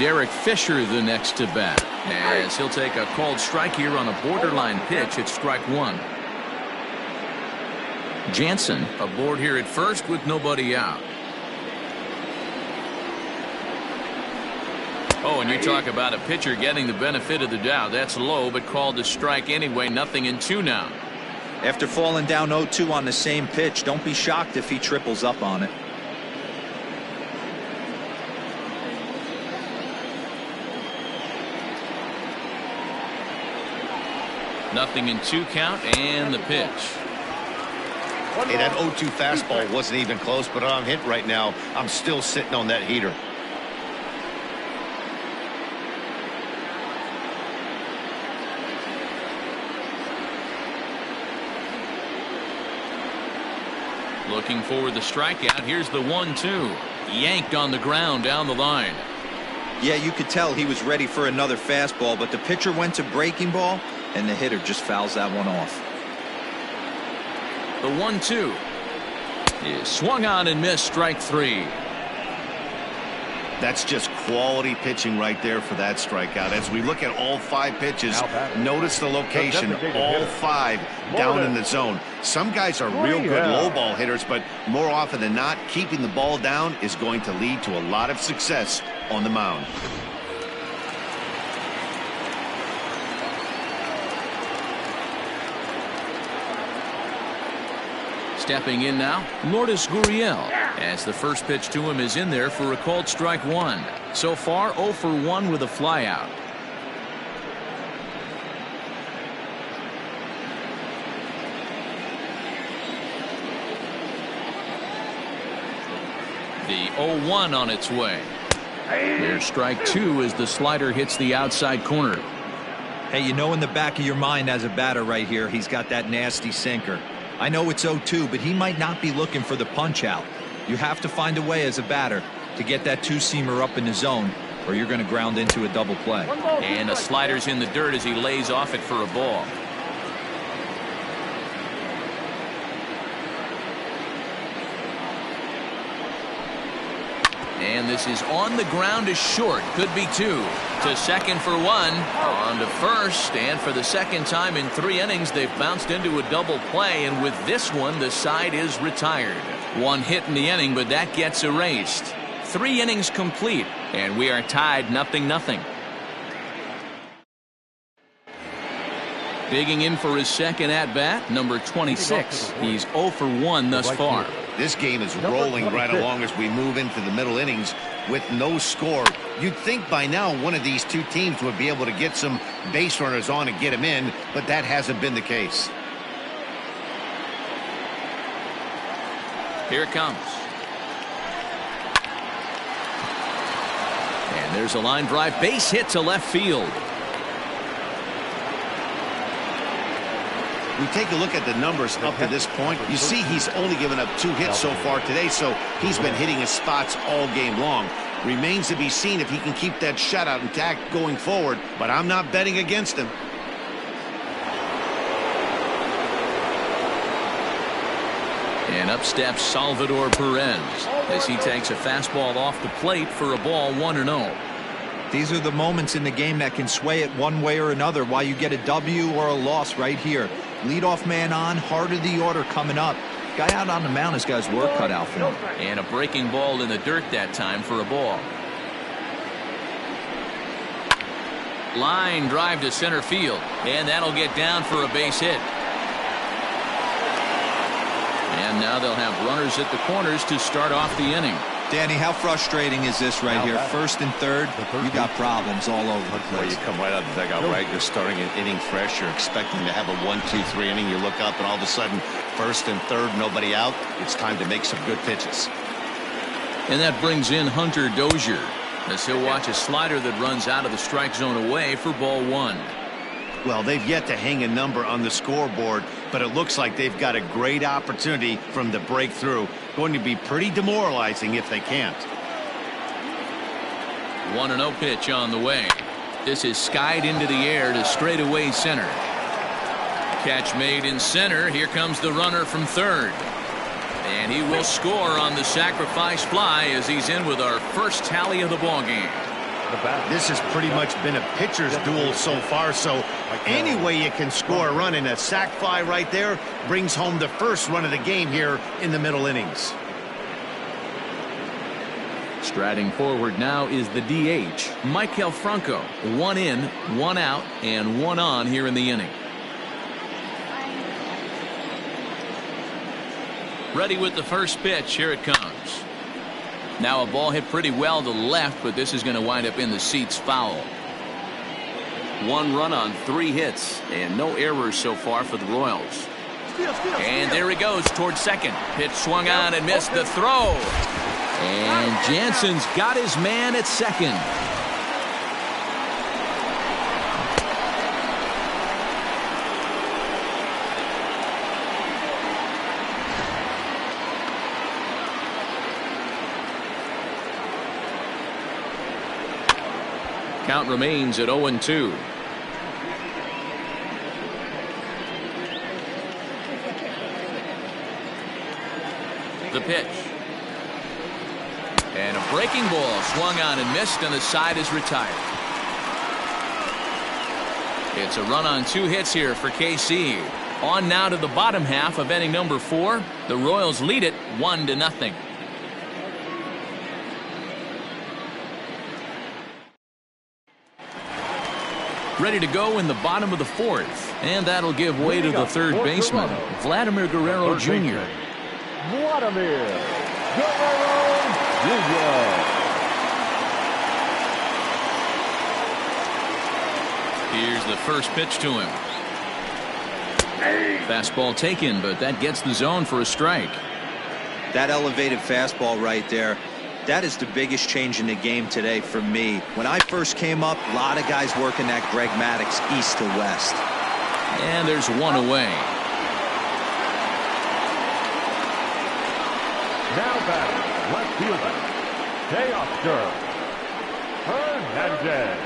Derek Fisher the next to bat, as he'll take a called strike here on a borderline pitch at strike one. Jansen aboard here at first with nobody out. Oh, and you talk about a pitcher getting the benefit of the doubt. That's low, but called a strike anyway. 0-2 now. After falling down 0-2 on the same pitch, don't be shocked if he triples up on it. Nothing in 2 count, and the pitch. Hey, that 0-2 fastball wasn't even close, but I'm hit right now. I'm still sitting on that heater. Looking for the strikeout. Here's the 1-2. Yanked on the ground down the line. Yeah, you could tell he was ready for another fastball, but the pitcher went to breaking ball, and the hitter just fouls that one off. The 1-2 is swung on and missed. Strike 3. That's just quality pitching right there for that strikeout. As we look at all 5 pitches, notice the location. All 5 down in the zone. Some guys are real good low ball hitters, but more often than not, keeping the ball down is going to lead to a lot of success on the mound. Stepping in now, Lourdes Gurriel, as the first pitch to him is in there for a called strike 1. So far 0 for 1 with a flyout. The 0-1 on its way. There's strike 2 as the slider hits the outside corner. Hey, you know in the back of your mind as a batter right here, he's got that nasty sinker. I know it's 0-2, but he might not be looking for the punch out. You have to find a way as a batter to get that 2-seamer up in the zone, or you're going to ground into a double play. And a slider's in the dirt as he lays off it for a ball. And this is on the ground is short. Could be 2. To second for 1. On to first. And for the second time in 3 innings, they've bounced into a double play. And with this one, the side is retired. 1 hit in the inning, but that gets erased. 3 innings complete. And we are tied 0-0. Digging in for his second at-bat, number 26. He's 0 for 1 thus far. This game is rolling right along as we move into the middle innings with no score. You'd think by now one of these 2 teams would be able to get some base runners on and get them in, but that hasn't been the case. Here it comes. And there's a line drive base hit to left field. We take a look at the numbers up to this point. You see he's only given up 2 hits so far today, so he's been hitting his spots all game long. Remains to be seen if he can keep that shutout intact going forward, but I'm not betting against him. And up steps Salvador Perez as he takes a fastball off the plate for a ball 1-0. These are the moments in the game that can sway it one way or another, why you get a W or a loss right here. Leadoff man on, heart of the order coming up. Guy out on the mound has got his work cut out for him. And a breaking ball in the dirt that time for a ball. Line drive to center field, and that'll get down for a base hit. And now they'll have runners at the corners to start off the inning. Danny, how frustrating is this right here? First and third, you got problems all over the place. Well, you come right out of the dugout, right? You're starting an inning fresh. You're expecting to have a 1-2-3 inning. You look up, and all of a sudden, first and third, nobody out. It's time to make some good pitches. And that brings in Hunter Dozier as he'll watch a slider that runs out of the strike zone away for ball 1. Well, they've yet to hang a number on the scoreboard, but it looks like they've got a great opportunity from the breakthrough. Going to be pretty demoralizing if they can't. 1-0 pitch on the way. This is skied into the air to straightaway center. Catch made in center. Here comes the runner from third. And he will score on the sacrifice fly as he's in with our first tally of the ball game. This has pretty much been a pitcher's duel so far, so any way you can score a run, in a sac fly right there brings home the first run of the game here in the middle innings. Striding forward now is the DH, Maikel Franco. 1 in, 1 out, and 1 on here in the inning. Ready with the first pitch. Here it comes. Now a ball hit pretty well to left, but this is going to wind up in the seats foul. 1 run on 3 hits and no errors so far for the Royals. And there he goes towards second. Pitch swung on and missed the throw. And Jansen's got his man at second. Count remains at 0-2. The pitch. And a breaking ball swung on and missed, and the side is retired. It's a run on 2 hits here for KC. On now to the bottom half of inning number 4. The Royals lead it 1-0. Ready to go in the bottom of the 4th, and that'll give way to the third baseman, Vladimir Guerrero Jr. Vladimir Guerrero Jr. Here's the first pitch to him. Fastball taken, but that gets the zone for a strike. That elevated fastball right there, that is the biggest change in the game today for me. When I first came up, a lot of guys working that Greg Maddux east to west. And there's 1 away. Now batting, left fielder, Teoscar Hernandez.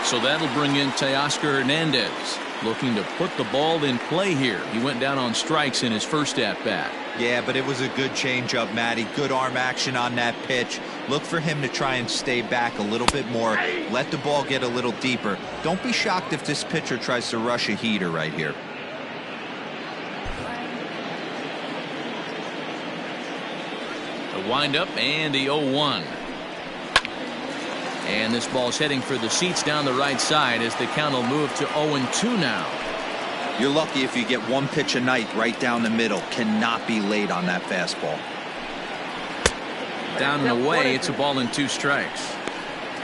So that'll bring in Teoscar Hernandez, looking to put the ball in play here. He went down on strikes in his first at-bat. Yeah, but it was a good changeup, Matty. Good arm action on that pitch. Look for him to try and stay back a little bit more. Let the ball get a little deeper. Don't be shocked if this pitcher tries to rush a heater right here. The windup and the 0-1. And this ball's heading for the seats down the right side as the count will move to 0-2 now. You're lucky if you get 1 pitch a night right down the middle. Cannot be late on that fastball. Down and away, it's a ball and 2 strikes.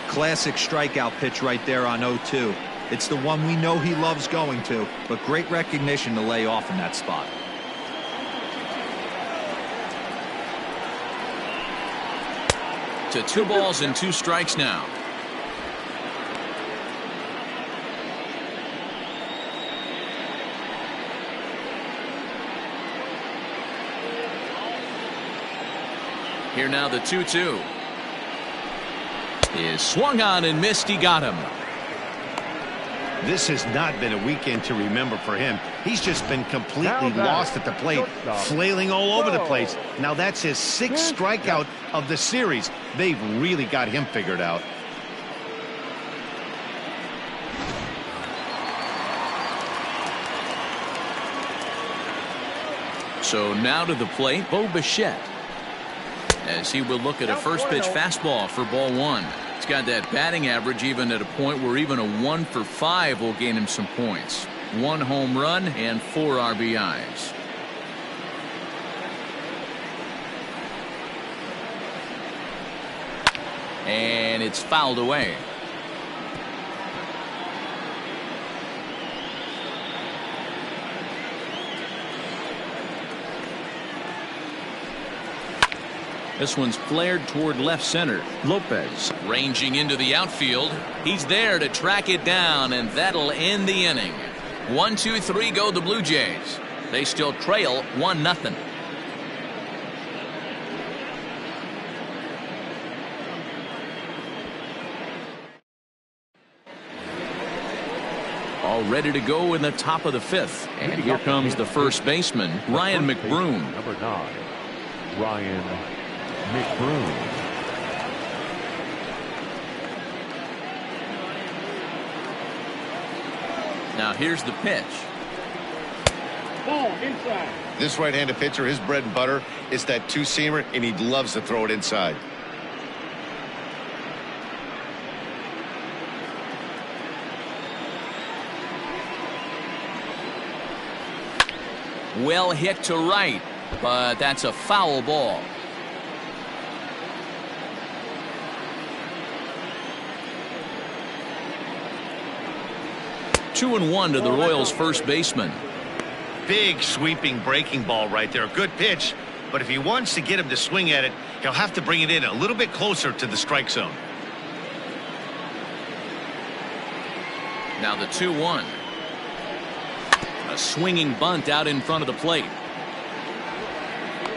Classic strikeout pitch right there on 0-2. It's the one we know he loves going to, but great recognition to lay off in that spot. To 2 balls and 2 strikes now. Here now the 2-2. Is swung on and missed. He got him. This has not been a weekend to remember for him. He's just been completely lost at the plate, flailing all over the place. Now that's his 6th strikeout of the series. They've really got him figured out. So now to the plate, Bo Bichette, as he will look at a first pitch fastball for ball 1. He's got that batting average even at a point where even a 1 for 5 will gain him some points. 1 home run and 4 RBIs. And it's fouled away. This one's flared toward left center. Lopez ranging into the outfield. He's there to track it down, and that'll end the inning. 1-2-3 go the Blue Jays. They still trail 1-0. All ready to go in the top of the 5th. And here comes the first baseman, Ryan McBroom. Number 9, Ryan McBroom. Now here's the pitch. Ball inside. This right-handed pitcher, his bread and butter is that two-seamer, and he loves to throw it inside. Well hit to right, but that's a foul ball. Two and one to the Royals' first baseman. Big sweeping breaking ball right there. Good pitch, but if he wants to get him to swing at it, he'll have to bring it in a little bit closer to the strike zone. Now the 2-1. A swinging bunt out in front of the plate.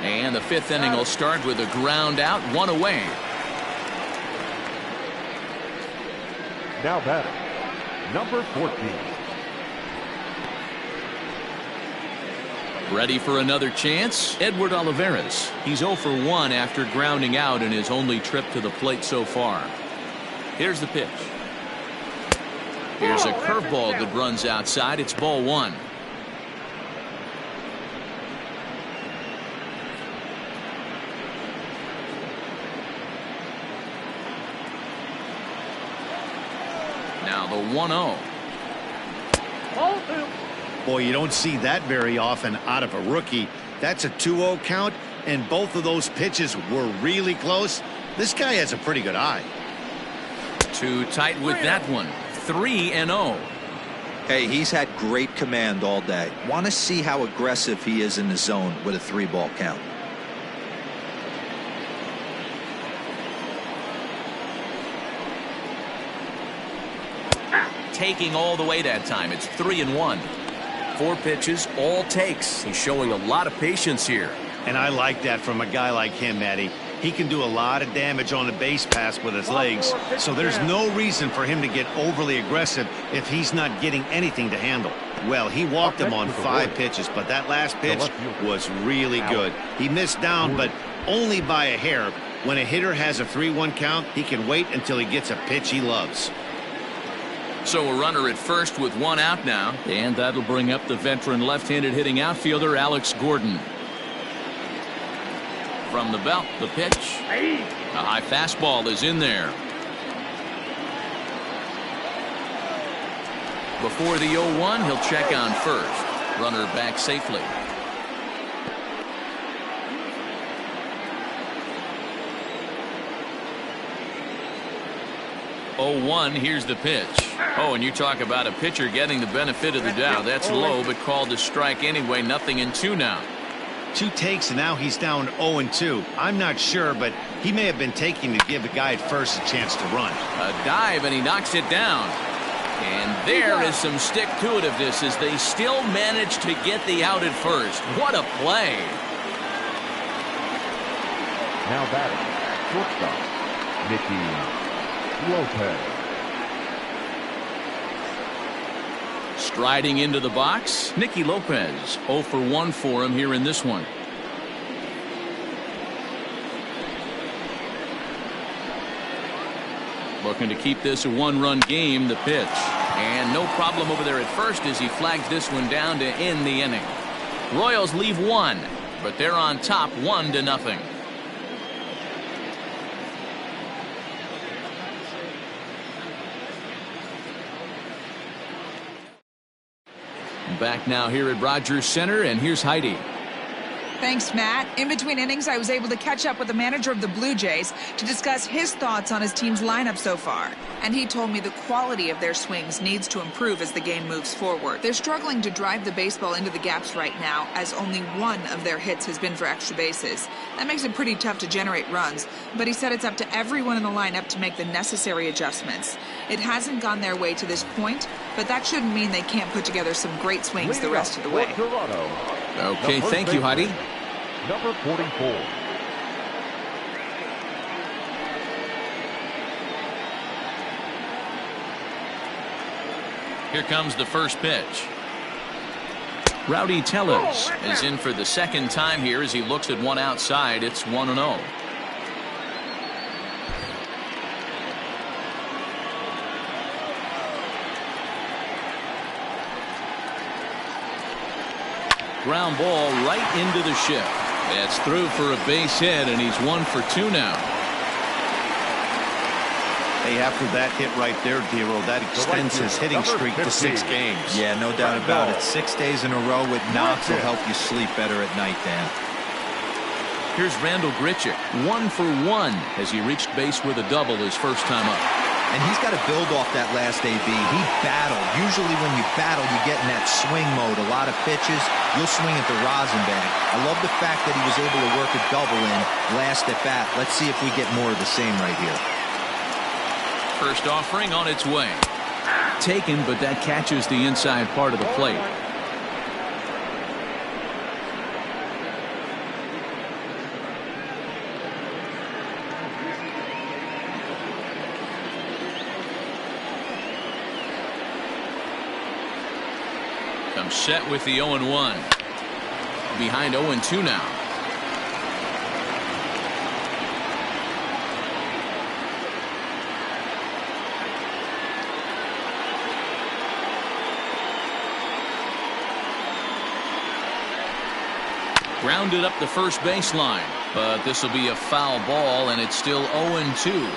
And the 5th inning will start with a ground out, 1 away. Now batting, number 14. Ready for another chance? Edward Olivares. He's 0 for 1 after grounding out in his only trip to the plate so far. Here's the pitch. Here's a curveball that runs outside. It's ball 1. Now the 1-0. Ball 2. Boy, you don't see that very often out of a rookie. That's a 2-0 count, and both of those pitches were really close. This guy has a pretty good eye. Too tight with that one. 3-0. Hey, he's had great command all day. Want to see how aggressive he is in the zone with a 3-ball count. Taking all the way that time. It's 3-1. 4 pitches, all takes. He's showing a lot of patience here. And I like that from a guy like him, Matty. He can do a lot of damage on a base pass with his legs, so there's no reason for him to get overly aggressive if he's not getting anything to handle. Well, he walked him on 5 pitches, but that last pitch was really good. He missed down, but only by a hair. When a hitter has a 3-1 count, he can wait until he gets a pitch he loves. So a runner at first with 1 out now, and that'll bring up the veteran left-handed hitting outfielder Alex Gordon. From the belt, the pitch. A high fastball is in there. Before the 0-1, he'll check on first. Runner back safely. Here's the pitch. Oh, and you talk about a pitcher getting the benefit of the doubt. That's low, but called a strike anyway. Nothing in 2 now. 2 takes, and now he's down 0-2. I'm not sure, but he may have been taking to give the guy at first a chance to run. A dive, and he knocks it down. And there is some stick-to-itiveness as they still manage to get the out at first. What a play. Now batting, shortstop, Nicky Lopez. Striding into the box, Nicky Lopez. 0 for 1 for him here in this one. Looking to keep this a 1-run game, the pitch. And no problem over there at first as he flags this one down to end the inning. Royals leave 1, but they're on top 1-0. Back now here at Rogers Center, and here's Heidi. Thanks, Matt. In between innings, I was able to catch up with the manager of the Blue Jays to discuss his thoughts on his team's lineup so far. And he told me the quality of their swings needs to improve as the game moves forward. They're struggling to drive the baseball into the gaps right now, as only 1 of their hits has been for extra bases. That makes it pretty tough to generate runs, but he said it's up to everyone in the lineup to make the necessary adjustments. It hasn't gone their way to this point, but that shouldn't mean they can't put together some great swings the rest of the way. Okay, thank you, Heidi. Number 44. Here comes the first pitch. Rowdy Tellez is in for the second time here as he looks at one outside. It's 1-0. Ground ball right into the shift. That's through for a base hit, and he's 1 for 2 now. Hey, after that hit right there, Dero, that extends his hitting streak to 6 games. Yeah, no doubt about it. 6 days in a row with knocks will help you sleep better at night, Dan. Here's Randall Grichuk, 1 for 1 as he reached base with a double his first time up. And he's got to build off that last AB. He battled. Usually when you battle, you get in that swing mode. A lot of pitches, you'll swing at the rosin bag. I love the fact that he was able to work a double in last at bat. Let's see if we get more of the same right here. First offering on its way. Taken, but that catches the inside part of the plate. Comes set with the 0-1. Behind 0-2 now. Grounded up the first baseline, but this will be a foul ball, and it's still 0-2.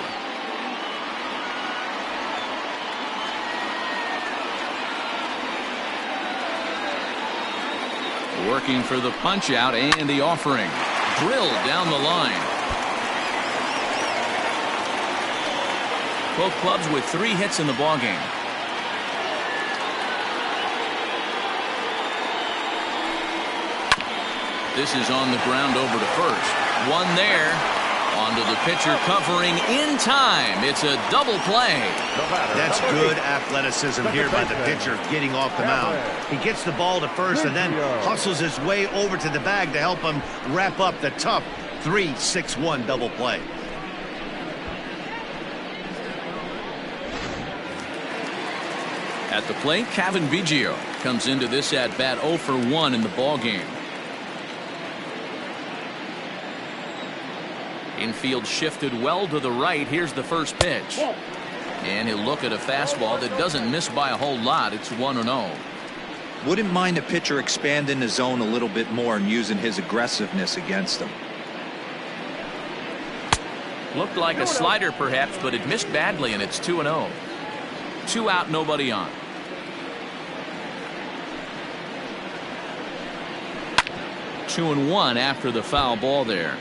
Working for the punch out and the offering. Drilled down the line. Both clubs with 3 hits in the ballgame. This is on the ground over to first. One there. Onto the pitcher covering in time. It's a double play. That's good athleticism here by the pitcher getting off the mound. He gets the ball to first and then hustles his way over to the bag to help him wrap up the tough 3-6-1 double play. At the plate, Cavan Biggio comes into this at bat 0 for 1 in the ballgame. Infield shifted well to the right. Here's the first pitch. And he'll look at a fastball that doesn't miss by a whole lot. It's 1-0. Wouldn't mind a pitcher expanding the zone a little bit more and using his aggressiveness against him. Looked like a slider perhaps, but it missed badly, and it's 2-0. 2 out, nobody on. Two and 1 after the foul ball there.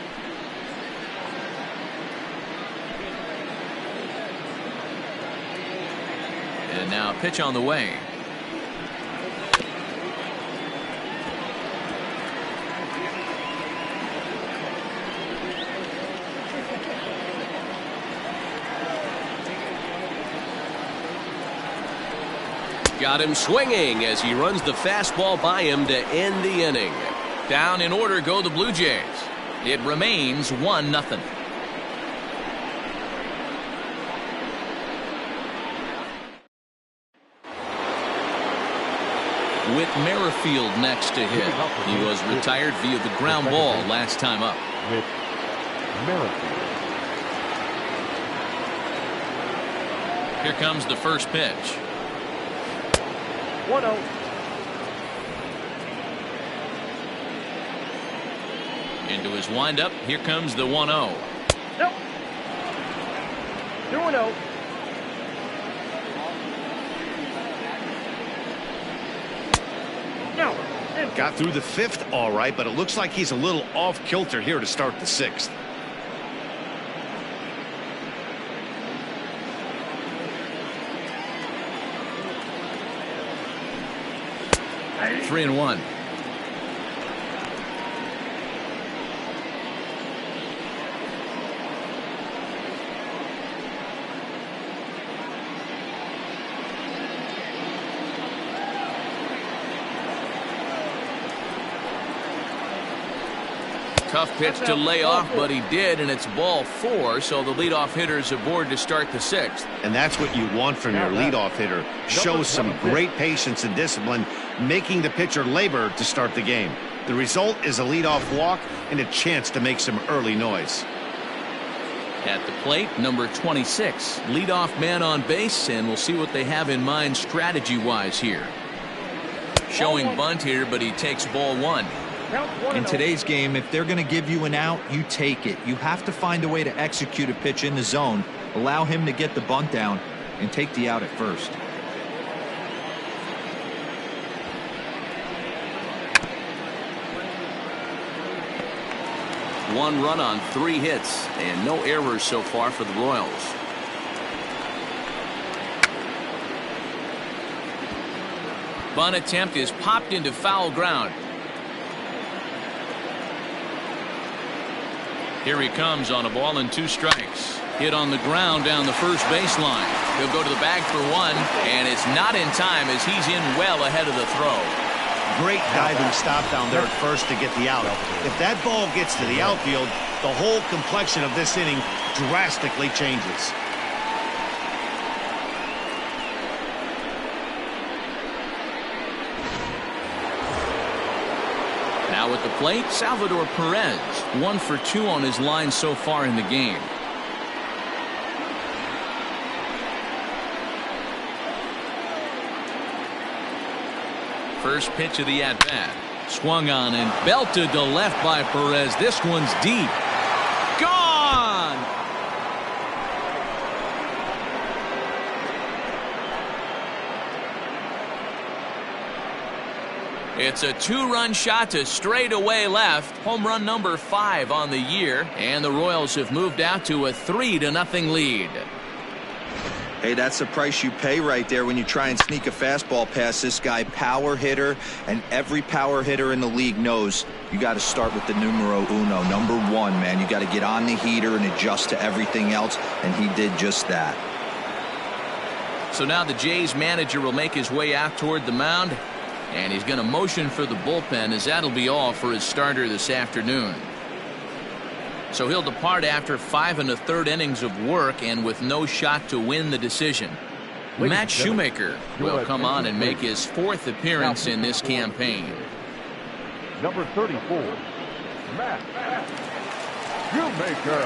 And now a pitch on the way. Got him swinging as he runs the fastball by him to end the inning. Down in order go the Blue Jays. It remains 1-0. Whit Merrifield next to hit. He was retired via the ground ball last time up. Whit Merrifield. Here comes the first pitch. 1-0. Into his windup. Here comes the 1-0. Nope. 2-0. Got through the 5th all right, but it looks like he's a little off kilter here to start the 6th. Three and 1. Tough pitch to lay off, but he did, and it's ball 4, so the leadoff hitter's aboard to start the 6th. And that's what you want from your leadoff hitter. Shows some great patience and discipline, making the pitcher labor to start the game. The result is a leadoff walk and a chance to make some early noise. At the plate, number 26, leadoff man on base, and we'll see what they have in mind strategy-wise here. Showing bunt here, but he takes ball 1. In today's game, if they're going to give you an out, you take it. You have to find a way to execute a pitch in the zone, allow him to get the bunt down, and take the out at first. One run on 3 hits, and no errors so far for the Royals. Bunt attempt is popped into foul ground. Here he comes on a ball and 2 strikes. Hit on the ground down the first baseline. He'll go to the bag for 1, and it's not in time as he's in well ahead of the throw. Great diving stop down there at first to get the out. If that ball gets to the outfield, the whole complexion of this inning drastically changes. Now at the plate, Salvador Perez, 1 for 2 on his line so far in the game. First pitch of the at-bat. Swung on and belted to left by Perez. This one's deep. Gone! It's a 2-run shot to straightaway left. Home run number 5 on the year. And the Royals have moved out to a 3-0 lead. Hey, that's the price you pay right there when you try and sneak a fastball past this guy. Power hitter, and every power hitter in the league knows you got to start with the numero uno, number 1, man. You got to get on the heater and adjust to everything else, and he did just that. So now the Jays manager will make his way out toward the mound, and he's going to motion for the bullpen, as that'll be all for his starter this afternoon. So he'll depart after 5 1/3 innings of work and with no shot to win the decision. Matt Shoemaker will come on and make his 4th appearance in this campaign. Number 34, Matt Shoemaker.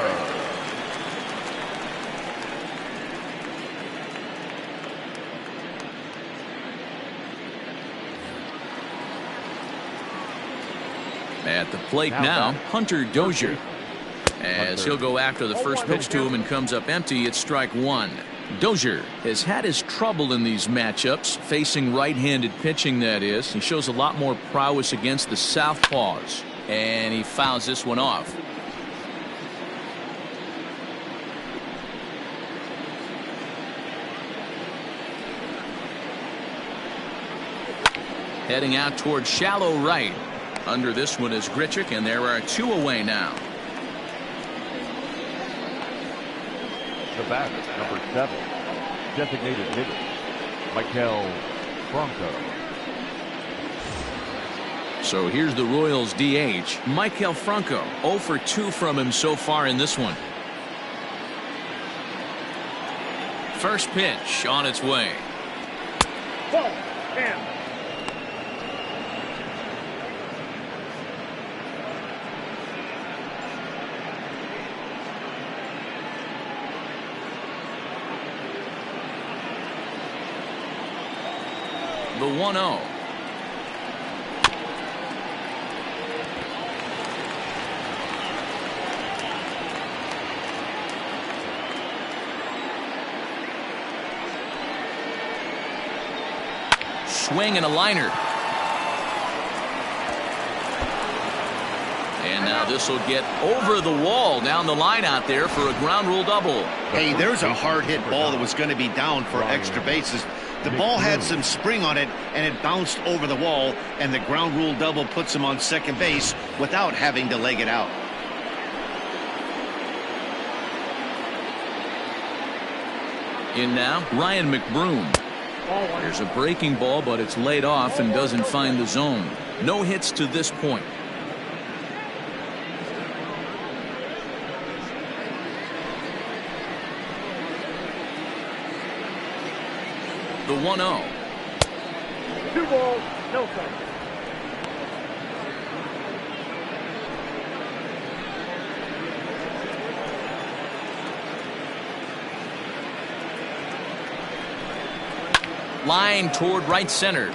At the plate now, Hunter Dozier. As he'll go after the first pitch to him and comes up empty, it's strike 1. Dozier has had his trouble in these matchups, facing right-handed pitching, that is. He shows a lot more prowess against the southpaws, and he fouls this one off. Heading out toward shallow right. Under this one is Grichuk, and there are 2 away now. The batter, number 7, designated hitter, Maikel Franco. So here's the Royals DH, Maikel Franco. 0 for 2 from him so far in this one. First pitch on its way. Ball 10. The 1-0. Swing and a liner. And now this will get over the wall down the line out there for a ground rule double. Hey, there's a hard hit ball that was going to be down for extra bases. The ball had some spring on it, and it bounced over the wall, and the ground rule double puts him on second base without having to leg it out. In now, Ryan McBroom. There's a breaking ball, but it's laid off and doesn't find the zone. No hits to this point. The 1-0. 2 balls, no strikes. Line toward right center.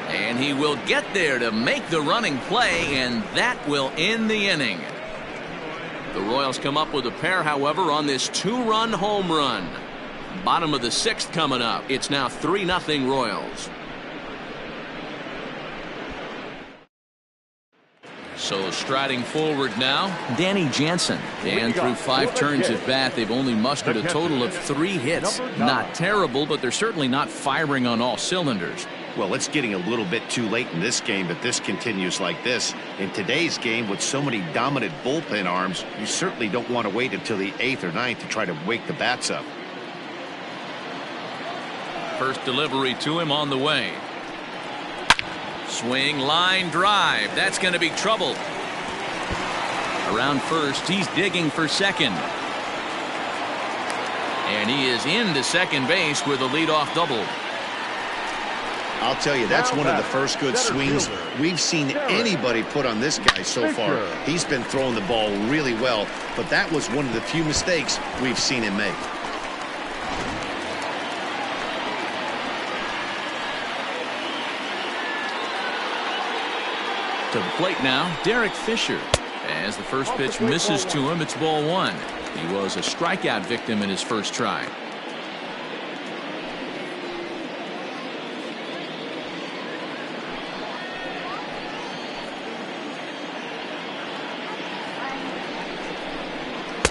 And he will get there to make the running play, and that will end the inning. The Royals come up with a pair, however, on this 2-run home run. Bottom of the 6th coming up. It's now 3-0 Royals. So striding forward now, Danny Jansen. And through 5 turns at bat, they've only mustered a total of 3 hits. Not terrible, but they're certainly not firing on all cylinders. Well, it's getting a little bit too late in this game if this continues like this. In today's game, with so many dominant bullpen arms, you certainly don't want to wait until the 8th or 9th to try to wake the bats up. First delivery to him on the way. Swing, line drive. That's going to be trouble. Around first, he's digging for second. And he is into second base with a leadoff double. I'll tell you, that's one of the first good swings we've seen anybody put on this guy so far. He's been throwing the ball really well, but that was one of the few mistakes we've seen him make. To the plate now, Derek Fisher. As the first pitch misses to him, it's ball 1. He was a strikeout victim in his first try.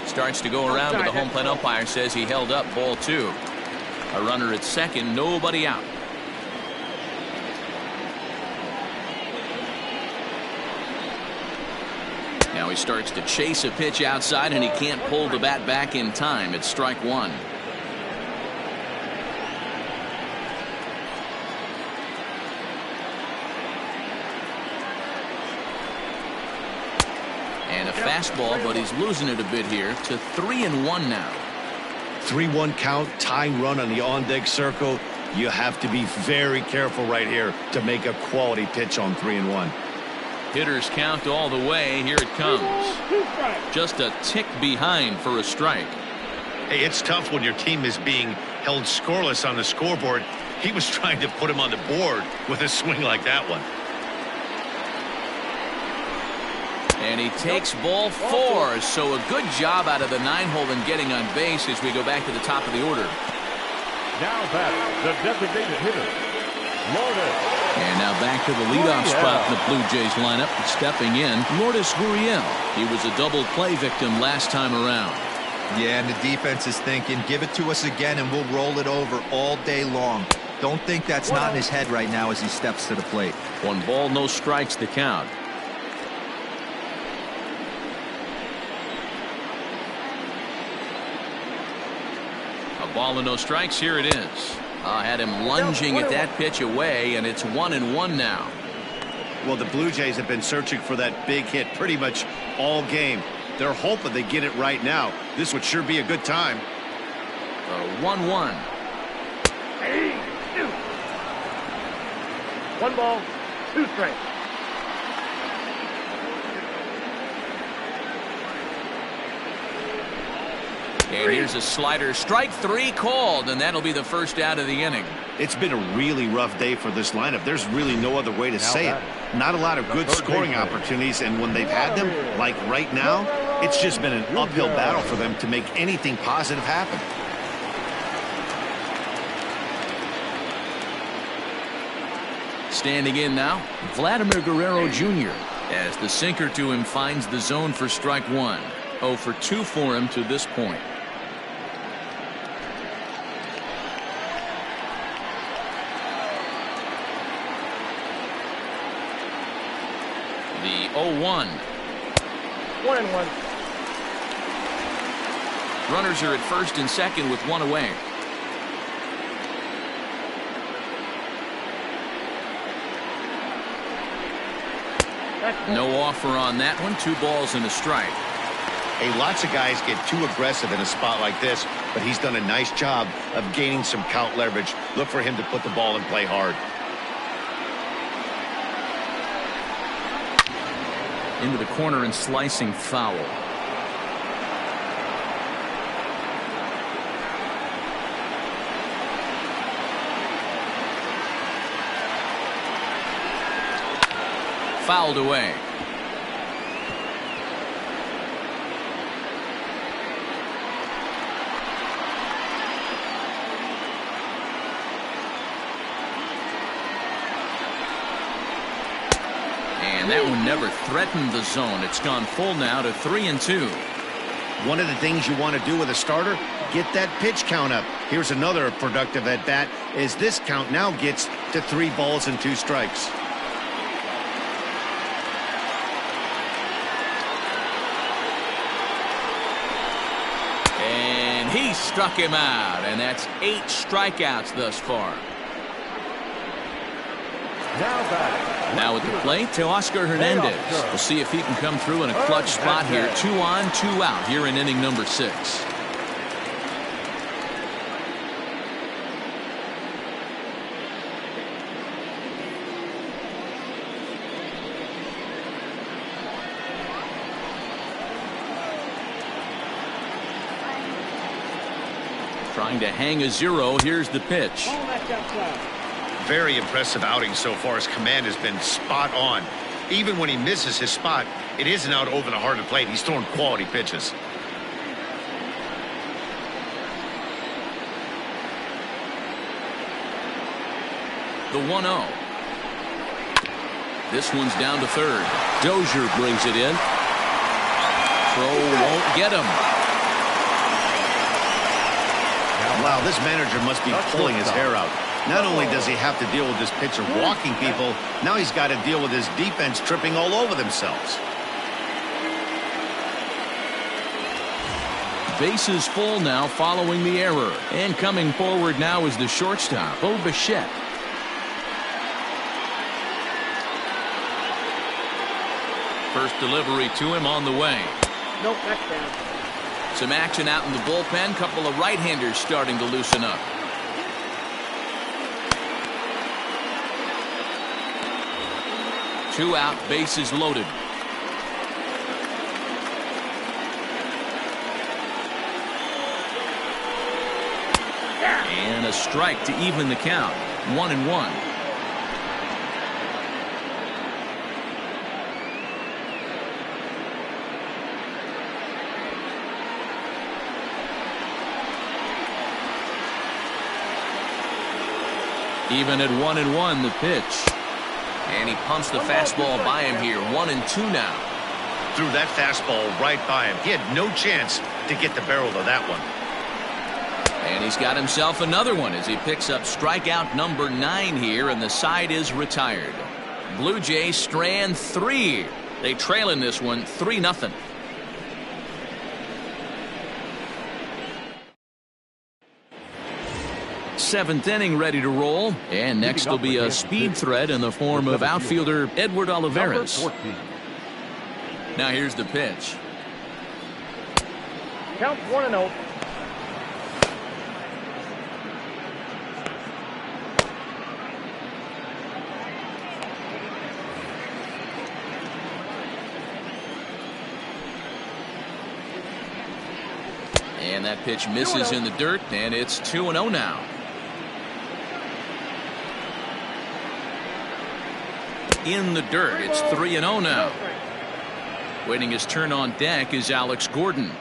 Starts to go around, but the home plate umpire says he held up ball 2. A runner at second, nobody out. Now he starts to chase a pitch outside, and he can't pull the bat back in time. It's strike 1. And a fastball, but he's losing it a bit here to 3-1 now. 3-1 count, tying run on the on-deck circle. You have to be very careful right here to make a quality pitch on 3-1. Hitters count all the way. Here it comes. Just a tick behind for a strike. Hey, it's tough when your team is being held scoreless on the scoreboard. He was trying to put him on the board with a swing like that one. And he takes ball 4. So a good job out of the 9-hole in getting on base as we go back to the top of the order. Now batting, the designated hitter, Lourdes. And now back to the leadoff spot in the Blue Jays lineup. Stepping in, Lourdes Gurriel. He was a double play victim last time around. Yeah, and the defense is thinking, give it to us again and we'll roll it over all day long. Don't think that's not in his head right now as he steps to the plate. 1 ball, no strikes to count. A ball and no strikes. Here it is. Had him lunging at that pitch away, and it's 1-1 now. Well, the Blue Jays have been searching for that big hit pretty much all game. They're hoping they get it right now. This would sure be a good time. 1-1. 1 ball, 2 strikes. And here's a slider. Strike 3 called, and that'll be the first out of the inning. It's been a really rough day for this lineup. There's really no other way to say it. Not a lot of good scoring opportunities, and when they've had them, like right now, it's just been an uphill battle for them to make anything positive happen. Standing in now, Vladimir Guerrero Jr. as the sinker to him finds the zone for strike 1. 0 for 2 for him to this point. The 0-1. 1-1. Runners are at first and second with 1 away. No offer on that one. 2 balls and a strike. Hey, lots of guys get too aggressive in a spot like this but he's done a nice job of gaining some count leverage. Look for him to put the ball in play hard. Into the corner and slicing foul. Fouled away. And that one never threatened the zone. It's gone full now to 3-2. One of the things you want to do with a starter, get that pitch count up. Here's another productive at bat as this count now gets to 3 balls and 2 strikes. And he struck him out, and that's 8 strikeouts thus far. Now at the plate, Teoscar Hernandez. We'll see if he can come through in a clutch spot here. 2 on, 2 out here in inning number 6. Trying to hang a 0. Here's the pitch. Very impressive outing so far. His command has been spot on. Even when he misses his spot, it isn't out over the heart of the plate. He's throwing quality pitches. The 1-0. This one's down to third. Dozier brings it in. Throw won't get him. Wow, this manager must be pulling his hair out. Not only does he have to deal with this pitcher walking people, now he's got to deal with his defense tripping all over themselves. Bases full now following the error. And coming forward now is the shortstop, burgess. First delivery to him on the way. Nope, that's down. Some action out in the bullpen. Couple of right-handers starting to loosen up. Two out, bases loaded. And a strike to even the count. 1-1. Even at 1-1, the pitch. And he pumps the fastball by him here. 1-2 now. Threw that fastball right by him. He had no chance to get the barrel of that one. And he's got himself another one as he picks up strikeout number 9 here, and the side is retired. Blue Jays strand 3. They trail in this one 3-0. Seventh inning ready to roll, and next will be a speed threat in the form of outfielder Edward Olivares. Now here's the pitch. Count 1-0. And that pitch misses in the dirt, and it's 2-0 now. In the dirt, it's 3-0 now. Waiting his turn on deck is Alex Gordon.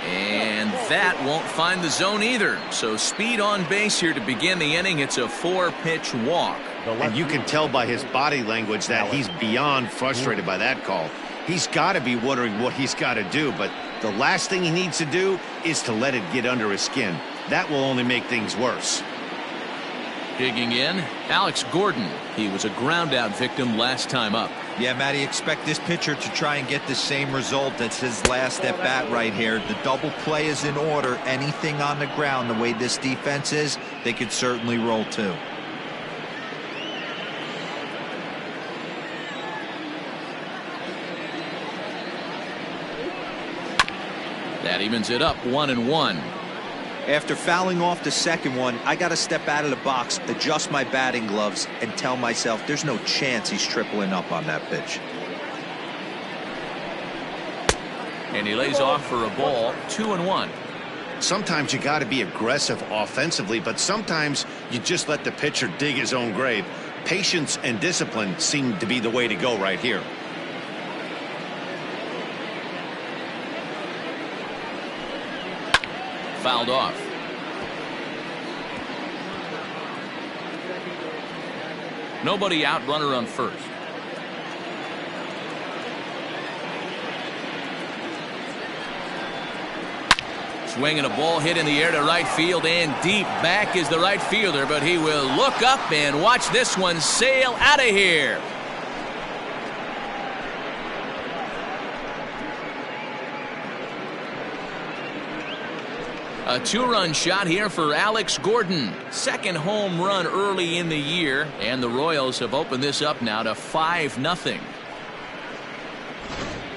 And that won't find the zone either. So speed on base here to begin the inning. It's a 4-pitch walk. And you can tell by his body language that he's beyond frustrated by that call. He's got to be wondering what he's got to do, but the last thing he needs to do is to let it get under his skin. That will only make things worse. Digging in, Alex Gordon. He was a ground-out victim last time up. Yeah, Matty, expect this pitcher to try and get the same result. That's his last at-bat right here. The double play is in order. Anything on the ground, the way this defense is, they could certainly roll too. That evens it up 1-1. After fouling off the second one, I got to step out of the box, adjust my batting gloves, and tell myself there's no chance he's tripling up on that pitch. And he lays off for a ball, 2-1. Sometimes you got to be aggressive offensively, but sometimes you just let the pitcher dig his own grave. Patience and discipline seem to be the way to go right here. Fouled off. Nobody out, runner on first. Swinging a ball hit in the air to right field and deep. Back is the right fielder, but he will look up and watch this one sail out of here. A two-run shot here for Alex Gordon. Second home run early in the year, and the Royals have opened this up now to 5-0.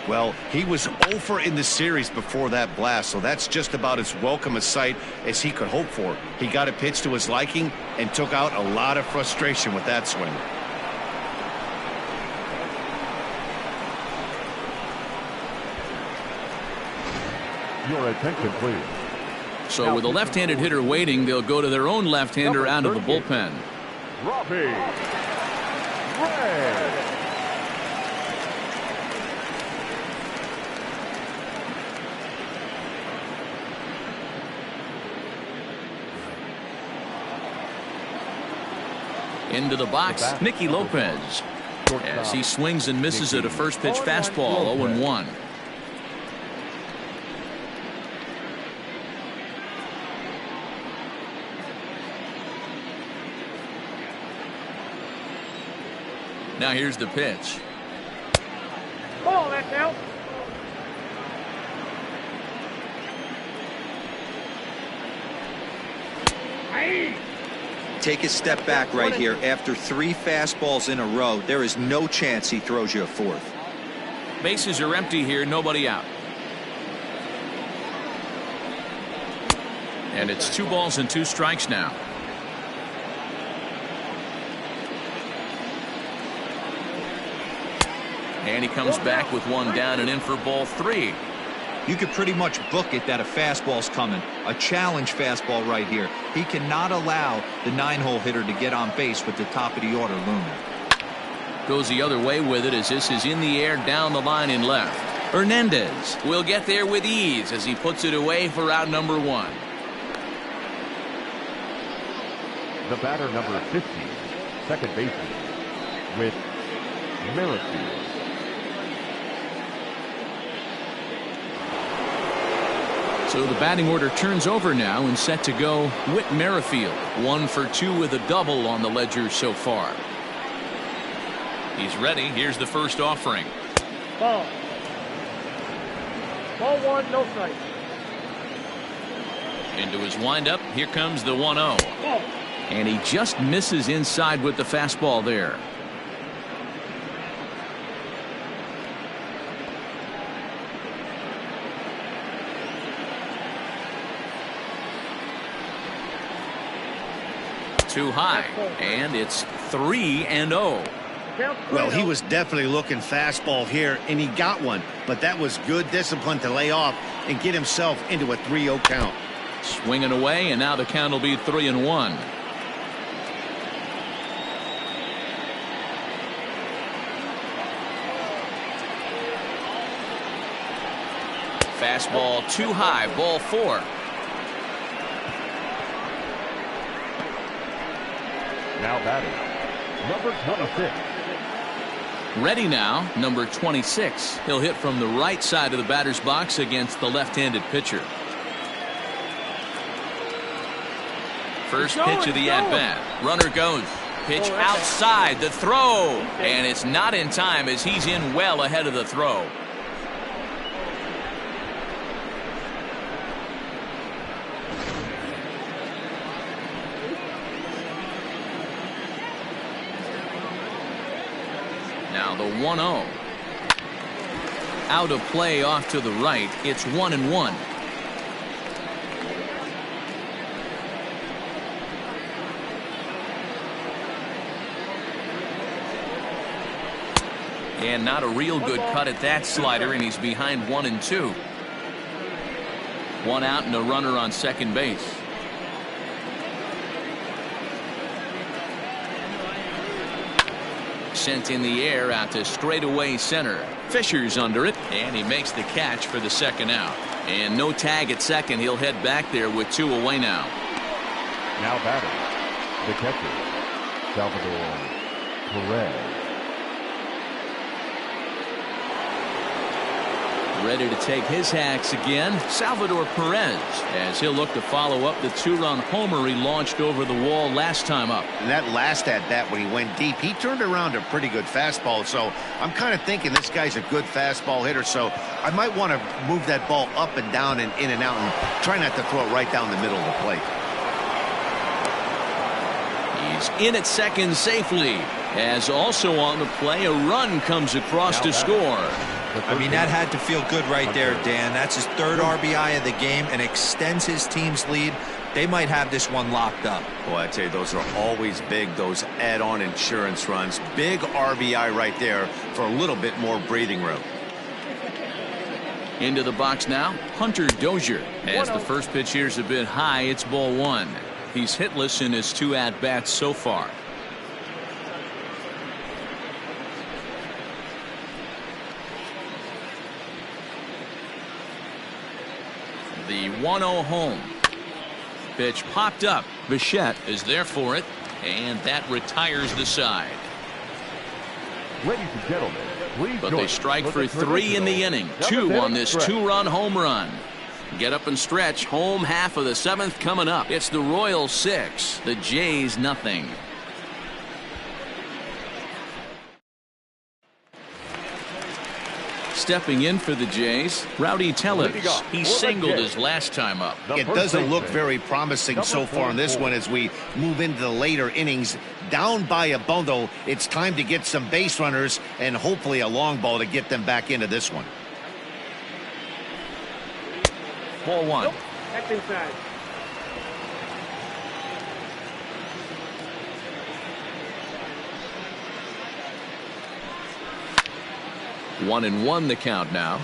Well, he was 0 in the series before that blast, so that's just about as welcome a sight as he could hope for. He got a pitch to his liking and took out a lot of frustration with that swing. Your attention, please. So with a left-handed hitter waiting, they'll go to their own left-hander out of the bullpen. Robbie Ray. Into the box, Nicky Lopez. As he swings and misses at a first pitch fastball, 0-1. Now here's the pitch. Ball, that's out. Take a step back right here. After 3 fastballs in a row, there is no chance he throws you a fourth. Bases are empty here, nobody out. And it's 2 balls and 2 strikes now. And he comes back with 1 down and in for ball 3. You could pretty much book it that a fastball's coming. A challenge fastball right here. He cannot allow the 9-hole hitter to get on base with the top of the order looming. Goes the other way with it as this is in the air down the line in left. Hernandez will get there with ease as he puts it away for out number 1. The batter, number 50, second baseman, with Merrifield. So the batting order turns over now and set to go Whit Merrifield. 1 for 2 with a double on the ledger so far. He's ready. Here's the first offering. Ball. Ball 1, no strike. Into his windup. Here comes the 1-0. Ball. And he just misses inside with the fastball there. Too high, and it's 3-0. Well, he was definitely looking fastball here, and he got one, but that was good discipline to lay off and get himself into a 3-0 count. Swinging away, and now the count will be 3-1. Fastball too high, ball 4. Now batting, number 26. Ready now, number 26. He'll hit from the right side of the batter's box against the left-handed pitcher. First pitch of the at-bat. Runner goes. Pitch outside, the throw. And it's not in time as he's in well ahead of the throw. Now the 1-0. Out of play off to the right. It's 1-1. And not a real good cut at that slider, and he's behind 1-2. One out and a runner on second base. Sent in the air out to straightaway center. Fisher's under it, and he makes the catch for the second out. And no tag at second. He'll head back there with 2 away now. Now batting, the catcher, Salvador Perez. Ready to take his hacks again, Salvador Perez, as he'll look to follow up the 2-run homer he launched over the wall last time up. And that last at-bat when he went deep, he turned around a pretty good fastball. So I'm kind of thinking this guy's a good fastball hitter. So I might want to move that ball up and down and in and out and try not to throw it right down the middle of the plate. He's in at second safely, as also on the play a run comes across to score. I mean, that had to feel good right there, Dan. That's his 3rd RBI of the game and extends his team's lead. They might have this one locked up. Boy, I tell you, those are always big, those add-on insurance runs. Big RBI right there for a little bit more breathing room. Into the box now, Hunter Dozier. As the first pitch here's a bit high, it's ball 1. He's hitless in his 2 at-bats so far. The 1-0 home. Pitch popped up. Bichette is there for it, and that retires the side. Ladies and gentlemen, please but join they strike us for 3 in the inning. 2 on this stretch. 2-run home run. Get up and stretch. Home half of the 7th coming up. It's the Royals 6, the Jays nothing. Stepping in for the Jays, Rowdy Tellez. He singled his last time up. It doesn't look very promising so far in this one as we move into the later innings. Down by a bundle, it's time to get some base runners and hopefully a long ball to get them back into this one. Ball 1. Nope. That's inside. One and 1 the count now.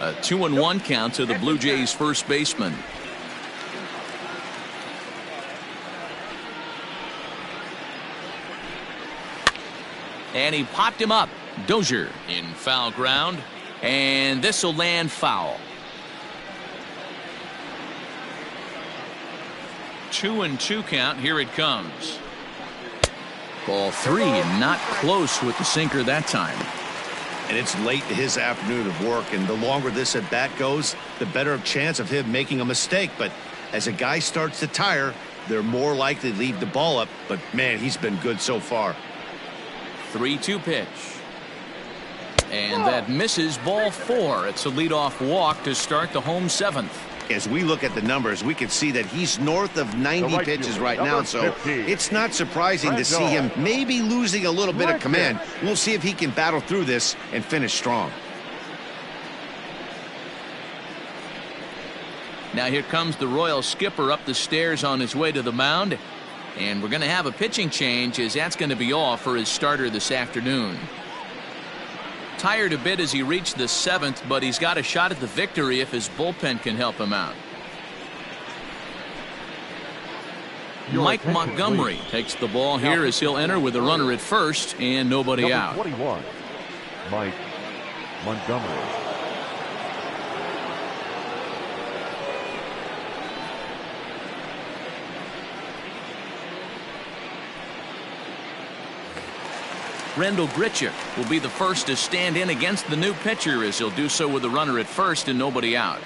A 2-1 count to the Blue Jays first baseman. And he popped him up. Dozier in foul ground, and this will land foul. 2-2 count. Here it comes. Ball 3, and not close with the sinker that time. And it's late in his afternoon of work, and the longer this at bat goes, the better chance of him making a mistake. But as a guy starts to tire, they're more likely to leave the ball up. But man, he's been good so far. 3-2 pitch. And that misses. Ball 4. It's a leadoff walk to start the home 7th. As we look at the numbers, we can see that he's north of 90 pitches right now, so it's not surprising to see him maybe losing a little bit of command. We'll see if he can battle through this and finish strong. Now here comes the Royal skipper up the stairs on his way to the mound, and we're going to have a pitching change, as that's going to be all for his starter this afternoon. Tired a bit as he reached the 7th, but he's got a shot at the victory if his bullpen can help him out. Mike Montgomery takes the ball here as he'll enter with a runner at first and nobody out. 21, Mike Montgomery. Rendell Grichuk will be the first to stand in against the new pitcher, as he'll do so with a runner at first and nobody out.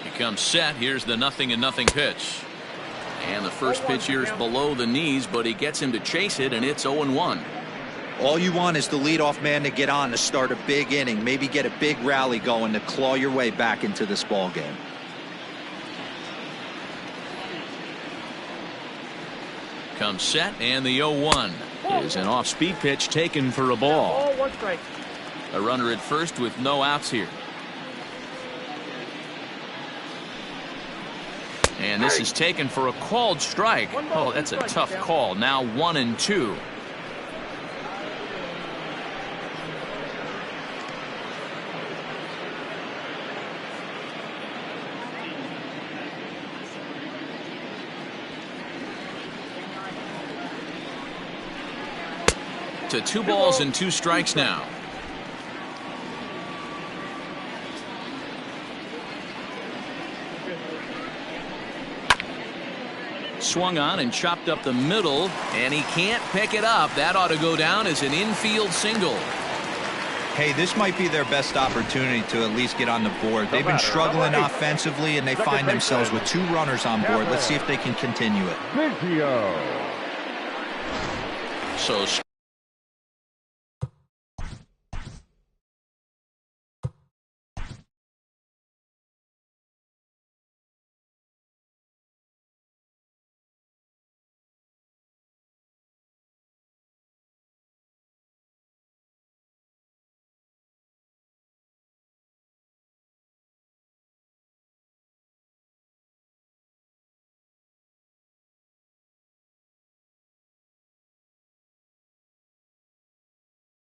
He comes set. Here's the 0-0 pitch. And the first pitch here is below the knees, but he gets him to chase it, and it's 0-1. All you want is the leadoff man to get on to start a big inning, maybe get a big rally going to claw your way back into this ball game. Comes set, and the 0-1 is an off-speed pitch taken for a ball. 1 strike. A runner at first with no outs here. And this is taken for a called strike. Oh, that's a tough call. Now 1-2. To 2 balls and 2 strikes now. Swung on and chopped up the middle, and he can't pick it up. That ought to go down as an infield single. Hey, this might be their best opportunity to at least get on the board. They've been struggling offensively, and they find themselves with 2 runners on board. Let's see if they can continue it. Biggio. So